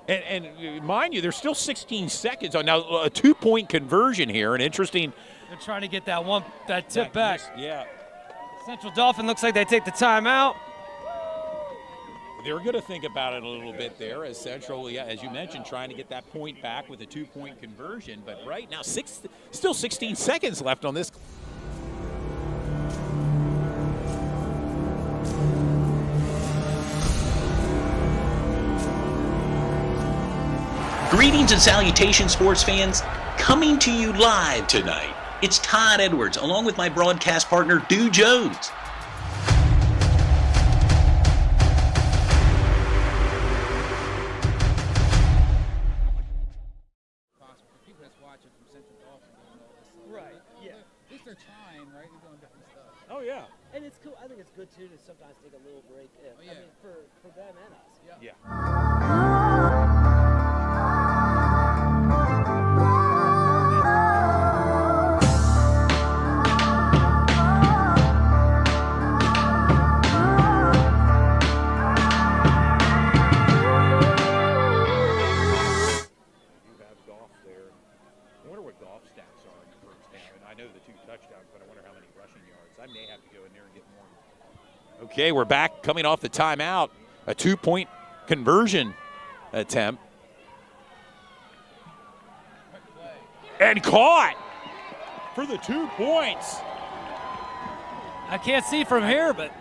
[SPEAKER 1] And mind you, there's still 16 seconds on now a 2-point conversion here. An interesting.
[SPEAKER 2] They're trying to get that tip back.
[SPEAKER 1] Yeah.
[SPEAKER 2] Central Dauphin looks like they take the timeout.
[SPEAKER 1] They're going to think about it a little bit there as Central, yeah, as you mentioned, trying to get that point back with a 2-point conversion. But right now, still 16 seconds left on this.
[SPEAKER 4] Greetings and salutations, sports fans. Coming to you live tonight, it's Todd Edwards, along with my broadcast partner, Stu Jones.
[SPEAKER 3] People that's watching from Central Dolphin doing all this stuff.
[SPEAKER 2] Right, yeah.
[SPEAKER 3] At least they're trying, right? They're doing different stuff.
[SPEAKER 1] Oh, yeah.
[SPEAKER 2] And it's cool. I think it's good, too, to sometimes take a little break.
[SPEAKER 3] Oh, yeah.
[SPEAKER 2] I mean, for them and us.
[SPEAKER 1] Yeah. Okay, we're back coming off the timeout. A 2-point conversion attempt. And caught for the 2 points.
[SPEAKER 2] I can't see from here, but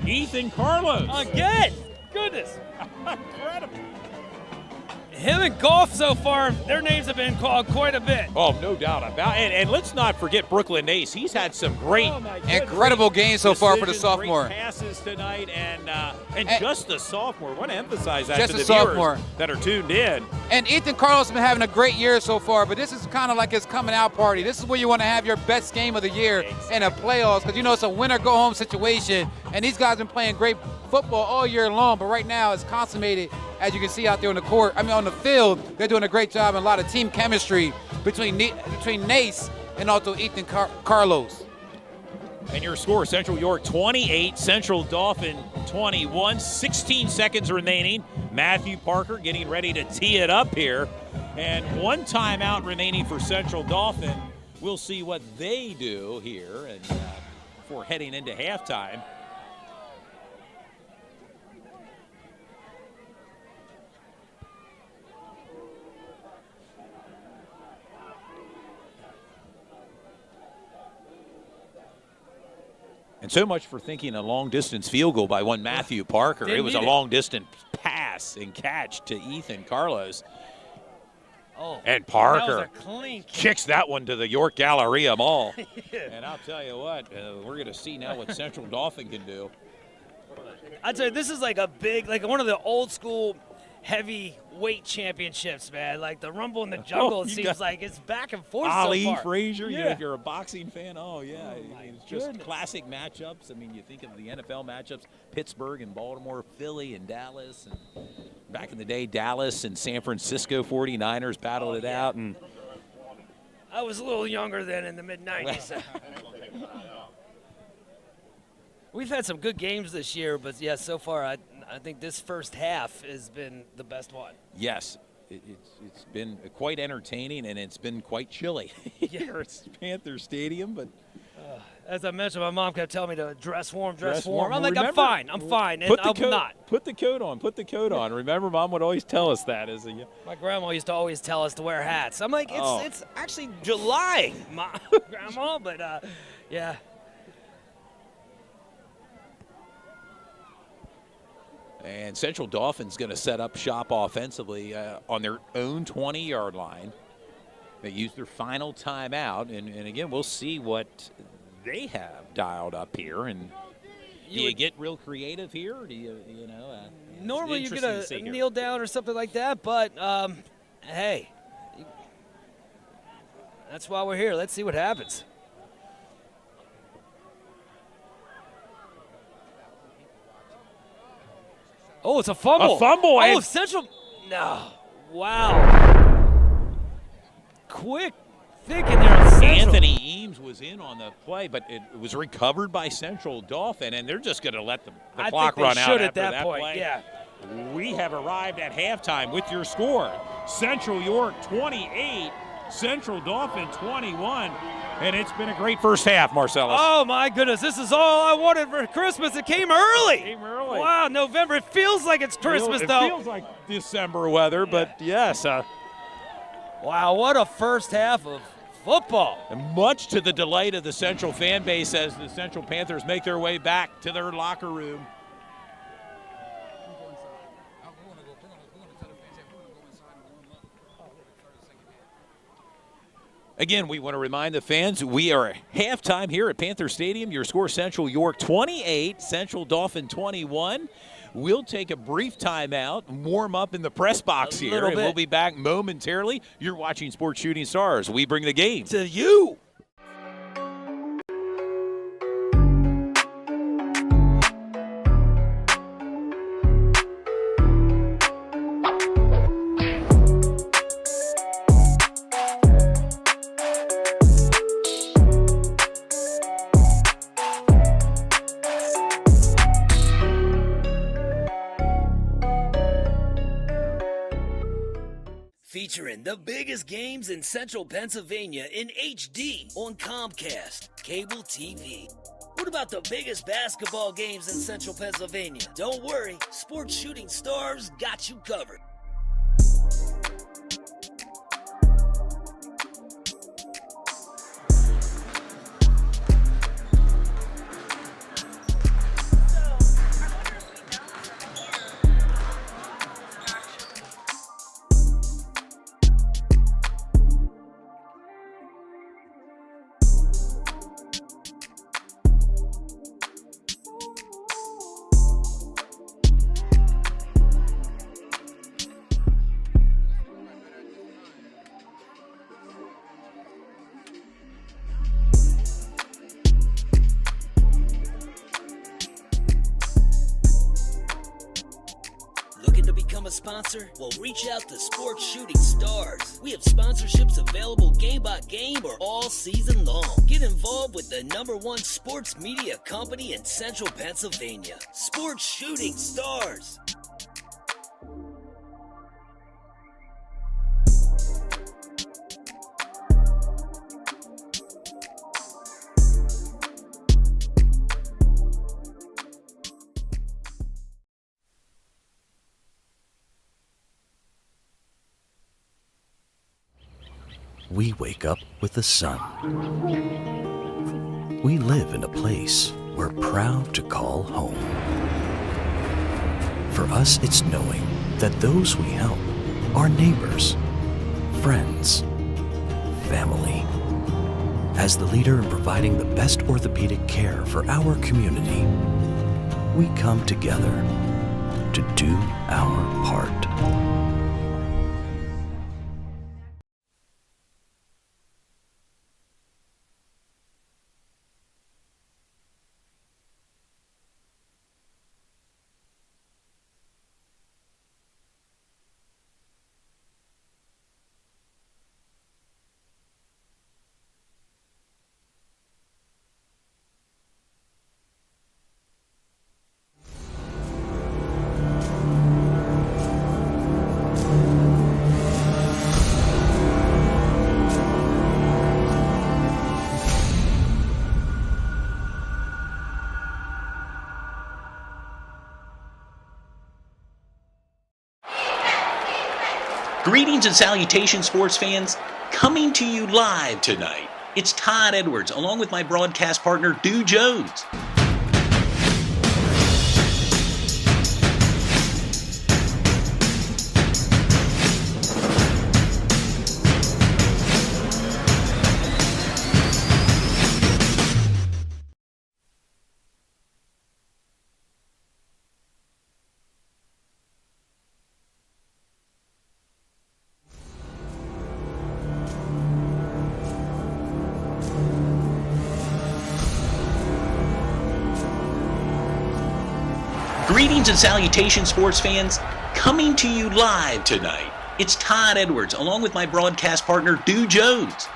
[SPEAKER 1] Ethan Carlos.
[SPEAKER 2] again, goodness.
[SPEAKER 1] Incredible.
[SPEAKER 2] Him and Goff so far, their names have been called quite a bit.
[SPEAKER 1] Oh, no doubt about it. And let's not forget Brooklyn Nace. He's had some great,
[SPEAKER 3] Incredible game so far for the
[SPEAKER 1] decisions,
[SPEAKER 3] sophomore.
[SPEAKER 1] Great passes tonight, and just the sophomore. I want to emphasize that
[SPEAKER 3] Just
[SPEAKER 1] to
[SPEAKER 3] the
[SPEAKER 1] the viewers
[SPEAKER 3] sophomore.
[SPEAKER 1] that are tuned in.
[SPEAKER 3] And Ethan Carlos has been having a great year so far, but this is kind of like his coming out party. This is where you want to have your best game of the year in the playoffs, because you know it's a winner-go-home situation, and these guys have been playing great football all year long, but right now it's consummated, as you can see out there on the court. I mean, on the field, they're doing a great job and a lot of team chemistry between Nace and also Ethan Carlos.
[SPEAKER 1] And your score, Central York 28, Central Dauphin 21, 16 seconds remaining. Matthew Parker getting ready to tee it up here. And one timeout remaining for Central Dauphin. We'll see what they do here and before heading into halftime. And so much for thinking a long-distance field goal by one Matthew Parker. It was a long-distance pass and catch to Ethan Carlos.
[SPEAKER 2] Oh,
[SPEAKER 1] And Parker
[SPEAKER 2] that was a clean kick.
[SPEAKER 1] kicks that one to the York Galleria Mall. And I'll tell you what, we're going to see now what Central Dauphin can do.
[SPEAKER 2] I'd say this is like a big, like one of the old school heavyweight championships, man. Like the Rumble in the Jungle, it seems like it's back and forth
[SPEAKER 1] Ali,
[SPEAKER 2] so far.
[SPEAKER 1] Frazier,
[SPEAKER 2] Yeah.
[SPEAKER 1] you know, if you're a boxing fan, it's just
[SPEAKER 2] goodness.
[SPEAKER 1] classic matchups. I mean, you think of the NFL matchups, Pittsburgh and Baltimore, Philly and Dallas. And back in the day, Dallas and San Francisco 49ers battled it out. And
[SPEAKER 2] I was a little younger then in the mid-'90s. We've had some good games this year, but yeah, so far I think this first half has been the best one.
[SPEAKER 1] yes, it's been quite entertaining, and it's been quite chilly here at Panther Stadium. But
[SPEAKER 2] As I mentioned, my mom kept telling me to dress warm, dress
[SPEAKER 1] Dress
[SPEAKER 2] warm.
[SPEAKER 1] warm.
[SPEAKER 2] I'm
[SPEAKER 1] Well,
[SPEAKER 2] like,
[SPEAKER 1] remember,
[SPEAKER 2] I'm fine, and
[SPEAKER 1] put the
[SPEAKER 2] I'm
[SPEAKER 1] coat,
[SPEAKER 2] not.
[SPEAKER 1] Put the coat on. Put the coat on. Remember, Mom would always tell us that as a
[SPEAKER 2] My grandma used to always tell us to wear hats. I'm like,
[SPEAKER 1] Oh.
[SPEAKER 2] it's actually July, Grandma, but yeah.
[SPEAKER 1] And Central Dauphin's going to set up shop offensively on their own 20-yard line. They use their final timeout, and again, we'll see what they have dialed up here. And do you get real creative here? Or do you know?
[SPEAKER 2] Normally you're
[SPEAKER 1] interesting
[SPEAKER 2] going
[SPEAKER 1] to see
[SPEAKER 2] to
[SPEAKER 1] here.
[SPEAKER 2] kneel down or something like that, but hey, that's why we're here. Let's see what happens. Oh, it's a fumble.
[SPEAKER 1] A fumble,
[SPEAKER 2] Oh,
[SPEAKER 1] and-
[SPEAKER 2] Central. No. Wow. Quick, thick in there on Central.
[SPEAKER 1] Anthony Eames was in on the play, but it was recovered by Central Dauphin, and they're just going to let the
[SPEAKER 2] I
[SPEAKER 1] clock
[SPEAKER 2] think they
[SPEAKER 1] run out
[SPEAKER 2] should
[SPEAKER 1] after
[SPEAKER 2] at that point.
[SPEAKER 1] play.
[SPEAKER 2] Yeah.
[SPEAKER 1] We have arrived at halftime with your score. Central York 28, Central Dauphin 21, and it's been a great first half, Marcellus.
[SPEAKER 2] Oh my goodness, this is all I wanted for Christmas. It came early.
[SPEAKER 1] Came early.
[SPEAKER 2] Wow, November. It feels like it's Christmas
[SPEAKER 1] it
[SPEAKER 2] though.
[SPEAKER 1] feels like December weather, but yes,
[SPEAKER 2] Wow, what a first half of football.
[SPEAKER 1] and much to the delight of the Central fan base as the Central Panthers make their way back to their locker room. Again, we want to remind the fans we are at halftime here at Panther Stadium. Your score, Central York 28, Central Dolphin 21. We'll take a brief timeout and warm up in the press box here, and we'll be back momentarily. You're watching Sports Shooting Stars. We bring the game
[SPEAKER 2] to you. Featuring the biggest games in Central Pennsylvania in HD on Comcast Cable TV. What about the biggest basketball games in Central Pennsylvania? Don't worry, Sports Shooting Stars got you covered. A sponsor? Well, reach out to Sports Shooting Stars. We have sponsorships available game by game or all season long. Get involved with the #1 sports media company in Central Pennsylvania, Sports Shooting Stars.
[SPEAKER 5] We wake up with the sun. We live in a place we're proud to call home. For us, it's knowing that those we help are neighbors, friends, family. As the leader in providing the best orthopedic care for our community, we come together to do our part.
[SPEAKER 4] Greetings and salutations, sports fans. Coming to you live tonight, it's Todd Edwards, along with my broadcast partner, Dew Jones. Greetings and salutations, sports fans. Coming to you live tonight, it's Todd Edwards, along with my broadcast partner, Dew Jones.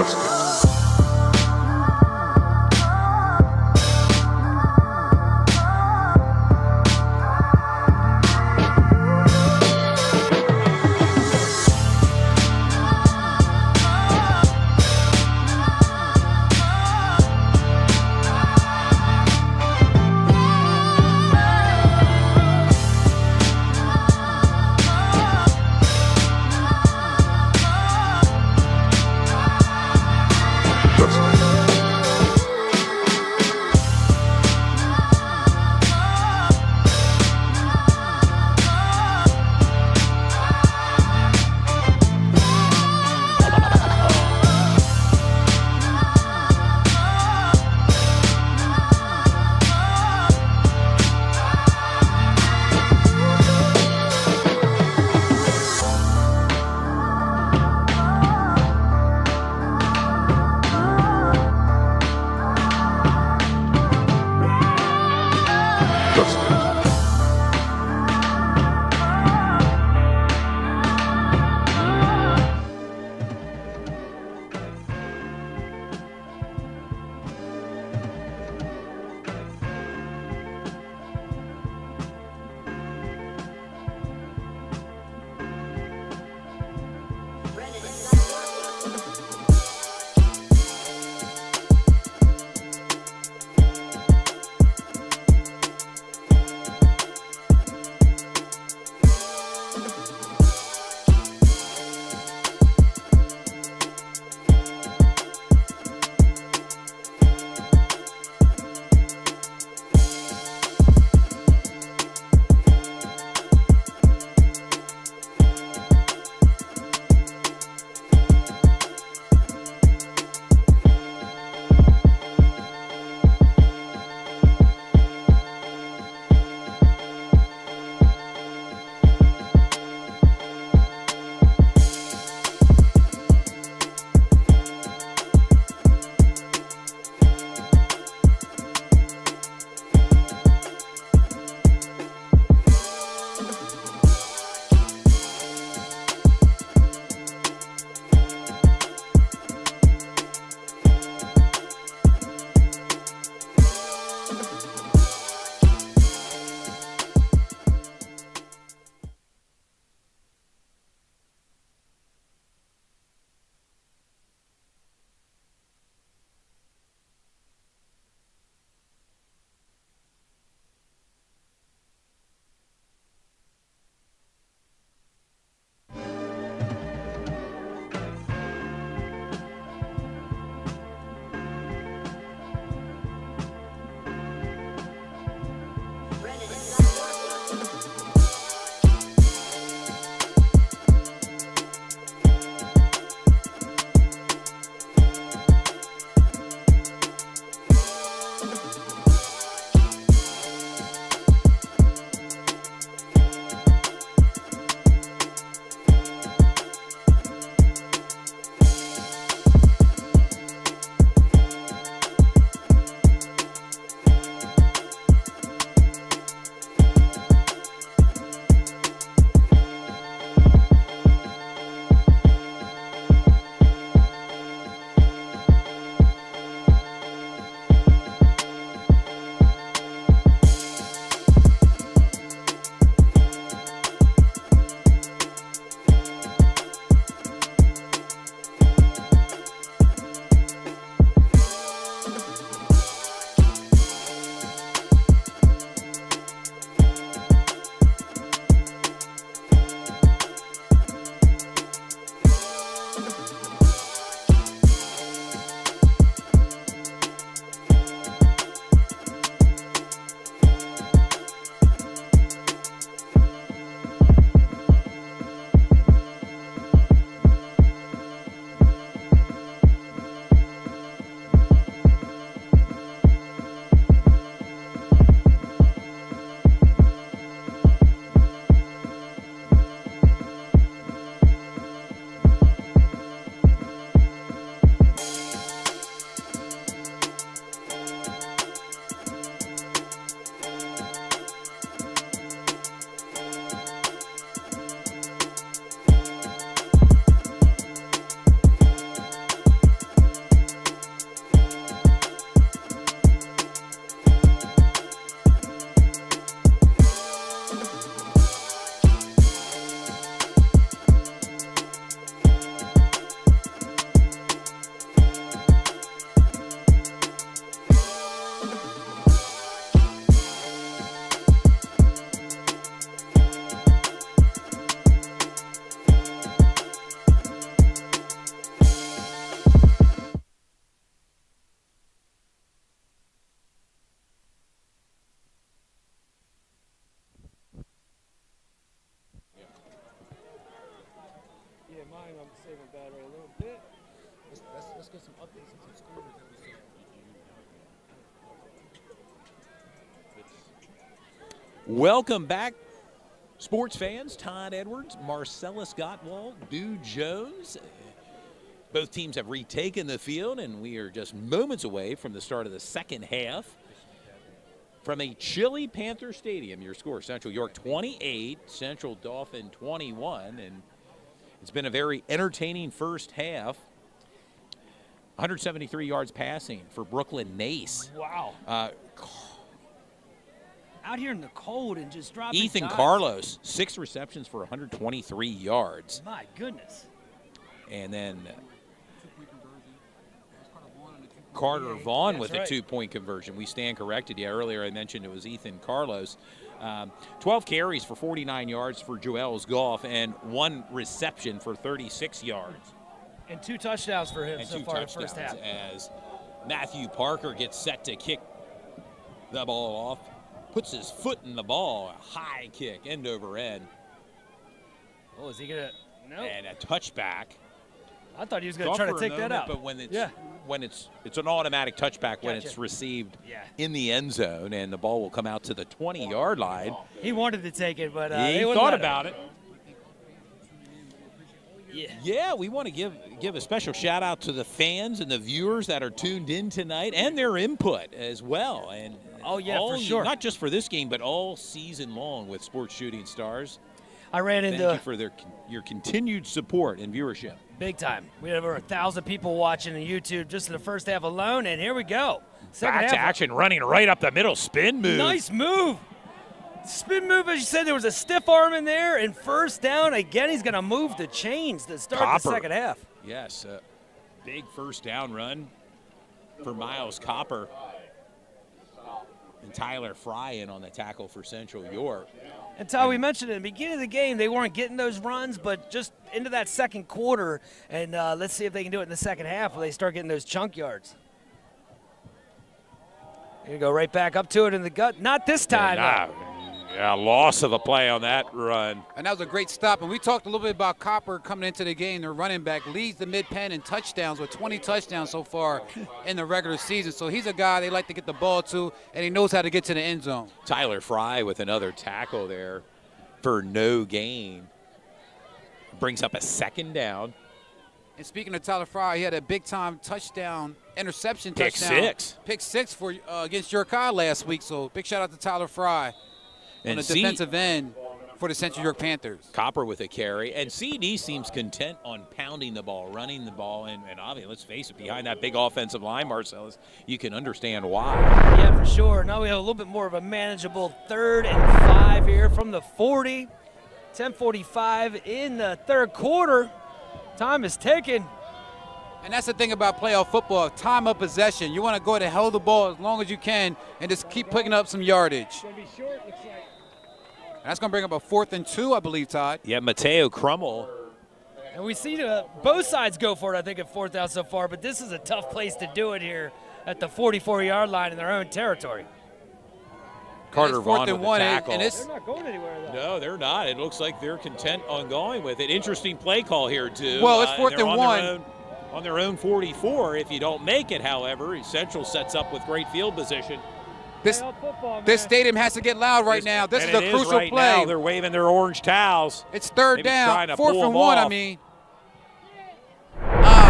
[SPEAKER 6] troszkę.
[SPEAKER 1] Welcome back, sports fans. Todd Edwards, Marcellus Gottwald, Dew Jones. Both teams have retaken the field, and we are just moments away from the start of the second half. From a chilly Panther Stadium, your score, Central York 28, Central Dauphin 21, and it's been a very entertaining first half. 173 yards passing for Brooklyn Nace.
[SPEAKER 2] Wow. Out here in the cold and just dropping
[SPEAKER 1] Ethan
[SPEAKER 2] dimes.
[SPEAKER 1] Carlos, 6 receptions for 123 yards.
[SPEAKER 2] My goodness.
[SPEAKER 1] And then Carter Vaughn with a 2-point conversion. We stand corrected. Yeah, earlier I mentioned it was Ethan Carlos. 12 carries for 49 yards for Joel's Goff and 1 reception for 36 yards.
[SPEAKER 2] And 2 touchdowns for him
[SPEAKER 1] And
[SPEAKER 2] so
[SPEAKER 1] 2
[SPEAKER 2] far in the
[SPEAKER 1] touchdowns
[SPEAKER 2] first half.
[SPEAKER 1] as Matthew Parker gets set to kick the ball off. Puts his foot in the ball, a high kick, end over end.
[SPEAKER 2] Oh, is he going to? No.
[SPEAKER 1] And a touchback.
[SPEAKER 2] I thought he was going to try to take that out.
[SPEAKER 1] But when it's an automatic touchback when it's received in the end zone, and the ball will come out to the 20-yard line.
[SPEAKER 2] He wanted to take it, but
[SPEAKER 1] he thought about it.
[SPEAKER 2] Yeah,
[SPEAKER 1] we want to give a special shout out to the fans and the viewers that are tuned in tonight and their input as well. And
[SPEAKER 2] for sure.
[SPEAKER 1] Not just for this game, but all season long with Sports Shooting Stars.
[SPEAKER 2] I ran into.
[SPEAKER 1] Thank you for your continued support and viewership.
[SPEAKER 2] Big time. We had over 1,000 people watching on YouTube just in the first half alone, and here we go.
[SPEAKER 1] Back to action, running right up the middle, spin move.
[SPEAKER 2] Nice move. Spin move, as you said, there was a stiff arm in there, and first down. Again, he's going to move the chains to start the second half.
[SPEAKER 1] Yes, big first down run for Miles Copper. And Tyler Fry in on the tackle for Central York.
[SPEAKER 2] And Ty, we mentioned at the beginning of the game they weren't getting those runs, but just into that second quarter, and let's see if they can do it in the second half when they start getting those chunk yards. Here you go, right back up to it in the gut. Not this time.
[SPEAKER 1] Loss of a play on that run.
[SPEAKER 3] And that was a great stop. And we talked a little bit about Copper coming into the game. Their running back leads the mid-pen in touchdowns with 20 touchdowns so far in the regular season. So he's a guy they like to get the ball to, and he knows how to get to the end zone.
[SPEAKER 1] Tyler Fry with another tackle there for no gain. Brings up a second down.
[SPEAKER 3] And speaking of Tyler Fry, he had a big-time touchdown, interception
[SPEAKER 1] Pick
[SPEAKER 3] touchdown.
[SPEAKER 1] six.
[SPEAKER 3] Pick six for against York High last week. So big shout out to Tyler Fry on the defensive end for the Central York Panthers.
[SPEAKER 1] Copper with a carry. And CD seems content on pounding the ball, running the ball. And obviously, let's face it, behind that big offensive line, Marcellus, you can understand why.
[SPEAKER 2] Yeah, for sure. Now we have a little bit more of a manageable 3rd and 5 here from the 40. 10:45 in the third quarter. Time is ticking.
[SPEAKER 3] And that's the thing about playoff football, time of possession. You want to go ahead and hold the ball as long as you can and just keep picking up some yardage. And that's going to bring up a 4th and 2, I believe, Todd.
[SPEAKER 1] Yeah, Mateo Crummel.
[SPEAKER 2] And we see both sides go for it, I think, at 4th down so far, but this is a tough place to do it here at the 44-yard line in their own territory.
[SPEAKER 1] Carter Vaughn with the tackle.
[SPEAKER 2] They're not going anywhere, though.
[SPEAKER 1] No, they're not. It looks like they're content on going with it. Interesting play call here, too.
[SPEAKER 3] Well, it's 4th and 1.
[SPEAKER 1] On their own 44. If you don't make it, however, Central sets up with great field position.
[SPEAKER 3] This stadium has to get loud right now. This is a crucial
[SPEAKER 1] right
[SPEAKER 3] play.
[SPEAKER 1] Now. They're waving their orange towels.
[SPEAKER 3] It's 3rd
[SPEAKER 1] Maybe
[SPEAKER 3] down, 4th and 1,
[SPEAKER 1] off.
[SPEAKER 3] I mean.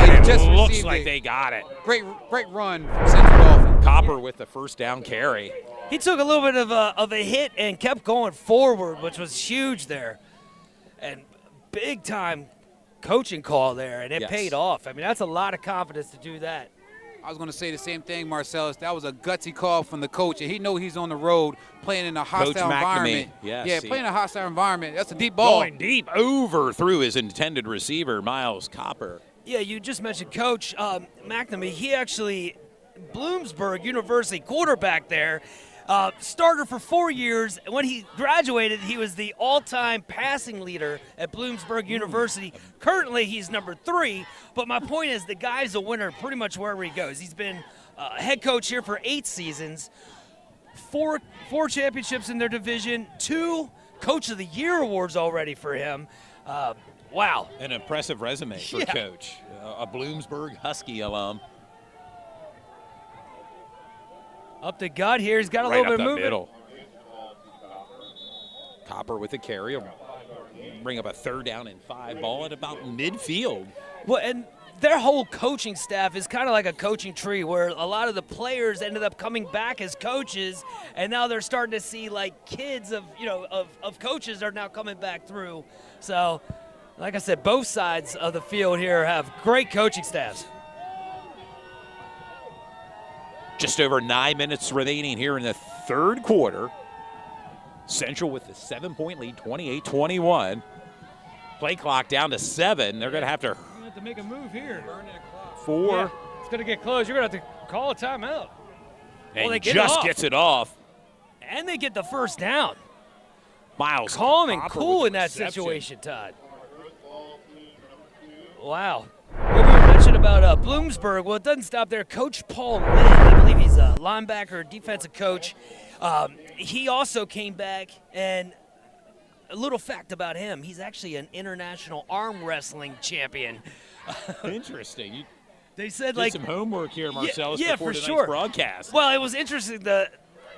[SPEAKER 3] He just
[SPEAKER 1] looks like they got it.
[SPEAKER 3] Great run from Central Dolphin.
[SPEAKER 1] Copper with the first down carry.
[SPEAKER 2] He took a little bit of a hit and kept going forward, which was huge there. And big-time coaching call there, and it paid off. I mean, that's a lot of confidence to do that.
[SPEAKER 3] I was going to say the same thing, Marcellus. That was a gutsy call from the coach, and he knows he's on the road playing in a hostile environment.
[SPEAKER 1] Yes,
[SPEAKER 3] playing in a hostile environment. That's a deep ball.
[SPEAKER 1] Going deep over through his intended receiver, Miles Copper.
[SPEAKER 2] Yeah, you just mentioned Coach McNamee. He actually, Bloomsburg University quarterback there, starter for 4 years. When he graduated, he was the all-time passing leader at Bloomsburg University. Currently, he's number 3. But my point is, the guy's a winner pretty much wherever he goes. He's been head coach here for 8 seasons, 4 championships in their division, 2 Coach of the Year awards already for him. Wow.
[SPEAKER 1] An impressive resume for
[SPEAKER 2] Yeah.
[SPEAKER 1] Coach, a Bloomsburg Husky alum.
[SPEAKER 2] Up the gut here. He's got a
[SPEAKER 1] Right
[SPEAKER 2] little
[SPEAKER 1] up
[SPEAKER 2] bit
[SPEAKER 1] the
[SPEAKER 2] of movement.
[SPEAKER 1] middle. Copper with the carry. Will bring up a 3rd down and 5 ball at about midfield.
[SPEAKER 2] Well, and their whole coaching staff is kind of like a coaching tree where a lot of the players ended up coming back as coaches, and now they're starting to see like kids of coaches are now coming back through. So, like I said, both sides of the field here have great coaching staffs.
[SPEAKER 1] Just over 9 minutes remaining here in the 3rd quarter. Central with the 7-point lead, 28-21. Play clock down to 7. They're going to have to
[SPEAKER 2] You have to make a move here.
[SPEAKER 1] 4.
[SPEAKER 2] Yeah, it's going to get close. You're going to have to call a timeout.
[SPEAKER 1] And
[SPEAKER 2] they get
[SPEAKER 1] just
[SPEAKER 2] off.
[SPEAKER 1] gets it off.
[SPEAKER 2] And they get the first down.
[SPEAKER 1] Miles
[SPEAKER 2] Calm and
[SPEAKER 1] Copper
[SPEAKER 2] cool
[SPEAKER 1] with
[SPEAKER 2] in
[SPEAKER 1] the
[SPEAKER 2] that
[SPEAKER 1] reception.
[SPEAKER 2] situation, Todd. Wow. What we were mentioning about Bloomsburg, well, it doesn't stop there. Coach Paul Lynn, I believe he's a linebacker, defensive coach. He also came back, and a little fact about him, he's actually an international arm wrestling champion.
[SPEAKER 1] Interesting. You
[SPEAKER 2] They said,
[SPEAKER 1] did some homework here, Marcellus,
[SPEAKER 2] yeah,
[SPEAKER 1] before
[SPEAKER 2] for
[SPEAKER 1] tonight's
[SPEAKER 2] sure.
[SPEAKER 1] broadcast.
[SPEAKER 2] Well, it was interesting.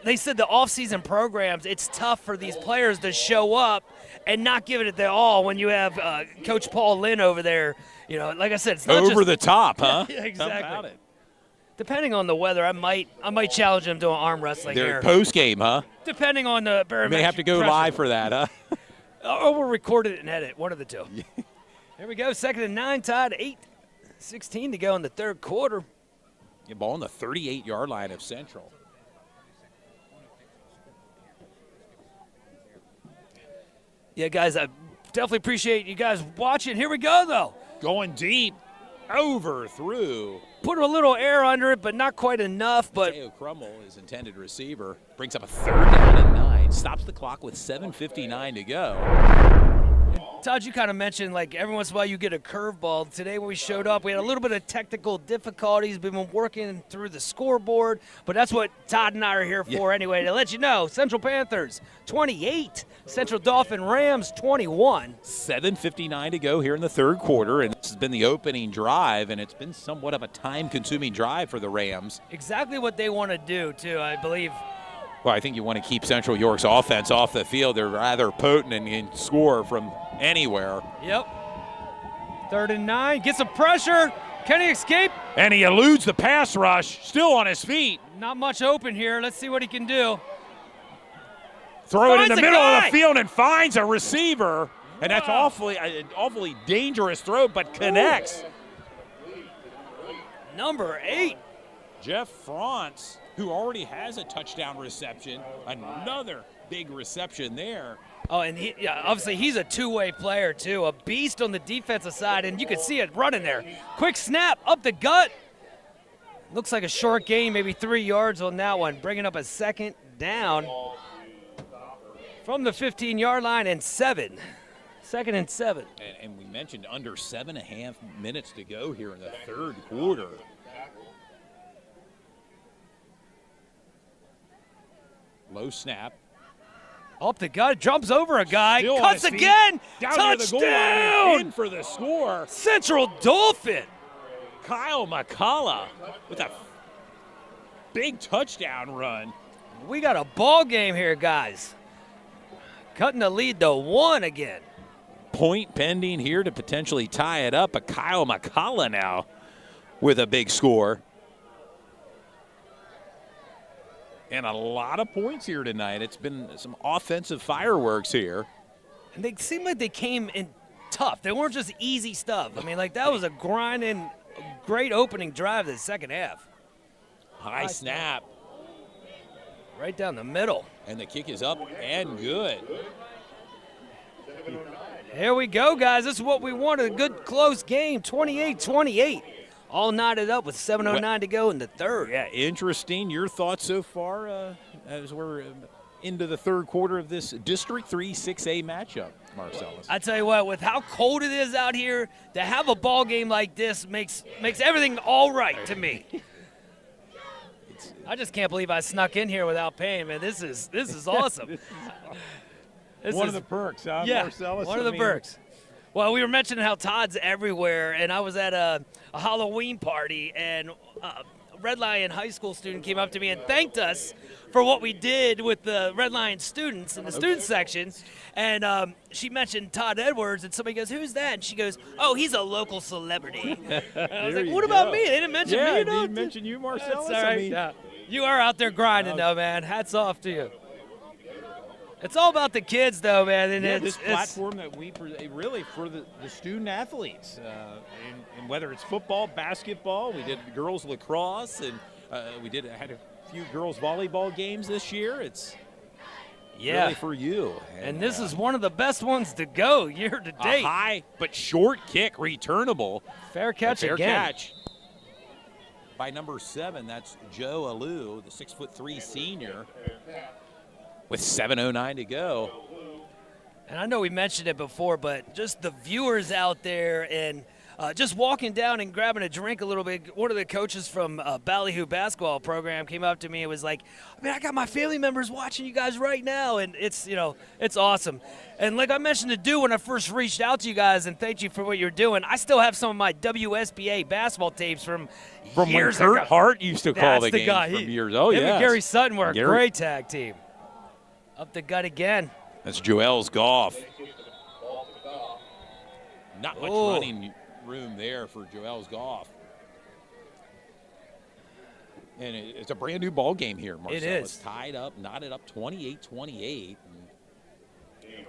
[SPEAKER 2] They said the off-season programs, it's tough for these players to show up and not give it their all when you have Coach Paul Lynn over there. You know, like I said, it's not
[SPEAKER 1] Over
[SPEAKER 2] just,
[SPEAKER 1] the top, huh?
[SPEAKER 2] Yeah, exactly.
[SPEAKER 1] How about it?
[SPEAKER 2] Depending on the weather, I might challenge him to an arm wrestling
[SPEAKER 1] They're
[SPEAKER 2] here.
[SPEAKER 1] post game, huh?
[SPEAKER 2] Depending on the
[SPEAKER 1] You may have to go
[SPEAKER 2] pressure.
[SPEAKER 1] live for that, huh?
[SPEAKER 2] Or we'll record it and edit, one of the two. Here we go, 2nd and 9, Todd, 8:16 to go in the 3rd quarter.
[SPEAKER 1] Get ball on the 38-yard line of Central.
[SPEAKER 2] Yeah, guys, I definitely appreciate you guys watching. Here we go, though.
[SPEAKER 1] Going deep, over, through.
[SPEAKER 2] Put a little air under it, but not quite enough. But
[SPEAKER 1] Mateo Crummel, his intended receiver, brings up a 3rd down and 9. Stops the clock with 7:59 to go.
[SPEAKER 2] Todd, you kind of mentioned like every once in a while you get a curveball. Today when we showed up, we had a little bit of technical difficulties. We've been working through the scoreboard, but that's what Todd and I are here for anyway, to let you know. Central Panthers 28, Central Dolphin Rams 21.
[SPEAKER 1] 7:59 to go here in the 3rd quarter, and this has been the opening drive, and it's been somewhat of a time-consuming drive for the Rams.
[SPEAKER 2] Exactly what they want to do, too, I believe.
[SPEAKER 1] Well, I think you want to keep Central York's offense off the field. They're rather potent and can score from anywhere.
[SPEAKER 2] Yep. 3rd and 9, get some pressure. Can he escape?
[SPEAKER 1] And he eludes the pass rush, still on his feet.
[SPEAKER 2] Not much open here. Let's see what he can do.
[SPEAKER 1] Throw it in
[SPEAKER 2] Finds
[SPEAKER 1] the
[SPEAKER 2] a
[SPEAKER 1] middle of
[SPEAKER 2] guy.
[SPEAKER 1] the field and finds a receiver. And that's
[SPEAKER 2] Wow.
[SPEAKER 1] awfully dangerous throw, but connects.
[SPEAKER 2] Number 8.
[SPEAKER 1] Jeff Frantz, who already has a touchdown reception, another big reception there.
[SPEAKER 2] Oh, and obviously he's a two-way player too, a beast on the defensive side, and you can see it running there. Quick snap up the gut. Looks like a short gain, maybe 3 yards on that one, bringing up a 2nd down from the 15-yard line and 7. 2nd and 7.
[SPEAKER 1] And we mentioned under 7.5 minutes to go here in the 3rd quarter. Low snap.
[SPEAKER 2] Up the gut, jumps over a guy,
[SPEAKER 1] Still on
[SPEAKER 2] cuts
[SPEAKER 1] his feet.
[SPEAKER 2] again,
[SPEAKER 1] Down near the goal line,
[SPEAKER 2] touchdown!
[SPEAKER 1] in for the score.
[SPEAKER 2] Central Dolphin.
[SPEAKER 1] Kyle McCullough with a big touchdown run.
[SPEAKER 2] We got a ball game here, guys. Cutting the lead to 1 again.
[SPEAKER 1] Point pending here to potentially tie it up, but Kyle McCullough now with a big score. And a lot of points here tonight. It's been some offensive fireworks here.
[SPEAKER 2] And they seemed like they came in tough. They weren't just easy stuff. I mean, like that was a grinding, great opening drive of the 2nd half.
[SPEAKER 1] High snap.
[SPEAKER 2] Right down the middle.
[SPEAKER 1] And the kick is up and good.
[SPEAKER 2] Here we go, guys. This is what we wanted. A good close game, 28-28. All knotted up with 7:09 to go in the 3rd.
[SPEAKER 1] Yeah, interesting. Your thoughts so far as we're into the 3rd quarter of this District 3 6A matchup, Marcellus?
[SPEAKER 2] I tell you what, with how cold it is out here, to have a ball game like this makes everything all right to me. I just can't believe I snuck in here without paying, man. This is awesome. This
[SPEAKER 1] One
[SPEAKER 2] is-
[SPEAKER 1] of the perks, huh,
[SPEAKER 2] yeah,
[SPEAKER 1] Marcellus?
[SPEAKER 2] one of the perks. Well, we were mentioning how Todd's everywhere, and I was at a Halloween party, and a Red Lion High School student came up to me and thanked us for what we did with the Red Lion students in the student section. And she mentioned Todd Edwards, and somebody goes, "Who's that?" And she goes, "Oh, he's a local celebrity." And I was like, "What about me? They didn't mention me."
[SPEAKER 1] Yeah, didn't mention you, Marcellus.
[SPEAKER 2] That's all right.
[SPEAKER 1] I mean,
[SPEAKER 2] Yeah. You are out there grinding, though, man. Hats off to you. It's all about the kids, though, man. And
[SPEAKER 1] yeah,
[SPEAKER 2] it's,
[SPEAKER 1] this platform that we really for the student athletes, and whether it's football, basketball, we did girls lacrosse, and we had a few girls volleyball games this year. It's really for you.
[SPEAKER 2] And this is one of the best ones to go year to date.
[SPEAKER 1] A high but short kick, returnable.
[SPEAKER 2] Fair catch
[SPEAKER 1] fair
[SPEAKER 2] again.
[SPEAKER 1] Catch by number 7. That's Joe Alou, the 6'3" senior. With 7:09 to go.
[SPEAKER 2] And I know we mentioned it before, but just the viewers out there and just walking down and grabbing a drink a little bit. One of the coaches from Ballyhoo basketball program came up to me and was like, "Man, I got my family members watching you guys right now," and it's it's awesome. And like I mentioned to Do when I first reached out to you guys and thanked you for what you're doing, I still have some of my WSBA basketball tapes from years
[SPEAKER 1] when
[SPEAKER 2] ago.
[SPEAKER 1] Kurt Hart used to call
[SPEAKER 2] That's
[SPEAKER 1] the games
[SPEAKER 2] guy.
[SPEAKER 1] from years. Oh,
[SPEAKER 2] him
[SPEAKER 1] yeah.
[SPEAKER 2] and Gary Sutton were a
[SPEAKER 1] Gary.
[SPEAKER 2] great tag team. Up the gut again.
[SPEAKER 1] That's Joel's Goff. Not much running room there for Joel's Goff. And it's a brand new ball game here, Marcellus.
[SPEAKER 2] It is.
[SPEAKER 1] Tied up, knotted up 28-28.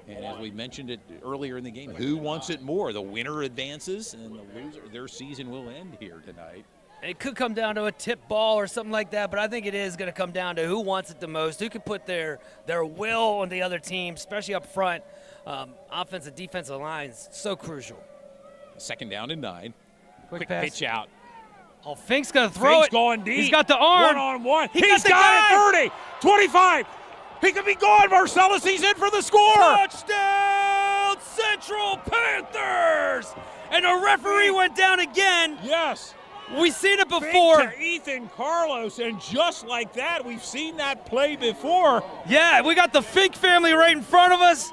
[SPEAKER 1] And as we mentioned it earlier in the game, who wants it more? The winner advances, and the loser, their season will end here tonight.
[SPEAKER 2] It could come down to a tip ball or something like that, but I think it is going to come down to who wants it the most, who can put their will on the other team, especially up front. Offensive, defensive lines, so crucial.
[SPEAKER 1] 2nd down and 9. Quick
[SPEAKER 2] pass.
[SPEAKER 1] pitch out.
[SPEAKER 2] Oh, Fink's going to throw
[SPEAKER 1] Fink's
[SPEAKER 2] it.
[SPEAKER 1] going deep.
[SPEAKER 2] He's got the arm.
[SPEAKER 1] One-on-one.
[SPEAKER 2] He's
[SPEAKER 1] got it. 30, 25. He could be gone, Marcellus. He's in for the score.
[SPEAKER 2] Touchdown, Central Panthers! And the referee went down again.
[SPEAKER 1] Yes.
[SPEAKER 2] We've seen it before.
[SPEAKER 1] Fake to Ethan Carlos, and just like that, we've seen that play before.
[SPEAKER 2] Yeah, we got the Fink family right in front of us.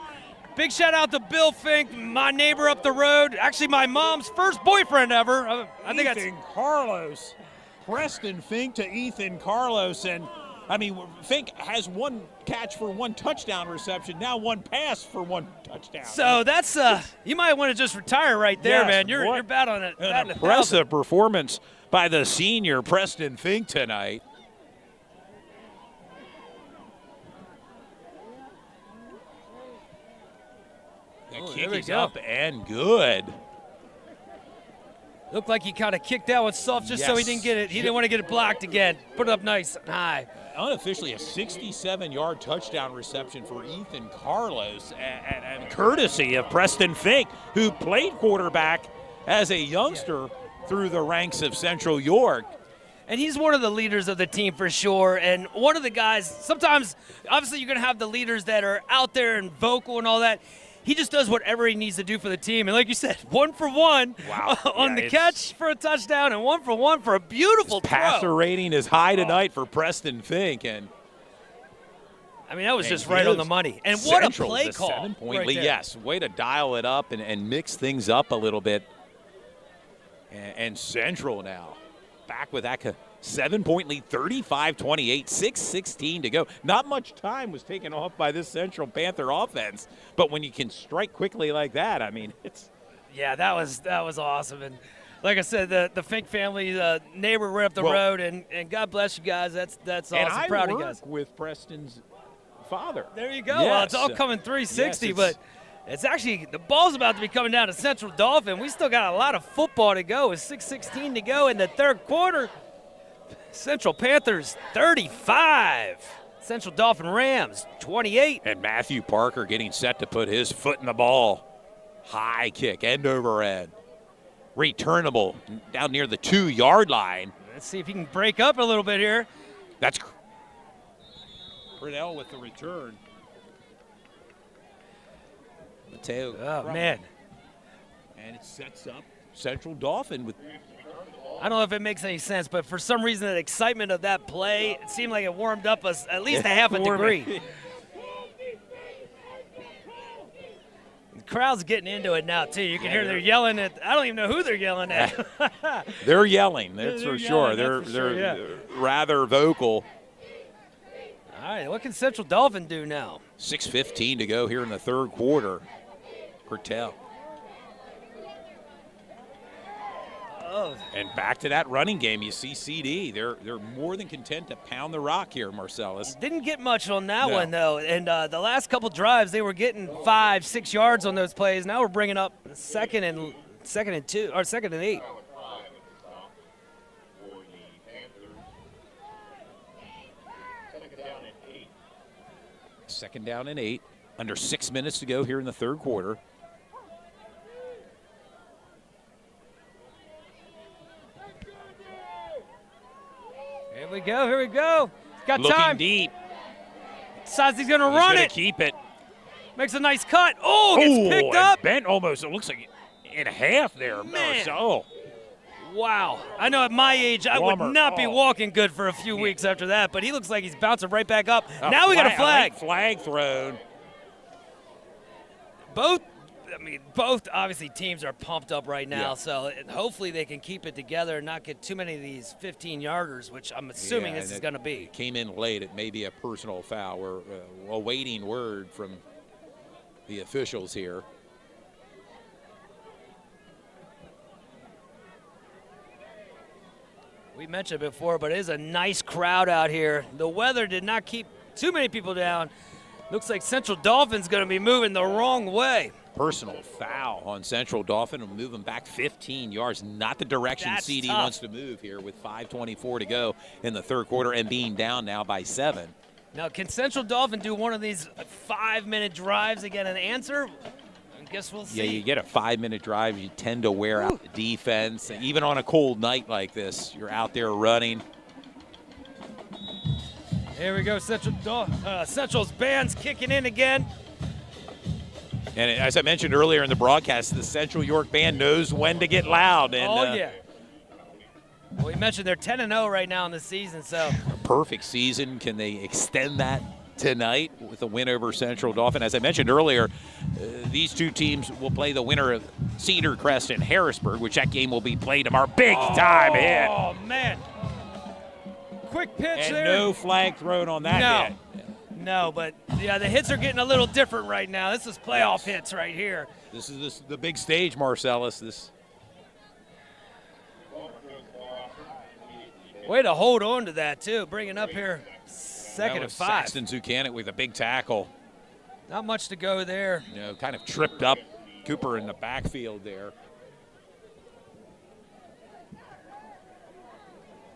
[SPEAKER 2] Big shout out to Bill Fink, my neighbor up the road. Actually, my mom's first boyfriend ever. I think
[SPEAKER 1] Ethan Carlos. Preston Fink to Ethan Carlos, and I mean, Fink has one catch for one touchdown reception, now one pass for one touchdown.
[SPEAKER 2] So that's you might want to just retire right there,
[SPEAKER 1] Yes,
[SPEAKER 2] man. You're battling it.
[SPEAKER 1] An impressive performance by the senior Preston Fink tonight. The kick is up and good.
[SPEAKER 2] Looked like he kind of kicked that one soft just so he didn't get it. He didn't want to get it blocked again. Put it up nice and high.
[SPEAKER 1] Unofficially, a 67-yard touchdown reception for Ethan Carlos, and courtesy of Preston Fink, who played quarterback as a youngster through the ranks of Central York.
[SPEAKER 2] And he's one of the leaders of the team for sure. And one of the guys, sometimes, obviously, you're going to have the leaders that are out there and vocal and all that. He just does whatever he needs to do for the team. And like you said, 1 for 1 on the catch for a touchdown and 1 for 1 for a beautiful throw.
[SPEAKER 1] Passer rating is high tonight for Preston Fink. And
[SPEAKER 2] I mean, that was just right on the money. And what a play call.
[SPEAKER 1] 7-point
[SPEAKER 2] right
[SPEAKER 1] lead.
[SPEAKER 2] there.
[SPEAKER 1] Yes, way to dial it up and mix things up a little bit. And Central now back with that 7-point lead, 35-28, 6:16 to go. Not much time was taken off by this Central Panther offense, but when you can strike quickly like that, I mean, it's.
[SPEAKER 2] Yeah, that was awesome. And like I said, the Fink family, neighbor right up the road, and God bless you guys. That's awesome.
[SPEAKER 1] And I
[SPEAKER 2] proud of you guys.
[SPEAKER 1] work with Preston's father.
[SPEAKER 2] There you go.
[SPEAKER 1] Yes.
[SPEAKER 2] Well, it's all coming 360,
[SPEAKER 1] Yes,
[SPEAKER 2] but it's actually the ball's about to be coming down to Central Dolphin. We still got a lot of football to go. With 6:16 to go in the third quarter. Central Panthers 35. Central Dolphin Rams 28.
[SPEAKER 1] And Matthew Parker getting set to put his foot in the ball. High kick, end over end. Returnable down near the 2-yard line.
[SPEAKER 2] Let's see if he can break up a little bit here.
[SPEAKER 1] That's Grinnell with the return. Mateo.
[SPEAKER 2] Oh, man.
[SPEAKER 1] And it sets up Central Dolphin with.
[SPEAKER 2] I don't know if it makes any sense, but for some reason, the excitement of that play, it seemed like it warmed up us at least a half a degree. crowd's getting into it now, too. You can hear they're yelling at – I don't even know who they're yelling at.
[SPEAKER 1] They're yelling, that's
[SPEAKER 2] They're
[SPEAKER 1] for sure.
[SPEAKER 2] yelling, that's for
[SPEAKER 1] They're
[SPEAKER 2] sure, yeah.
[SPEAKER 1] rather vocal.
[SPEAKER 2] All right, what can Central Dolphin do now?
[SPEAKER 1] 6:15 to go here in the third quarter. Pertell.
[SPEAKER 2] Oh.
[SPEAKER 1] And back to that running game. You see CD. They're more than content to pound the rock here, Marcellus.
[SPEAKER 2] Didn't get much on that one, though. And the last couple drives, they were getting 5-6 yards on those plays. Now we're bringing up second and 8.
[SPEAKER 1] Second down and 8. Under 6 minutes to go here in the third quarter.
[SPEAKER 2] Here we go, here we go. He's got
[SPEAKER 1] Looking
[SPEAKER 2] time.
[SPEAKER 1] deep.
[SPEAKER 2] Decides he's going to
[SPEAKER 1] He's
[SPEAKER 2] run
[SPEAKER 1] gonna
[SPEAKER 2] it.
[SPEAKER 1] keep it.
[SPEAKER 2] Makes a nice cut. Oh, gets picked
[SPEAKER 1] and
[SPEAKER 2] up.
[SPEAKER 1] bent almost. It looks like in half there.
[SPEAKER 2] Man.
[SPEAKER 1] Oh,
[SPEAKER 2] Wow. I know at my age, I would
[SPEAKER 1] Plummer.
[SPEAKER 2] not be
[SPEAKER 1] Oh.
[SPEAKER 2] walking good for a few weeks after that, but he looks like he's bouncing right back up. Now we got a flag.
[SPEAKER 1] Flag thrown.
[SPEAKER 2] Both obviously teams are pumped up right now,
[SPEAKER 1] Yeah.
[SPEAKER 2] so hopefully they can keep it together and not get too many of these 15-yarders, which I'm assuming
[SPEAKER 1] Yeah,
[SPEAKER 2] this
[SPEAKER 1] and
[SPEAKER 2] is going to be.
[SPEAKER 1] Came in late. It may be a personal foul. We're awaiting word from the officials here.
[SPEAKER 2] We mentioned it before, but it is a nice crowd out here. The weather did not keep too many people down. Looks like Central Dolphin's going to be moving the wrong way.
[SPEAKER 1] Personal foul on Central Dolphin will move him back 15 yards. Not the direction
[SPEAKER 2] That's
[SPEAKER 1] CD
[SPEAKER 2] tough.
[SPEAKER 1] wants to move here with 5:24 to go in the third quarter and being down now by 7.
[SPEAKER 2] Now, can Central Dolphin do one of these 5-minute drives and get an answer? I guess we'll see.
[SPEAKER 1] Yeah, you get a 5-minute drive, you tend to wear out the defense. Even on a cold night like this, you're out there running.
[SPEAKER 2] Here we go, Central's band's kicking in again.
[SPEAKER 1] And as I mentioned earlier in the broadcast, the Central York band knows when to get loud. And,
[SPEAKER 2] Yeah. Well, we mentioned they're 10-0 right now in the season, so.
[SPEAKER 1] Perfect season. Can they extend that tonight with a win over Central Dolphin? As I mentioned earlier, these two teams will play the winner of Cedar Crest and Harrisburg, which that game will be played tomorrow. Big time hit.
[SPEAKER 2] Oh, man. Quick pitch
[SPEAKER 1] And
[SPEAKER 2] there.
[SPEAKER 1] no flag thrown on that hit.
[SPEAKER 2] No, but yeah, the hits are getting a little different right now. This is playoff hits right here.
[SPEAKER 1] This is the big stage, Marcellus.
[SPEAKER 2] Way to hold on to that, too. Bringing up here second and 5.
[SPEAKER 1] Saxton Zucanic with a big tackle.
[SPEAKER 2] Not much to go there.
[SPEAKER 1] You know, kind of tripped up Cooper in the backfield there.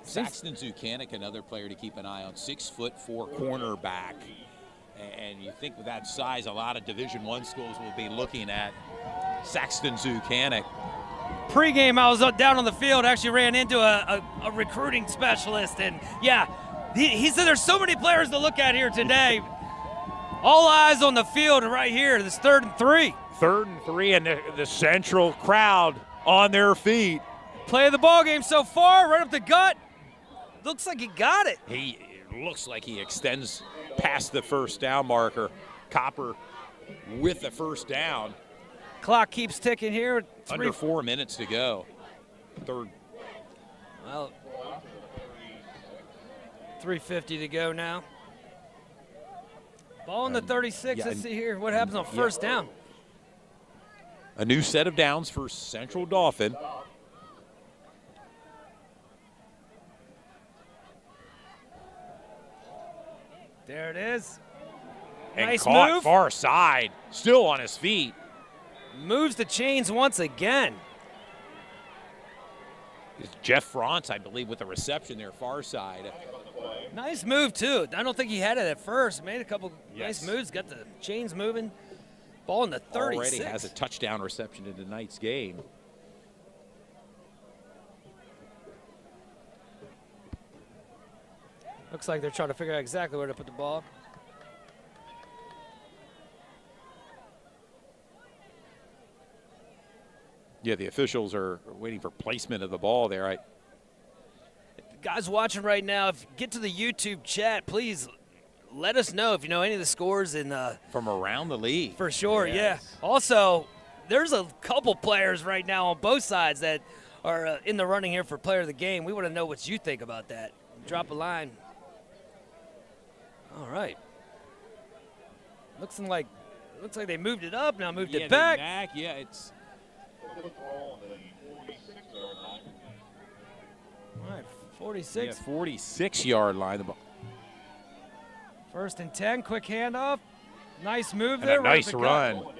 [SPEAKER 1] Saxton Zucanic, another player to keep an eye on, 6'4" cornerback. And you think with that size, a lot of Division I schools will be looking at Saxton Zucanic.
[SPEAKER 2] Pre-game, I was down on the field, actually ran into a recruiting specialist, and yeah, he said there's so many players to look at here today. All eyes on the field right here. This 3rd and 3.
[SPEAKER 1] 3rd and 3, and the Central crowd on their feet.
[SPEAKER 2] Play of the ball game so far, right up the gut. Looks like he got it.
[SPEAKER 1] It looks like he extends past the first down marker. Copper with the first down.
[SPEAKER 2] Clock keeps ticking here.
[SPEAKER 1] Under 4 minutes to go. Third.
[SPEAKER 2] Well, 3:50 to go now. Ball in the 36.
[SPEAKER 1] yeah,
[SPEAKER 2] Let's see here what happens on first down.
[SPEAKER 1] A new set of downs for Central Dolphin.
[SPEAKER 2] There it is.
[SPEAKER 1] And
[SPEAKER 2] Nice
[SPEAKER 1] caught
[SPEAKER 2] move.
[SPEAKER 1] far side. Still on his feet.
[SPEAKER 2] Moves the chains once again.
[SPEAKER 1] It's Jeff Frantz, I believe, with the reception there, far side.
[SPEAKER 2] Nice move, too. I don't think he had it at first. Made a couple
[SPEAKER 1] Yes.
[SPEAKER 2] nice moves. Got the chains moving. Ball in the 36.
[SPEAKER 1] Already has a touchdown reception in tonight's game.
[SPEAKER 2] Looks like they're trying to figure out exactly where to put the ball.
[SPEAKER 1] Yeah, the officials are waiting for placement of the ball there.
[SPEAKER 2] Guys watching right now, if you get to the YouTube chat, please let us know if you know any of the scores in
[SPEAKER 1] From around the league.
[SPEAKER 2] for sure.
[SPEAKER 1] Yes.
[SPEAKER 2] Yeah. Also, there's a couple players right now on both sides that are in the running here for player of the game. We want to know what you think about that. Drop a line. All right. Looks like they moved it up, now moved it back.
[SPEAKER 1] Yeah, it's
[SPEAKER 2] All right, 46.
[SPEAKER 1] 46-yard line. The ball.
[SPEAKER 2] 1st and 10, quick handoff. Nice move
[SPEAKER 1] And
[SPEAKER 2] there.
[SPEAKER 1] a
[SPEAKER 2] right
[SPEAKER 1] nice
[SPEAKER 2] up the
[SPEAKER 1] run.
[SPEAKER 2] gut.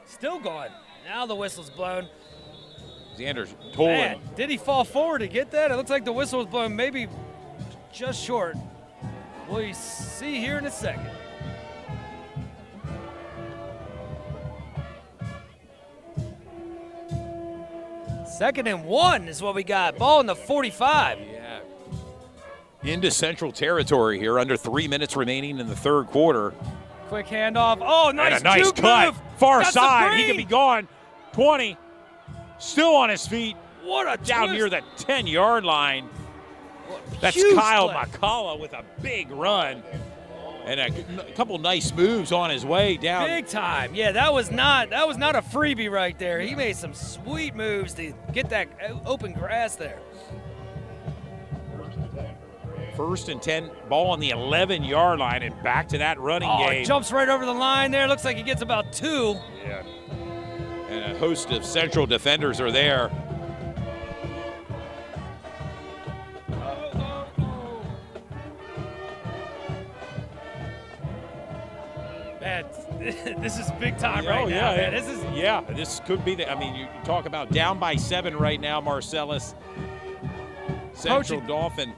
[SPEAKER 2] Still going. Now the whistle's blown.
[SPEAKER 1] Xander's Tolan.
[SPEAKER 2] Man, did he fall forward to get that? It looks like the whistle was blown maybe just short. We'll see here in a second. Second and 1 is what we got. Ball in the 45.
[SPEAKER 1] Yeah. Into Central territory here. Under 3 minutes remaining in the third quarter.
[SPEAKER 2] Quick handoff. Oh, nice,
[SPEAKER 1] And a nice
[SPEAKER 2] juke
[SPEAKER 1] cut.
[SPEAKER 2] move.
[SPEAKER 1] Far
[SPEAKER 2] Got some
[SPEAKER 1] side. He
[SPEAKER 2] green.
[SPEAKER 1] could be gone. 20. Still on his feet.
[SPEAKER 2] What a
[SPEAKER 1] Down
[SPEAKER 2] twist.
[SPEAKER 1] near the 10-yard line. That's
[SPEAKER 2] Huge
[SPEAKER 1] Kyle
[SPEAKER 2] play.
[SPEAKER 1] McCullough with a big run. And a couple nice moves on his way down.
[SPEAKER 2] Big time. Yeah, that was not a freebie right there. He made some sweet moves to get that open grass there.
[SPEAKER 1] 1st and 10, ball on the 11-yard line, and back to that running game.
[SPEAKER 2] Jumps right over the line there. Looks like he gets about 2.
[SPEAKER 1] Yeah. And a host of Central defenders are there.
[SPEAKER 2] Man, this is big time right now, man.
[SPEAKER 1] This could be I mean, you talk about down by 7 right now, Marcellus. Central
[SPEAKER 2] Poaching.
[SPEAKER 1] Dolphin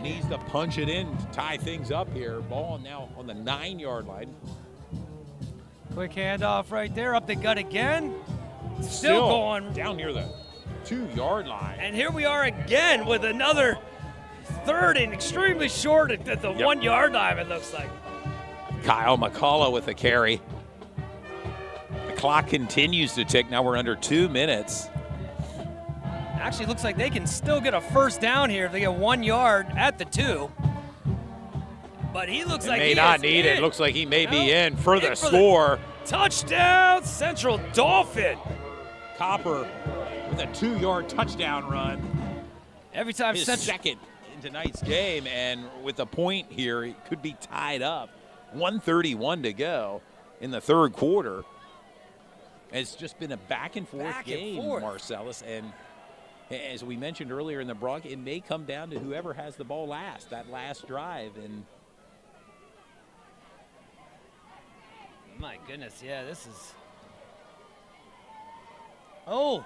[SPEAKER 1] needs to punch it in to tie things up here. Ball now on the 9-yard line.
[SPEAKER 2] Quick handoff right there, up the gut again. Still going.
[SPEAKER 1] Down near the 2-yard line.
[SPEAKER 2] And here we are again with another 3rd and extremely short at the 1-yard line, it looks like.
[SPEAKER 1] Kyle McCullough with a carry. The clock continues to tick. Now we're under 2 minutes.
[SPEAKER 2] Actually, looks like they can still get a first down here if they get 1 yard at the 2. But he looks like
[SPEAKER 1] May
[SPEAKER 2] he
[SPEAKER 1] not
[SPEAKER 2] is
[SPEAKER 1] need
[SPEAKER 2] in.
[SPEAKER 1] it. Looks like he may be in for
[SPEAKER 2] In
[SPEAKER 1] the
[SPEAKER 2] for the-
[SPEAKER 1] score.
[SPEAKER 2] Touchdown, Central Dolphin.
[SPEAKER 1] Copper with a 2-yard touchdown run.
[SPEAKER 2] Every time
[SPEAKER 1] His
[SPEAKER 2] Central.
[SPEAKER 1] second in tonight's game, and with a point here, it could be tied up. 1:31 to go in the third quarter. It's just been a back-and-forth game, Marcellus, and as we mentioned earlier in the broadcast, it may come down to whoever has the ball last, that last drive. And
[SPEAKER 2] My goodness, yeah, this is. Oh,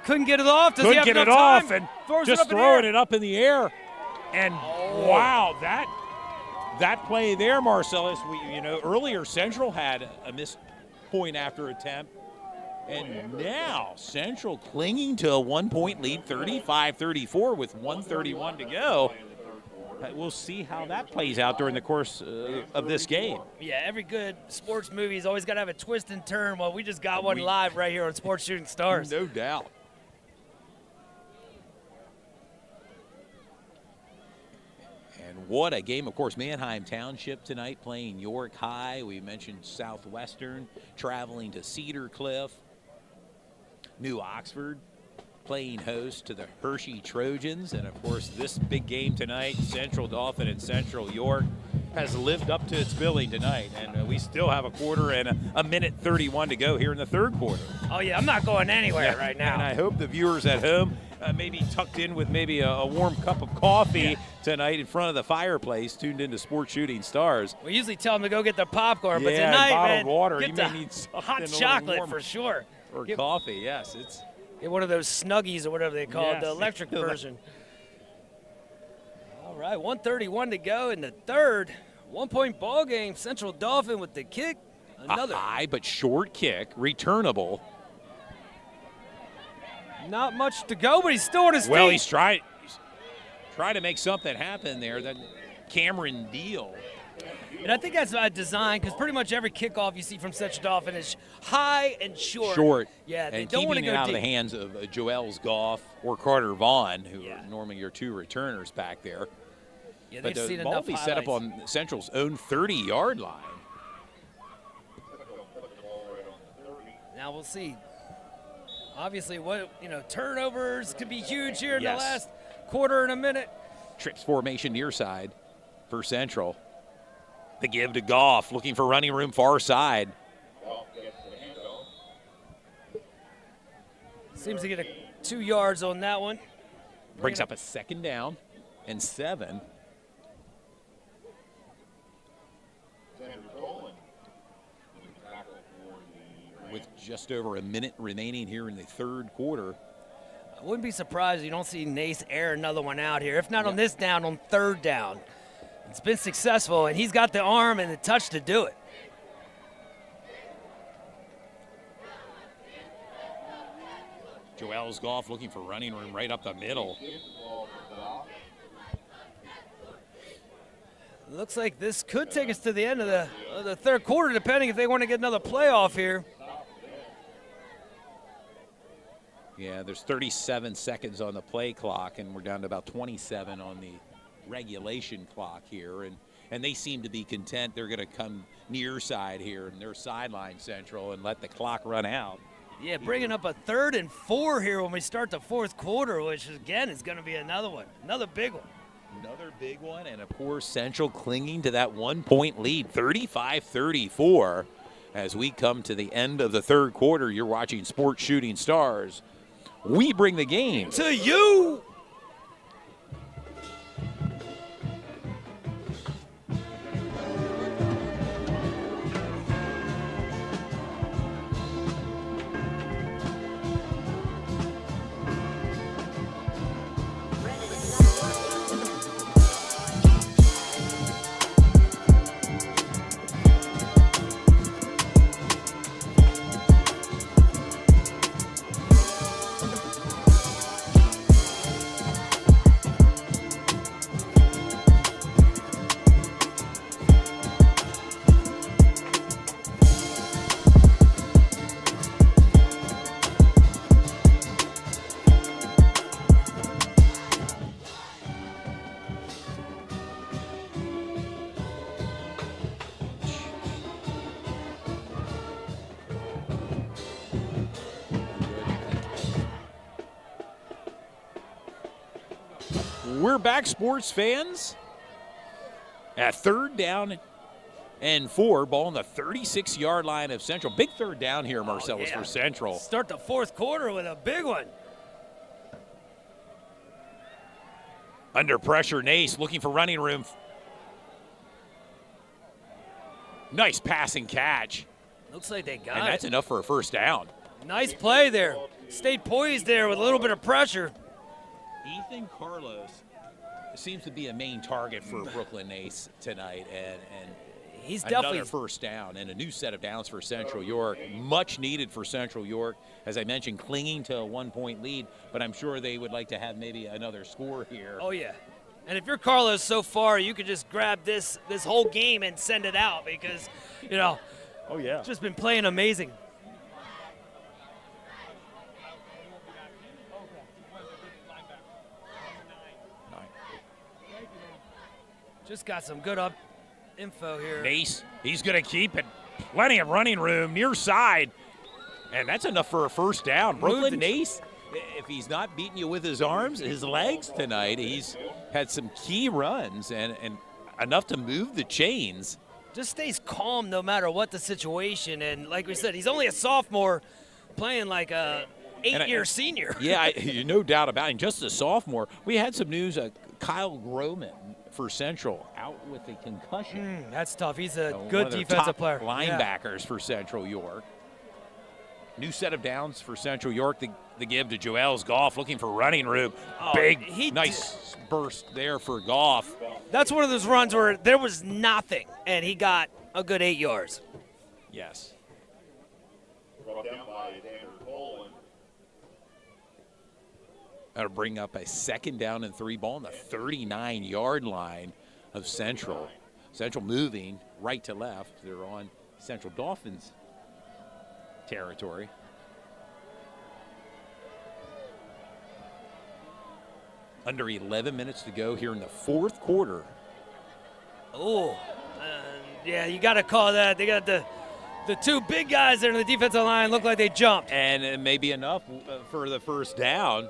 [SPEAKER 2] couldn't get it off. Does he
[SPEAKER 1] couldn't
[SPEAKER 2] have
[SPEAKER 1] get it
[SPEAKER 2] enough
[SPEAKER 1] off,
[SPEAKER 2] time?
[SPEAKER 1] and
[SPEAKER 2] Throws
[SPEAKER 1] just
[SPEAKER 2] it up in the
[SPEAKER 1] throwing
[SPEAKER 2] air.
[SPEAKER 1] it up in the air. And wow, that play there, Marcellus. Earlier Central had a missed point after attempt, and now Central clinging to a 1-point lead, 35-34 with 1:31 to go. We'll see how that plays out during the course of this game.
[SPEAKER 2] Yeah, every good sports movie's always got to have a twist and turn. Well, we just got one live right here on Sports Shooting Stars.
[SPEAKER 1] No doubt. And what a game. Of course, Manheim Township tonight playing York High. We mentioned Southwestern traveling to Cedar Cliff. New Oxford playing host to the Hershey Trojans. And, of course, this big game tonight, Central Dolphin and Central York, has lived up to its billing tonight. And we still have a quarter and a minute 31 to go here in the third quarter.
[SPEAKER 2] Oh, yeah, I'm not going anywhere right now.
[SPEAKER 1] And I hope the viewers at home maybe tucked in with maybe a warm cup of coffee tonight in front of the fireplace, tuned into Sports Shooting Stars.
[SPEAKER 2] We usually tell them to go get the popcorn, but
[SPEAKER 1] Yeah,
[SPEAKER 2] tonight,
[SPEAKER 1] bottled
[SPEAKER 2] man,
[SPEAKER 1] water.
[SPEAKER 2] get
[SPEAKER 1] You
[SPEAKER 2] the
[SPEAKER 1] may need something a
[SPEAKER 2] hot
[SPEAKER 1] little
[SPEAKER 2] chocolate
[SPEAKER 1] warmer.
[SPEAKER 2] for sure.
[SPEAKER 1] Or
[SPEAKER 2] Get-
[SPEAKER 1] coffee, yes. It's
[SPEAKER 2] Get one of those Snuggies or whatever they call it, the
[SPEAKER 1] Yes.
[SPEAKER 2] electric version. All right, 1:31 to go in the third. 1-point ball game. Central Dolphin with the kick. Another.
[SPEAKER 1] a high but short kick, returnable.
[SPEAKER 2] Not much to go, but he's still on his
[SPEAKER 1] Well,
[SPEAKER 2] feet.
[SPEAKER 1] he's trying to make something happen there. That Cameron Deal.
[SPEAKER 2] And I think that's by design because pretty much every kickoff you see from Central Dolphin is high and short.
[SPEAKER 1] Short.
[SPEAKER 2] Yeah, they
[SPEAKER 1] and
[SPEAKER 2] don't want to
[SPEAKER 1] keeping it
[SPEAKER 2] go
[SPEAKER 1] out
[SPEAKER 2] deep.
[SPEAKER 1] of the hands of Joel's Goff or Carter Vaughn, who
[SPEAKER 2] Yeah.
[SPEAKER 1] are normally your two returners back there.
[SPEAKER 2] Yeah,
[SPEAKER 1] but
[SPEAKER 2] they've
[SPEAKER 1] the
[SPEAKER 2] seen
[SPEAKER 1] ball will
[SPEAKER 2] enough
[SPEAKER 1] be set up
[SPEAKER 2] highlights.
[SPEAKER 1] on Central's own 30-yard line.
[SPEAKER 2] Now we'll see. Obviously, turnovers could be huge here in the
[SPEAKER 1] Yes.
[SPEAKER 2] last quarter in a minute.
[SPEAKER 1] Trips formation near side for Central. The give to Goff, looking for running room far side.
[SPEAKER 2] Seems to get 2 yards on that one.
[SPEAKER 1] Brings up a 2nd down and 7. With just over a minute remaining here in the 3rd quarter.
[SPEAKER 2] I wouldn't be surprised if you don't see Nace air another one out here. If not on this down, on 3rd down. It's been successful, and he's got the arm and the touch to do it.
[SPEAKER 1] Joel's Goff looking for running room right up the middle.
[SPEAKER 2] Looks like this could take us to the end of the 3rd quarter, depending if they want to get another playoff here.
[SPEAKER 1] Yeah, there's 37 seconds on the play clock, and we're down to about 27 on the regulation clock here. And they seem to be content. They're going to come near side here in their sideline, Central, and let the clock run out.
[SPEAKER 2] Yeah, bringing up a 3rd and 4 here when we start the 4th quarter, which, again, is going to be another one, another big one.
[SPEAKER 1] Another big one, and of course, Central clinging to that 1-point lead, 35-34. As we come to the end of the 3rd quarter, you're watching Sports Shooting Stars. We bring the game
[SPEAKER 2] To you!
[SPEAKER 1] We're back, sports fans. At 3rd down and 4, ball on the 36-yard line of Central. Big 3rd down here, Marcellus, for Central.
[SPEAKER 2] Start the 4th quarter with a big one.
[SPEAKER 1] Under pressure, Nace looking for running room. Nice passing catch.
[SPEAKER 2] Looks like they got
[SPEAKER 1] And that's
[SPEAKER 2] it.
[SPEAKER 1] enough for a 1st down.
[SPEAKER 2] Nice play there. Stayed poised there with a little bit of pressure.
[SPEAKER 1] Ethan Carlos seems to be a main target for Brooklyn Nace tonight, and
[SPEAKER 2] He's
[SPEAKER 1] another
[SPEAKER 2] definitely
[SPEAKER 1] 1st down and a new set of downs for Central York. Much needed for Central York, as I mentioned, clinging to a 1-point lead, but I'm sure they would like to have maybe another score here.
[SPEAKER 2] Oh, yeah. And if you're Carlos so far, you could just grab this whole game and send it out because,
[SPEAKER 1] Oh, yeah.
[SPEAKER 2] just been playing amazing. Just got some good info here.
[SPEAKER 1] Nace, he's going to keep it. Plenty of running room near side. And that's enough for a 1st down. Brooklyn Nace, if he's not beating you with his arms, his legs tonight, he's had some key runs and enough to move the chains.
[SPEAKER 2] Just stays calm no matter what the situation. And like we said, he's only a sophomore playing like a 8-year senior.
[SPEAKER 1] Yeah, no doubt about it. Just a sophomore. We had some news. Kyle Groman for Central out with a concussion.
[SPEAKER 2] That's tough. He's a
[SPEAKER 1] One
[SPEAKER 2] good
[SPEAKER 1] of their
[SPEAKER 2] defensive
[SPEAKER 1] top
[SPEAKER 2] player.
[SPEAKER 1] linebackers for Central York. New set of downs for Central York. The give to Joel's Goff, looking for running room. Nice burst there for Goff.
[SPEAKER 2] That's one of those runs where there was nothing, and he got a good 8 yards.
[SPEAKER 1] Yes. That'll bring up a 2nd down and 3, ball on the 39-yard line of Central. Central moving right to left. They're on Central Dolphins territory. Under 11 minutes to go here in the 4th quarter.
[SPEAKER 2] Oh, yeah, you got to call that. They got the two big guys there in the defensive line look like they jumped.
[SPEAKER 1] And it may be enough for the first down.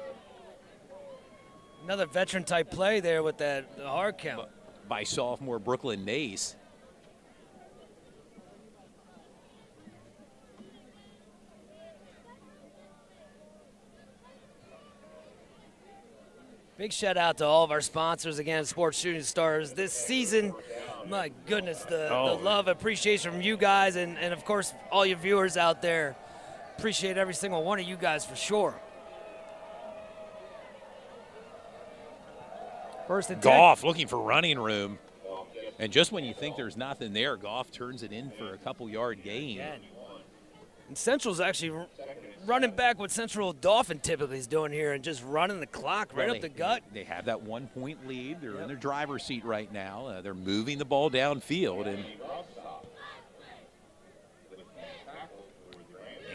[SPEAKER 2] Another veteran-type play there with the hard count.
[SPEAKER 1] By sophomore Brooklyn Nace.
[SPEAKER 2] Big shout out to all of our sponsors again, Sports Shooting Stars. This season, my goodness, the love, appreciation from you guys, and of course all your viewers out there. Appreciate every single one of you guys for sure. First and 10.
[SPEAKER 1] Goff looking for running room. And just when you think there's nothing there, Goff turns it in for a couple-yard gain.
[SPEAKER 2] Again. And Central's actually running back what Central Dauphin typically is doing here and just running the clock right up the gut.
[SPEAKER 1] They have that 1-point lead. They're in their driver's seat right now. They're moving the ball downfield. And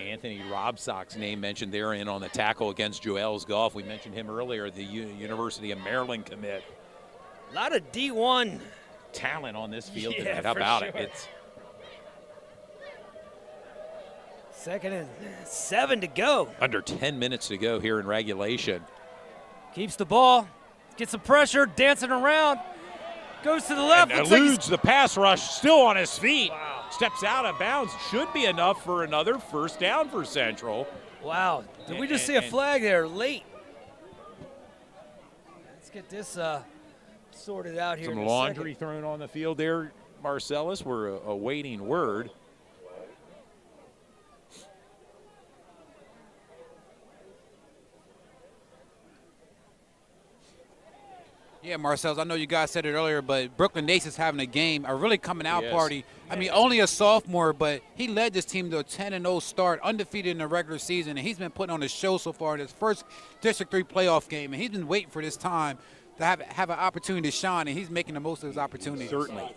[SPEAKER 1] Anthony Robsock's name mentioned there in on the tackle against Joels Goff. We mentioned him earlier, the University of Maryland commit.
[SPEAKER 2] A lot of D1
[SPEAKER 1] talent on this field
[SPEAKER 2] yeah,
[SPEAKER 1] tonight. How about
[SPEAKER 2] sure.
[SPEAKER 1] it? It's
[SPEAKER 2] 2nd and 7 to go.
[SPEAKER 1] Under 10 minutes to go here in regulation.
[SPEAKER 2] Keeps the ball, gets some pressure, dancing around, goes to the left.
[SPEAKER 1] And eludes the pass rush, still on his feet. Wow. Steps out of bounds. Should be enough for another first down for Central.
[SPEAKER 2] Wow. Did we just see a flag there late? Let's get this sorted out here.
[SPEAKER 1] Some laundry thrown on the field there, Marcellus. We're awaiting word.
[SPEAKER 3] Yeah, Marcellus, I know you guys said it earlier, but Brooklyn Nace is having a game, a really coming out party. I mean, only a sophomore, but he led this team to a 10-0 start, undefeated in the regular season, and he's been putting on a show so far in his first District 3 playoff game, and he's been waiting for this time to have an opportunity to shine, and he's making the most of his opportunities.
[SPEAKER 1] Certainly.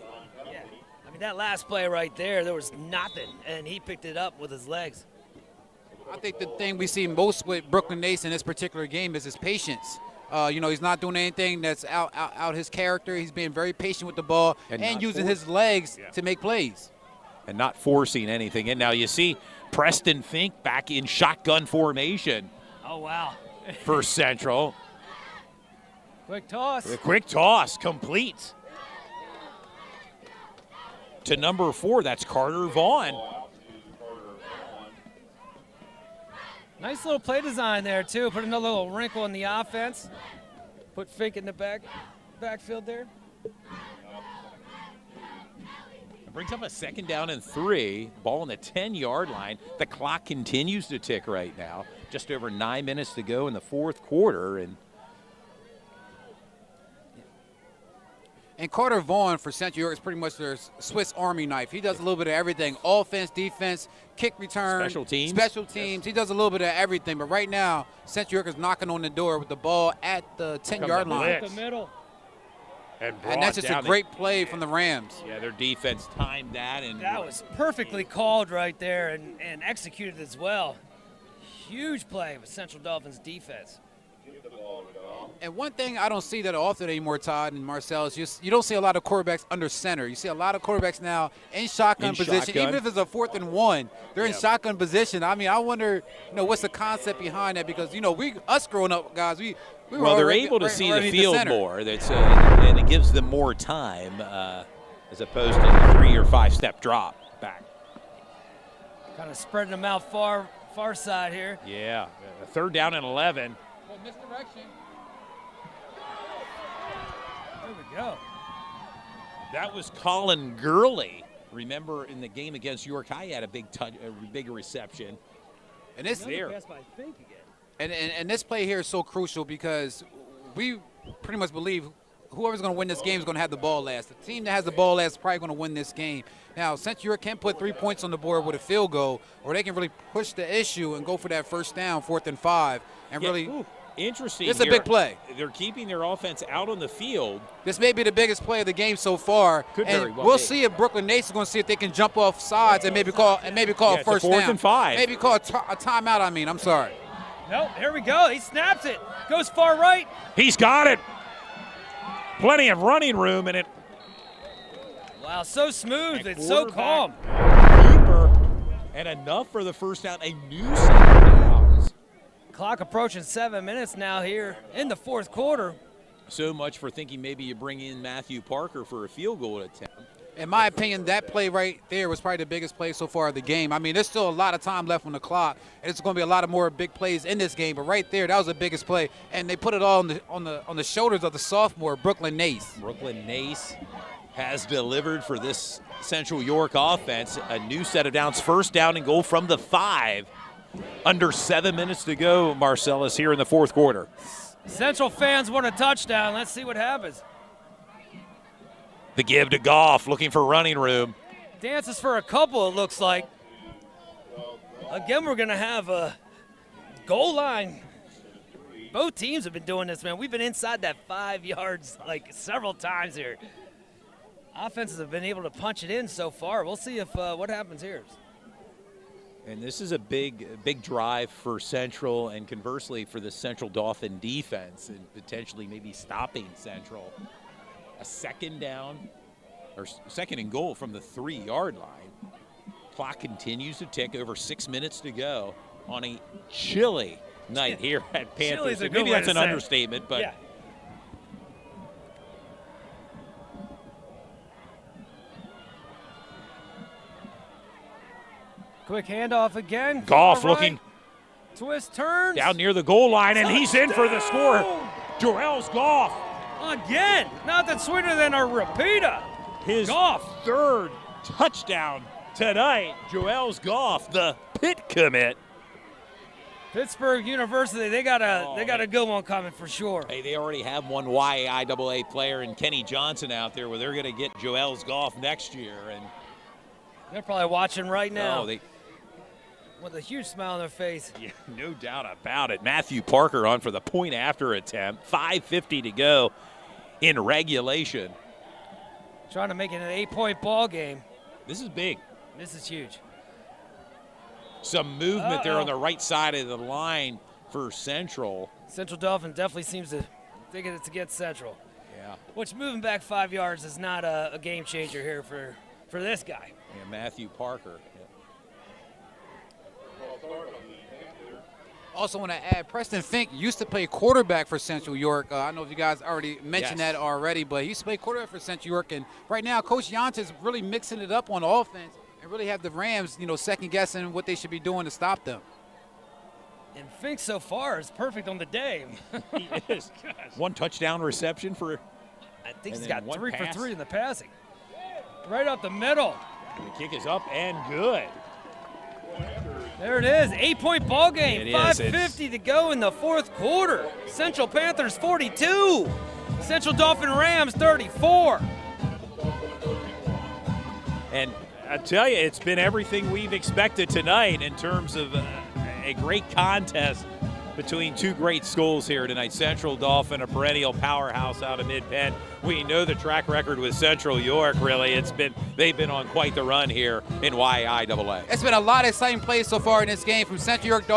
[SPEAKER 2] Yeah. I mean, that last play right there was nothing, and he picked it up with his legs.
[SPEAKER 3] I think the thing we see most with Brooklyn Nace in this particular game is his patience. He's not doing anything that's out his character. He's being very patient with the ball and using his legs to make plays.
[SPEAKER 1] And not forcing anything. And now you see Preston Fink back in shotgun formation.
[SPEAKER 2] Oh, wow.
[SPEAKER 1] For Central.
[SPEAKER 2] Quick toss.
[SPEAKER 1] The quick toss, complete. To number 4, that's Carter Vaughn.
[SPEAKER 2] Nice little play design there, too. Put another little wrinkle in the offense. Put Fink in the backfield there.
[SPEAKER 1] It brings up a 2nd down and 3. Ball on the 10-yard line. The clock continues to tick right now. Just over 9 minutes to go in the 4th quarter.
[SPEAKER 3] And Carter Vaughn for Central York is pretty much their Swiss Army knife. He does a little bit of everything: offense, defense, kick return,
[SPEAKER 1] special teams.
[SPEAKER 3] Yes. He does a little bit of everything. But right now, Central York is knocking on the door with the ball at the 10-yard line.
[SPEAKER 2] The middle.
[SPEAKER 1] And
[SPEAKER 3] that's just a great play from the Rams.
[SPEAKER 1] Yeah, their defense timed that. And
[SPEAKER 2] that was perfectly called right there and executed as well. Huge play with Central Dolphins defense.
[SPEAKER 3] And one thing I don't see that often anymore, Todd and Marcel, is you don't see a lot of quarterbacks under center. You see a lot of quarterbacks now in shotgun position. Even if it's a 4th and 1, they're in shotgun position. I mean, I wonder, what's the concept behind that? Because, us growing up, guys,
[SPEAKER 1] they're able to see the field more. And it gives them more time as opposed to a 3 or 5 step drop back.
[SPEAKER 2] Kind of spreading them out far side here.
[SPEAKER 1] Yeah, 3rd down and 11.
[SPEAKER 3] Misdirection.
[SPEAKER 2] There we go.
[SPEAKER 1] That was Colin Gurley. Remember in the game against York High, he had a big reception.
[SPEAKER 3] And this
[SPEAKER 2] pass by Fink again.
[SPEAKER 3] And this play here is so crucial because we pretty much believe whoever's going to win this game is going to have the ball last. The team that has the ball last is probably going to win this game. Now, Central York can put 3 points on the board with a field goal, or they can really push the issue and go for that first down, 4th and 5, and really.
[SPEAKER 1] Interesting.
[SPEAKER 3] It's a big play.
[SPEAKER 1] They're keeping their offense out on the field.
[SPEAKER 3] This may be the biggest play of the game so far.
[SPEAKER 1] Could very well
[SPEAKER 3] we'll
[SPEAKER 1] be.
[SPEAKER 3] see if Brooklyn Nace is going to see if they can jump off sides and maybe call a first down.
[SPEAKER 1] 4th and 5.
[SPEAKER 3] Maybe call a timeout. I'm sorry.
[SPEAKER 2] Nope. Here we go. He snaps it. Goes far right.
[SPEAKER 1] He's got it. Plenty of running room, and it
[SPEAKER 2] Wow, so smooth. It's so calm.
[SPEAKER 1] Keeper, and enough for the first down. A new set of downs.
[SPEAKER 2] Clock approaching 7 minutes now here in the fourth quarter.
[SPEAKER 1] So much for thinking maybe you bring in Matthew Parker for a field goal attempt.
[SPEAKER 3] In my opinion, that play right there was probably the biggest play so far of the game. I mean, there's still a lot of time left on the clock, and it's going to be a lot of more big plays in this game. But right there, that was the biggest play, and they put it all on the shoulders of the sophomore Brooklyn Nace.
[SPEAKER 1] Brooklyn Nace has delivered for this Central York offense. A new set of downs, first down and goal from the 5. Under 7 minutes to go, Marcellus, here in the fourth quarter.
[SPEAKER 2] Central fans want a touchdown. Let's see what happens.
[SPEAKER 1] The give to Goff, looking for running room.
[SPEAKER 2] Dances for a couple, it looks like. Again, we're going to have a goal line. Both teams have been doing this, man. We've been inside that 5 yards like several times here. Offenses have been able to punch it in so far. We'll see if what happens here.
[SPEAKER 1] And this is a big drive for Central, and conversely for the Central Dauphin defense, and potentially maybe stopping Central. A second down, or second and goal from the 3-yard line. Clock continues to tick, over 6 minutes to go on a chilly night here at Panthers. Maybe that's an understatement, but
[SPEAKER 2] yeah. Quick handoff again.
[SPEAKER 1] Goff looking
[SPEAKER 2] twist turns
[SPEAKER 1] down near the goal line, and he's in for the score. Joel's Goff.
[SPEAKER 2] Again, nothing sweeter than a repeater.
[SPEAKER 1] His
[SPEAKER 2] Goff.
[SPEAKER 1] third touchdown tonight. Joel's Goff, the Pitt commit.
[SPEAKER 2] Pittsburgh University, they got a good one coming for sure.
[SPEAKER 1] Hey, they already have one YIAA player in Kenny Johnson out there, where they're going to get Joel's Goff next year, and
[SPEAKER 2] they're probably watching right now.
[SPEAKER 1] they
[SPEAKER 2] with a huge smile on their face.
[SPEAKER 1] Yeah, no doubt about it. Matthew Parker on for the point after attempt. 5:50 to go in regulation.
[SPEAKER 2] Trying to make it an 8-point ball game.
[SPEAKER 1] This is big.
[SPEAKER 2] This is huge.
[SPEAKER 1] Some movement there on the right side of the line for Central.
[SPEAKER 2] Central Dolphin definitely seems to think it's against Central.
[SPEAKER 1] Yeah.
[SPEAKER 2] Which moving back 5 yards is not a game changer here for this guy.
[SPEAKER 1] Yeah, Matthew Parker.
[SPEAKER 3] Also want to add, Preston Fink used to play quarterback for Central York. I don't know if you guys already mentioned that already, but he used to play quarterback for Central York. And right now, Coach Jansen's really mixing it up on offense and really have the Rams, second-guessing what they should be doing to stop them.
[SPEAKER 2] And Fink so far is perfect on the day.
[SPEAKER 1] He is. One touchdown reception for.
[SPEAKER 2] I think he's got 3
[SPEAKER 1] pass.
[SPEAKER 2] for 3 in the passing. Right up the middle.
[SPEAKER 1] The kick is up and good.
[SPEAKER 2] There it is, 8-point ball game. 5:50 to go in the fourth quarter. Central Panthers 42, Central Dolphin Rams 34.
[SPEAKER 1] And I tell you, it's been everything we've expected tonight in terms of a great contest between two great schools here tonight. Central Dauphin, a perennial powerhouse out of Mid-Penn. We know the track record with Central York, really. They've been on quite the run here in YIAA.
[SPEAKER 3] It's been a lot of exciting plays so far in this game from Central York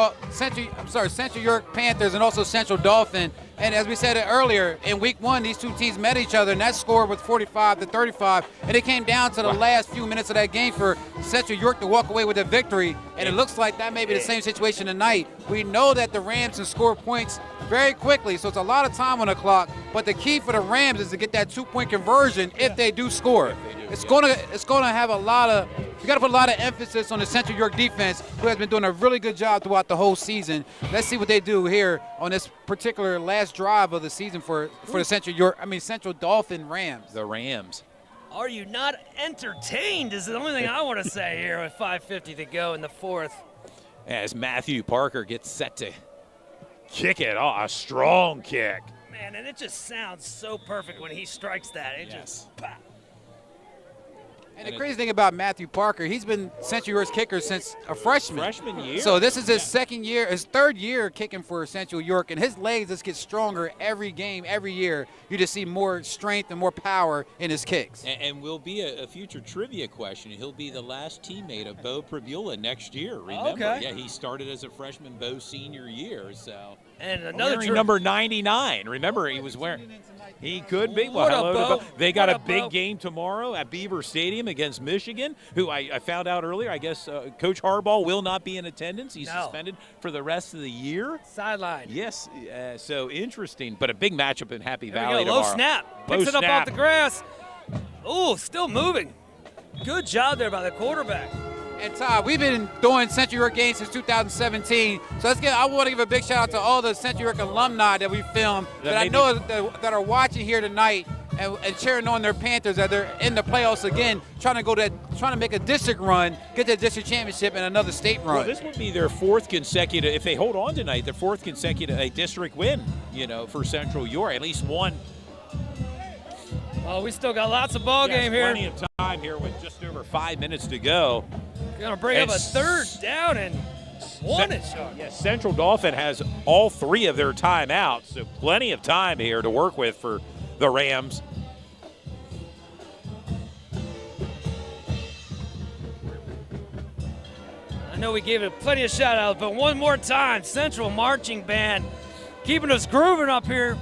[SPEAKER 3] Panthers and also Central Dauphin. And as we said earlier, in week 1, these two teams met each other, and that score was 45-35. And it came down to the last few minutes of that game for Central York to walk away with a victory. And it looks like that may be the same situation tonight. We know that the Rams can score points very quickly, so it's a lot of time on the clock. But the key for the Rams is to get that 2-point conversion if they do score. It's gonna have a lot of. You got to put a lot of emphasis on the Central York defense, who has been doing a really good job throughout the whole season. Let's see what they do here on this particular last drive of the season for the Central Dauphin Rams.
[SPEAKER 1] The Rams.
[SPEAKER 2] Are you not entertained is the only thing I want to say here with 5:50 to go in the fourth.
[SPEAKER 1] As Matthew Parker gets set to kick it. Oh, a strong kick.
[SPEAKER 2] Man, and it just sounds so perfect when he strikes that. It just pop.
[SPEAKER 3] And the crazy thing about Matthew Parker, he's been Central York's kicker since a freshman.
[SPEAKER 1] Freshman year.
[SPEAKER 3] So this is his his third year kicking for Central York, and his legs just get stronger every game, every year. You just see more strength and more power in his kicks.
[SPEAKER 1] And will be a future trivia question. He'll be the last teammate of Bo Prabula next year, remember?
[SPEAKER 2] Okay.
[SPEAKER 1] Yeah, he started as a freshman Bo senior year, so
[SPEAKER 2] And another
[SPEAKER 1] wearing number 99. Remember, he was wearing. He could be. Well,
[SPEAKER 2] What up,
[SPEAKER 1] hello to
[SPEAKER 2] Bo?
[SPEAKER 1] Bo. They got
[SPEAKER 2] What
[SPEAKER 1] a
[SPEAKER 2] up,
[SPEAKER 1] big
[SPEAKER 2] Bo?
[SPEAKER 1] game tomorrow at Beaver Stadium against Michigan, who I found out earlier. I guess Coach Harbaugh will not be in attendance. He's suspended for the rest of the year.
[SPEAKER 2] Sideline.
[SPEAKER 1] Yes, so interesting. But a big matchup in Happy
[SPEAKER 2] There
[SPEAKER 1] Valley
[SPEAKER 2] we go. Low
[SPEAKER 1] tomorrow.
[SPEAKER 2] snap.
[SPEAKER 1] Low
[SPEAKER 2] Picks it up
[SPEAKER 1] snap.
[SPEAKER 2] off the grass. Oh, still moving. Good job there by the quarterback.
[SPEAKER 3] And Todd, we've been doing Central York games since 2017. So I want to give a big shout out to all the Central York alumni that we filmed that I know that are watching here tonight and cheering on their Panthers that they're in the playoffs again, trying to make a district run, get the district championship and another state run.
[SPEAKER 1] Well, this would be their fourth consecutive, if they hold on tonight, their fourth consecutive district win, for Central York, at least one.
[SPEAKER 2] Oh, we still got lots of ball game here.
[SPEAKER 1] Plenty of time here with just over 5 minutes to go.
[SPEAKER 2] Gonna bring up a third down and one it, Sean.
[SPEAKER 1] Yes, Central Dolphin has all three of their timeouts, so plenty of time here to work with for the Rams.
[SPEAKER 2] I know we gave it plenty of shout outs, but one more time, Central Marching Band keeping us grooving up here.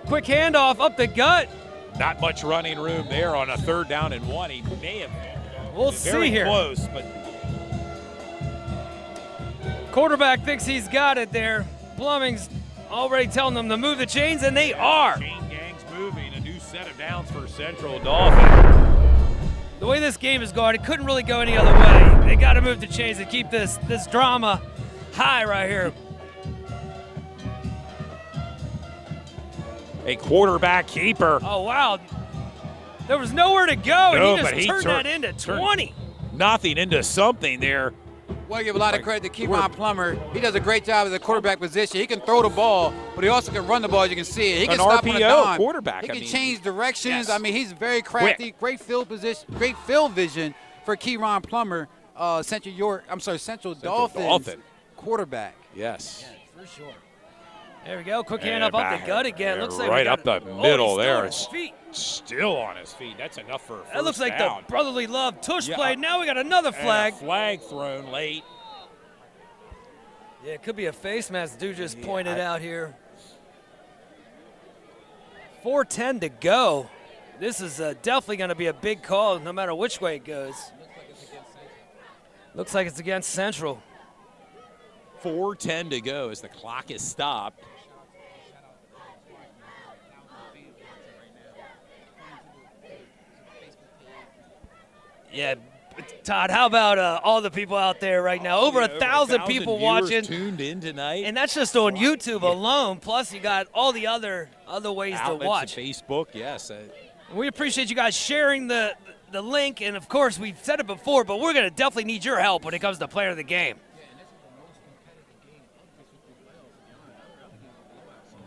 [SPEAKER 2] Quick handoff up the gut.
[SPEAKER 1] Not much running room there on a 3rd down and 1. He may have
[SPEAKER 2] We'll
[SPEAKER 1] been very
[SPEAKER 2] see here.
[SPEAKER 1] close, but
[SPEAKER 2] Quarterback thinks he's got it there. Plumbing's already telling them to move the chains, and they are.
[SPEAKER 1] chain gang's moving. A new set of downs for Central Dolphin.
[SPEAKER 2] The way this game is going, it couldn't really go any other way. They got to move the chains to keep this drama high right here.
[SPEAKER 1] A quarterback keeper.
[SPEAKER 2] Oh, wow. There was nowhere to go,
[SPEAKER 1] No,
[SPEAKER 2] and
[SPEAKER 1] but
[SPEAKER 2] he
[SPEAKER 1] he
[SPEAKER 2] just turned that
[SPEAKER 1] turned-
[SPEAKER 2] into
[SPEAKER 1] turned-
[SPEAKER 2] 20.
[SPEAKER 1] Nothing into something there.
[SPEAKER 3] Want to give a lot of credit to Kevon Plummer. He does a great job at the quarterback position. He can throw the ball, but he also can run the ball, as you can see. He can
[SPEAKER 1] An
[SPEAKER 3] stop on a
[SPEAKER 1] RPO
[SPEAKER 3] dime.
[SPEAKER 1] quarterback,
[SPEAKER 3] He
[SPEAKER 1] I
[SPEAKER 3] can
[SPEAKER 1] mean,
[SPEAKER 3] change directions.
[SPEAKER 1] yes.
[SPEAKER 3] I mean, he's very crafty. Great field position, great field vision for Kevon Plummer, Central Dolphins quarterback.
[SPEAKER 1] Yes.
[SPEAKER 2] For sure. There we go. Quick
[SPEAKER 1] And
[SPEAKER 2] handoff up
[SPEAKER 1] back-
[SPEAKER 2] the gut again.
[SPEAKER 1] yeah,
[SPEAKER 2] Looks like we
[SPEAKER 1] right
[SPEAKER 2] got
[SPEAKER 1] up the
[SPEAKER 2] it.
[SPEAKER 1] middle
[SPEAKER 2] he's still
[SPEAKER 1] there.
[SPEAKER 2] on his feet.
[SPEAKER 1] Still on his feet. That's enough for a first
[SPEAKER 2] That looks like
[SPEAKER 1] down.
[SPEAKER 2] the brotherly love tush
[SPEAKER 1] Yeah.
[SPEAKER 2] play. Now we got another
[SPEAKER 1] And a
[SPEAKER 2] flag.
[SPEAKER 1] flag thrown late.
[SPEAKER 2] Yeah, it could be a face mask. Dude just pointed out here. 4:10 to go. This is definitely going to be a big call, no matter which way it goes. Looks like it's against Central.
[SPEAKER 1] 4:10 to go as the clock is stopped.
[SPEAKER 2] Yeah, Todd, how about all the people out there right now? Over 1,000 people
[SPEAKER 1] viewers
[SPEAKER 2] watching.
[SPEAKER 1] tuned in tonight.
[SPEAKER 2] And that's just on YouTube alone. Plus, you got all the other ways
[SPEAKER 1] Outlets
[SPEAKER 2] to watch.
[SPEAKER 1] and Facebook, yes.
[SPEAKER 2] We appreciate you guys sharing the link. And, of course, we've said it before, but we're going to definitely need your help when it comes to player of the game.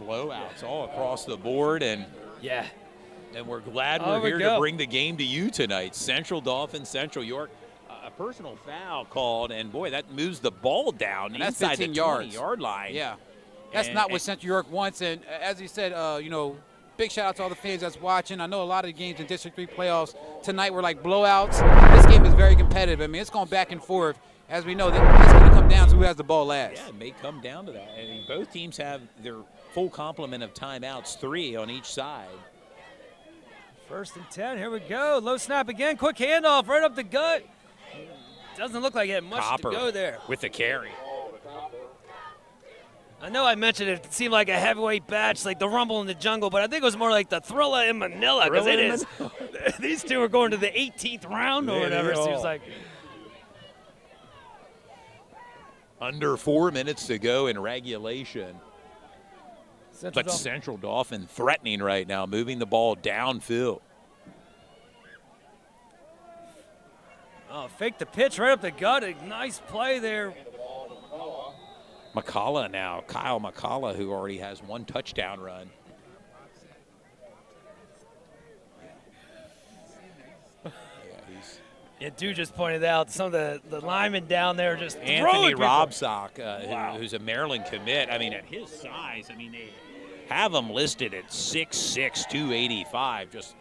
[SPEAKER 1] Blowouts all across the board, and
[SPEAKER 2] Yeah.
[SPEAKER 1] we're glad
[SPEAKER 2] Oh,
[SPEAKER 1] we're
[SPEAKER 2] we
[SPEAKER 1] here
[SPEAKER 2] go.
[SPEAKER 1] to bring the game to you tonight. Central Dolphin, Central York. A personal foul called, and boy, that moves the ball down
[SPEAKER 3] And that's
[SPEAKER 1] inside
[SPEAKER 3] 15
[SPEAKER 1] the
[SPEAKER 3] yards.
[SPEAKER 1] 20-yard line.
[SPEAKER 3] Yeah, that's
[SPEAKER 1] And-
[SPEAKER 3] not what
[SPEAKER 1] and-
[SPEAKER 3] Central York wants. And as he said, big shout out to all the fans that's watching. I know a lot of the games in District 3 playoffs tonight were like blowouts. This game is very competitive. I mean, it's going back and forth. As we know, it's going to come down to who has the ball last.
[SPEAKER 1] Yeah, it may come down to that. I mean, both teams have their full complement of timeouts, 3 on each side.
[SPEAKER 2] 1st and 10. Here we go. Low snap again. Quick handoff right up the gut. Doesn't look like it had much
[SPEAKER 1] Copper
[SPEAKER 2] to go there.
[SPEAKER 1] with the carry.
[SPEAKER 2] I know I mentioned it seemed like a heavyweight batch, like the Rumble in the Jungle, but I think it was more like the Thriller in Manila, because it
[SPEAKER 1] Thriller
[SPEAKER 2] is.
[SPEAKER 1] in
[SPEAKER 2] These two are going to the 18th round or
[SPEAKER 1] They
[SPEAKER 2] whatever. It
[SPEAKER 1] are.
[SPEAKER 2] seems like.
[SPEAKER 1] Under 4 minutes to go in regulation.
[SPEAKER 2] Central
[SPEAKER 1] But
[SPEAKER 2] Dolphin.
[SPEAKER 1] Central Dolphin threatening right now, moving the ball downfield.
[SPEAKER 2] Oh, fake the pitch right up the gut. A nice play there.
[SPEAKER 1] McCullough now, Kyle McCullough, who already has 1 touchdown run.
[SPEAKER 2] Yeah, dude just pointed out some of the linemen down there just
[SPEAKER 1] Anthony
[SPEAKER 2] throwing people.
[SPEAKER 1] Robsock,
[SPEAKER 2] Wow.
[SPEAKER 1] who's a Maryland commit. I mean, at his size, they have him listed at 6'6", 285, just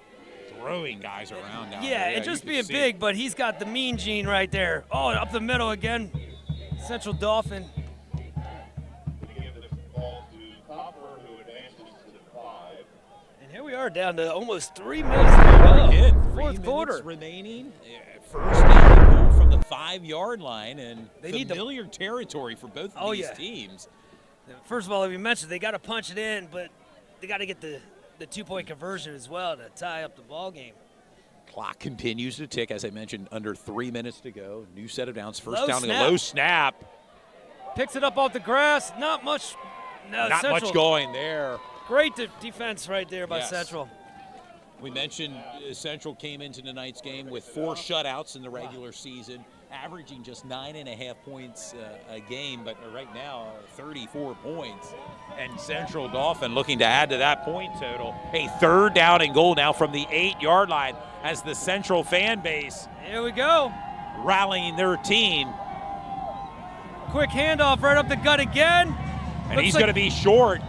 [SPEAKER 1] throwing guys around down
[SPEAKER 2] Yeah,
[SPEAKER 1] there.
[SPEAKER 2] and just
[SPEAKER 1] you can
[SPEAKER 2] being
[SPEAKER 1] see
[SPEAKER 2] big, but he's got the mean gene right there. Oh, up the middle again. Central Dolphin. are down to almost 3 minutes to go.
[SPEAKER 1] Again,
[SPEAKER 2] Fourth quarter.
[SPEAKER 1] Remaining. First down and goal from the 5-yard line, and
[SPEAKER 2] They need
[SPEAKER 1] familiar territory for both of these teams.
[SPEAKER 2] First of all, like we mentioned, they got to punch it in, but they got to get the 2-point conversion as well to tie up the ball game.
[SPEAKER 1] Clock continues to tick, as I mentioned, under 3 minutes to go. New set of downs. First
[SPEAKER 2] Low
[SPEAKER 1] down
[SPEAKER 2] snap.
[SPEAKER 1] and a low snap.
[SPEAKER 2] Picks it up off the grass. Not much. No,
[SPEAKER 1] Not
[SPEAKER 2] Central.
[SPEAKER 1] much going there.
[SPEAKER 2] Great defense right there by
[SPEAKER 1] Yes.
[SPEAKER 2] Central.
[SPEAKER 1] We mentioned Central came into tonight's game with 4 shutouts in the regular season, averaging just 9.5 points a game, but right now 34 points. And Central Dauphin looking to add to that point total. A third down and goal now from the 8-yard line as the Central fan base
[SPEAKER 2] Here we go.
[SPEAKER 1] rallying their team.
[SPEAKER 2] Quick handoff right up the gut again.
[SPEAKER 1] And
[SPEAKER 2] Looks
[SPEAKER 1] he's
[SPEAKER 2] like-
[SPEAKER 1] going to be short.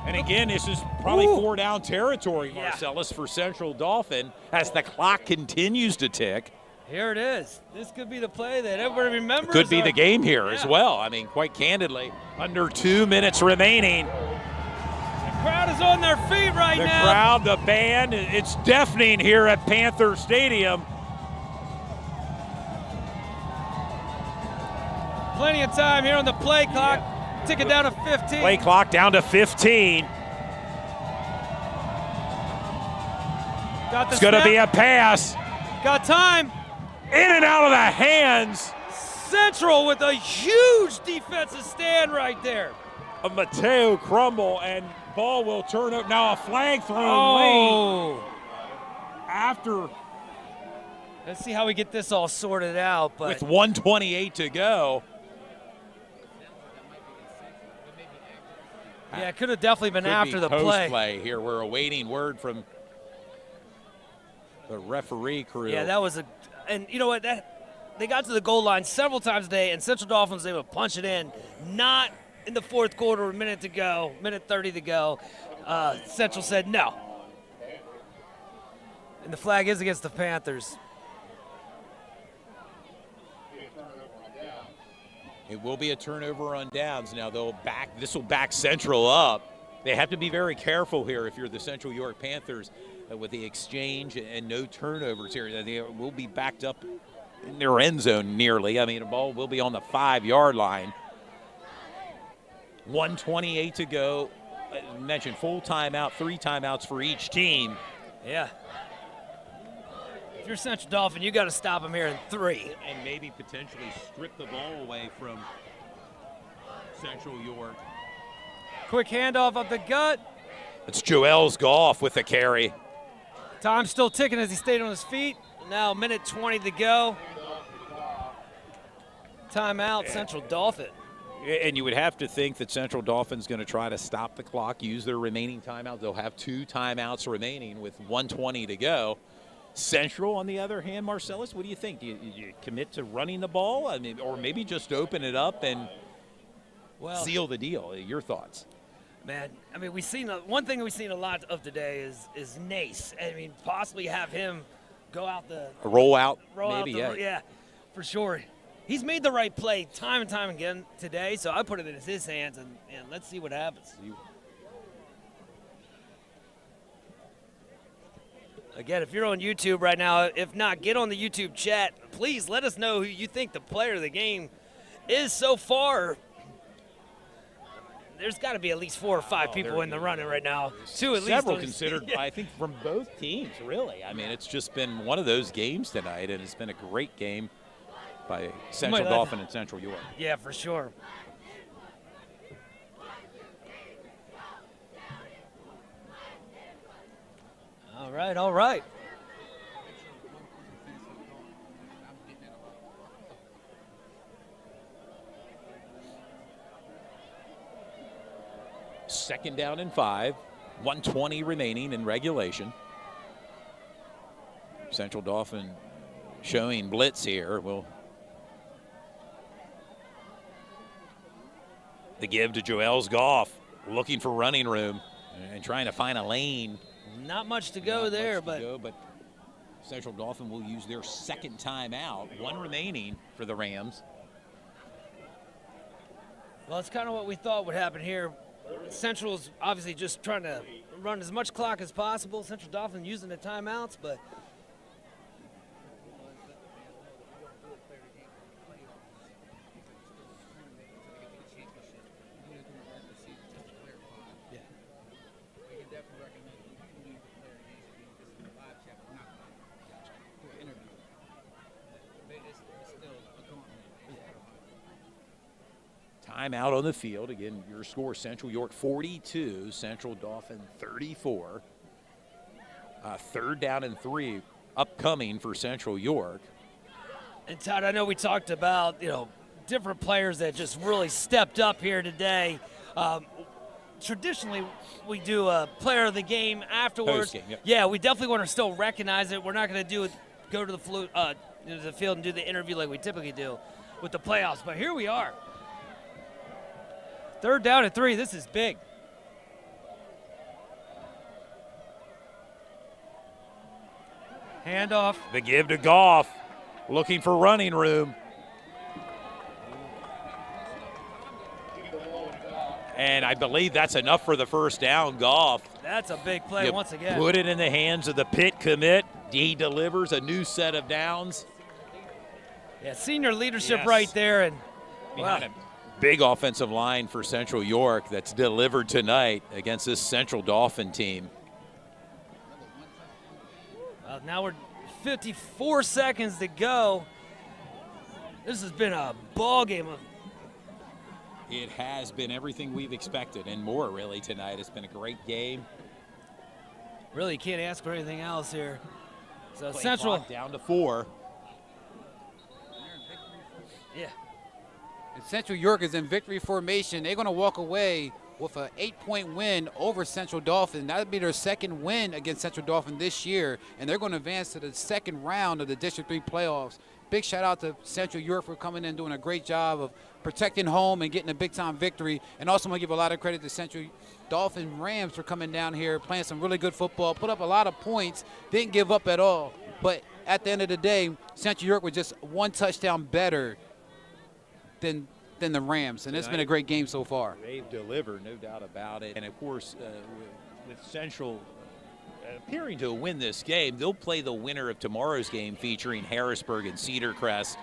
[SPEAKER 1] And again, this is probably
[SPEAKER 2] Ooh.
[SPEAKER 1] 4-down territory,
[SPEAKER 2] Yeah.
[SPEAKER 1] Marcellus, for Central Dauphin as the clock continues to tick.
[SPEAKER 2] Here it is. This could be the play that everybody remembers.
[SPEAKER 1] Could be the game here as
[SPEAKER 2] Yeah.
[SPEAKER 1] well. I mean, quite candidly, under 2 minutes remaining.
[SPEAKER 2] The crowd is on their feet right
[SPEAKER 1] The
[SPEAKER 2] now.
[SPEAKER 1] crowd, the band, it's deafening here at Panther Stadium.
[SPEAKER 2] Plenty of time here on the play clock. Tick it down to 15.
[SPEAKER 1] Play clock down to 15.
[SPEAKER 2] Got the
[SPEAKER 1] It's going to
[SPEAKER 2] snap.
[SPEAKER 1] be a pass.
[SPEAKER 2] Got time.
[SPEAKER 1] In and out of the hands
[SPEAKER 2] Central with a huge defensive stand right there.
[SPEAKER 1] of Mateo Crumble, and ball will turn up. Now a flag thrown
[SPEAKER 2] Oh.
[SPEAKER 1] late after
[SPEAKER 2] Let's see how we get this all sorted out. But
[SPEAKER 1] with 1:28 to go.
[SPEAKER 2] yeah, it could have definitely been
[SPEAKER 1] Could
[SPEAKER 2] after
[SPEAKER 1] be
[SPEAKER 2] the play.
[SPEAKER 1] post-play here. We're awaiting word from the referee crew.
[SPEAKER 2] Yeah, that was and you know what? They got to the goal line several times today, and Central Dolphins, they would punch it in. Not in the fourth quarter, a minute to go, minute 30 to go. Central said no. And the flag is against the Panthers.
[SPEAKER 1] It will be a turnover on downs. Now this will back Central up. They have to be very careful here if you're the Central York Panthers with the exchange and no turnovers here. They will be backed up in their end zone nearly. I mean, the ball will be on the 5-yard line. 1:28 to go. I mentioned full timeout, 3 timeouts for each team.
[SPEAKER 2] Yeah. If you're Central Dolphin, you got to stop them here in 3.
[SPEAKER 1] And maybe potentially strip the ball away from Central York.
[SPEAKER 2] Quick handoff up the gut.
[SPEAKER 1] It's Joel's Goff with the carry.
[SPEAKER 2] Time still ticking as he stayed on his feet. Now minute 20 to go. Timeout, Central Dolphin.
[SPEAKER 1] And you would have to think that Central Dauphin's going to try to stop the clock, use their remaining timeout. They'll have 2 timeouts remaining with 1:20 to go. Central, on the other hand, Marcellus, what do you think? Do you commit to running the ball? I mean, or maybe just open it up and seal the deal? Your thoughts?
[SPEAKER 2] Man, I mean, one thing we've seen a lot of today is Nace. I mean, possibly have him go out the
[SPEAKER 1] A roll out,
[SPEAKER 2] maybe, yeah, for sure. He's made the right play time and time again today, so I put it in his hands, and let's see what happens. Again, if you're on YouTube right now, if not, get on the YouTube chat. Please let us know who you think the player of the game is so far. There's got to be at least 4 or 5 people in the running right now. 2 at least.
[SPEAKER 1] Several considered, I think, from both teams, really. I mean, it's just been one of those games tonight, and it's been a great game by Central Dauphin and Central York.
[SPEAKER 2] Yeah, for sure. All right.
[SPEAKER 1] Second down and 5, 1:20 remaining in regulation. Central Dauphin showing blitz here. The give to Joel's Goff, looking for running room and trying to find a lane.
[SPEAKER 2] Not much to go there, but
[SPEAKER 1] Central Dauphin will use their second timeout. 1 remaining for the Rams.
[SPEAKER 2] well, it's kind of what we thought would happen here. Central's obviously just trying to run as much clock as possible. Central Dauphin using the timeouts, but
[SPEAKER 1] Timeout on the field. Again, your score, Central York 42, Central Dauphin 34. 3rd down and 3 upcoming for Central York.
[SPEAKER 2] And Todd, I know we talked about, different players that just really stepped up here today. Traditionally, we do a player of the game afterwards.
[SPEAKER 1] Post-game, yep.
[SPEAKER 2] Yeah, we definitely want to still recognize it. We're not going to go to the field and do the interview like we typically do with the playoffs. But here we are. 3rd down and 3. This is big. Handoff.
[SPEAKER 1] The give to Goff, looking for running room. And I believe that's enough for the first down. Goff.
[SPEAKER 2] That's a big play once again.
[SPEAKER 1] Put it in the hands of the Pitt commit. He delivers a new set of downs.
[SPEAKER 2] Yeah, senior leadership
[SPEAKER 1] Yes.
[SPEAKER 2] right there. And
[SPEAKER 1] Behind a big offensive line for Central York that's delivered tonight against this Central Dauphin team.
[SPEAKER 2] Now we're 54 seconds to go. This has been a ball game.
[SPEAKER 1] It has been everything we've expected and more, really, tonight. It's been a great game.
[SPEAKER 2] Really can't ask for anything else here. So
[SPEAKER 1] Play
[SPEAKER 2] Central
[SPEAKER 1] clock down to 4.
[SPEAKER 2] Yeah.
[SPEAKER 3] And Central York is in victory formation. They're going to walk away with an 8-point win over Central Dauphin. That would be their second win against Central Dauphin this year, and they're going to advance to the second round of the District 3 playoffs. Big shout out to Central York for coming in, doing a great job of protecting home and getting a big-time victory. And also want to give a lot of credit to Central Dauphin Rams for coming down here, playing some really good football, put up a lot of points, didn't give up at all. But at the end of the day, Central York was just one touchdown better than the Rams, and it's been a great game so far.
[SPEAKER 1] They've delivered, no doubt about it. And, of course, with Central appearing to win this game, they'll play the winner of tomorrow's game featuring Harrisburg and Cedar Crest.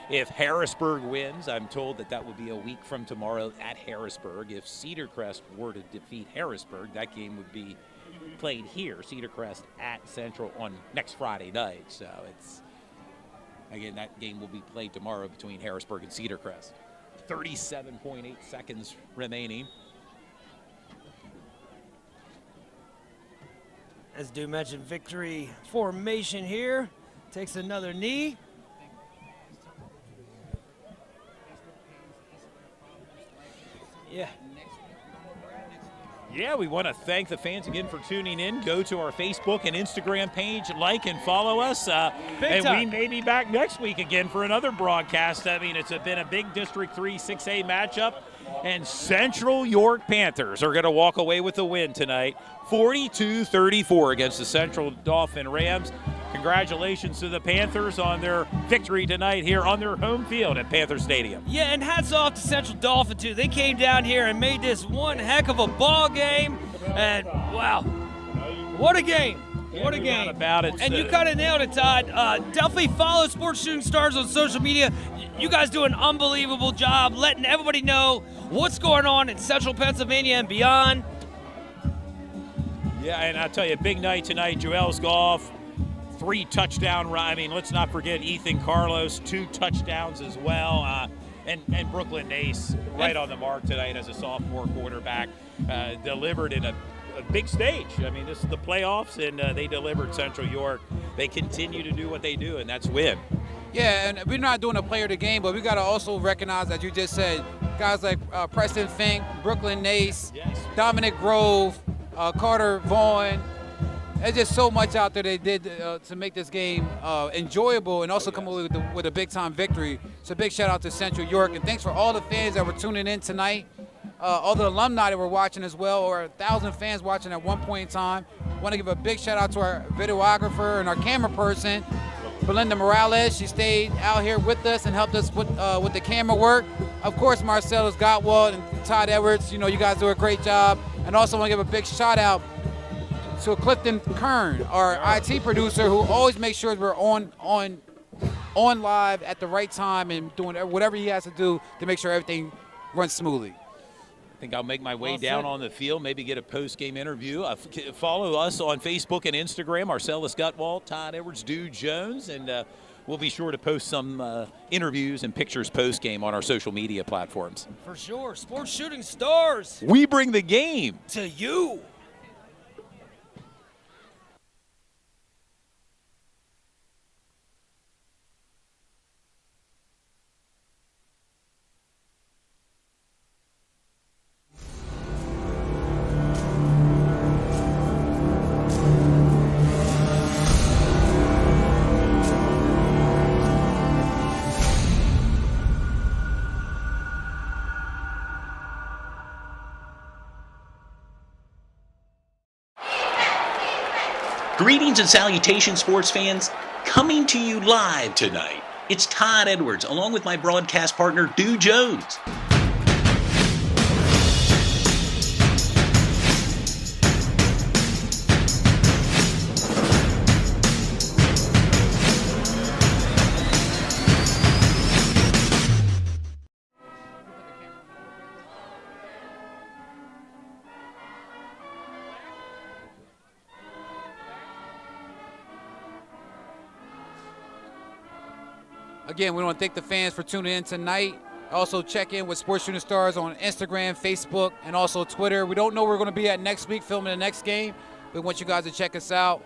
[SPEAKER 1] If Harrisburg wins, I'm told that would be a week from tomorrow at Harrisburg. If Cedar Crest were to defeat Harrisburg, that game would be played here, Cedar Crest at Central on next Friday night. So it's, again, that game will be played tomorrow between Harrisburg and Cedar Crest. 37.8 seconds remaining.
[SPEAKER 2] As Stu mentioned, victory formation here. Takes another knee. Yeah.
[SPEAKER 1] Yeah, we want to thank the fans again for tuning in. Go to our Facebook and Instagram page, like and follow us. And
[SPEAKER 2] time.
[SPEAKER 1] we may be back next week again for another broadcast. I mean, it's been a big District 3 6A matchup. And Central York Panthers are going to walk away with the win tonight, 42-34 against the Central Dauphin Rams. Congratulations to the Panthers on their victory tonight here on their home field at Panther Stadium.
[SPEAKER 2] Yeah, and hats off to Central Dauphin, too. They came down here and made this one heck of a ball game. And, wow, what a game. What a game.
[SPEAKER 1] About it.
[SPEAKER 2] And you kind of nailed it, Todd. Definitely follow Sports Shooting Stars on social media. You guys do an unbelievable job letting everybody know what's going on in Central Pennsylvania and beyond.
[SPEAKER 1] Yeah, and I'll tell you, big night tonight. Joel's Golf, 3 touchdown run. I mean, let's not forget Ethan Carlos, 2 touchdowns as well. And Brooklyn Nace right on the mark tonight as a sophomore quarterback, delivered in a big stage. I mean, this is the playoffs, and they delivered Central York. They continue to do what they do, and that's win.
[SPEAKER 3] Yeah, and we're not doing a player of the game, but we got to also recognize, as you just said, guys like Preston Fink, Brooklyn Nace,
[SPEAKER 1] Yes.
[SPEAKER 3] Dominic Grove, Carter Vaughn. There's just so much out there they did to make this game enjoyable and also come away with a big-time victory. So big shout-out to Central York, and thanks for all the fans that were tuning in tonight. All the alumni that were watching as well, or 1,000 fans watching at one point in time. Want to give a big shout-out to our videographer and our camera person, Belinda Morales. She stayed out here with us and helped us with the camera work. Of course, Marcellus Gottwald and Todd Edwards. You know, you guys do a great job. And also want to give a big shout-out to Clifton Kern, our IT producer, who always makes sure we're on live at the right time and doing whatever he has to do to make sure everything runs smoothly.
[SPEAKER 1] I think I'll make my way down on the field, maybe get a post-game interview. Follow us on Facebook and Instagram, Marcellus Gutwalt, Todd Edwards, Dew Jones, and we'll be sure to post some interviews and pictures post-game on our social media platforms.
[SPEAKER 2] For sure. Sports Shooting Stars.
[SPEAKER 1] We bring the game
[SPEAKER 2] to you.
[SPEAKER 4] Greetings and salutations, sports fans. Coming to you live tonight, it's Todd Edwards, along with my broadcast partner, Dew Jones.
[SPEAKER 3] Again, we want to thank the fans for tuning in tonight. Also, check in with Sports Shooting Stars on Instagram, Facebook, and also Twitter. We don't know where we're going to be at next week filming the next game. We want you guys to check us out.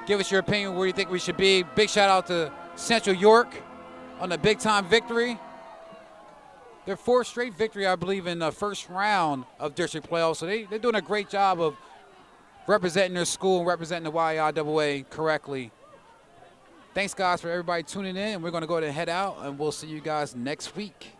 [SPEAKER 3] Give us your opinion where you think we should be. Big shout out to Central York on the big-time victory. Their fourth straight victory, I believe, in the first round of district playoffs. So they're doing a great job of representing their school and representing the YIAA correctly. Thanks, guys, for everybody tuning in. And we're going to go ahead and head out, and we'll see you guys next week.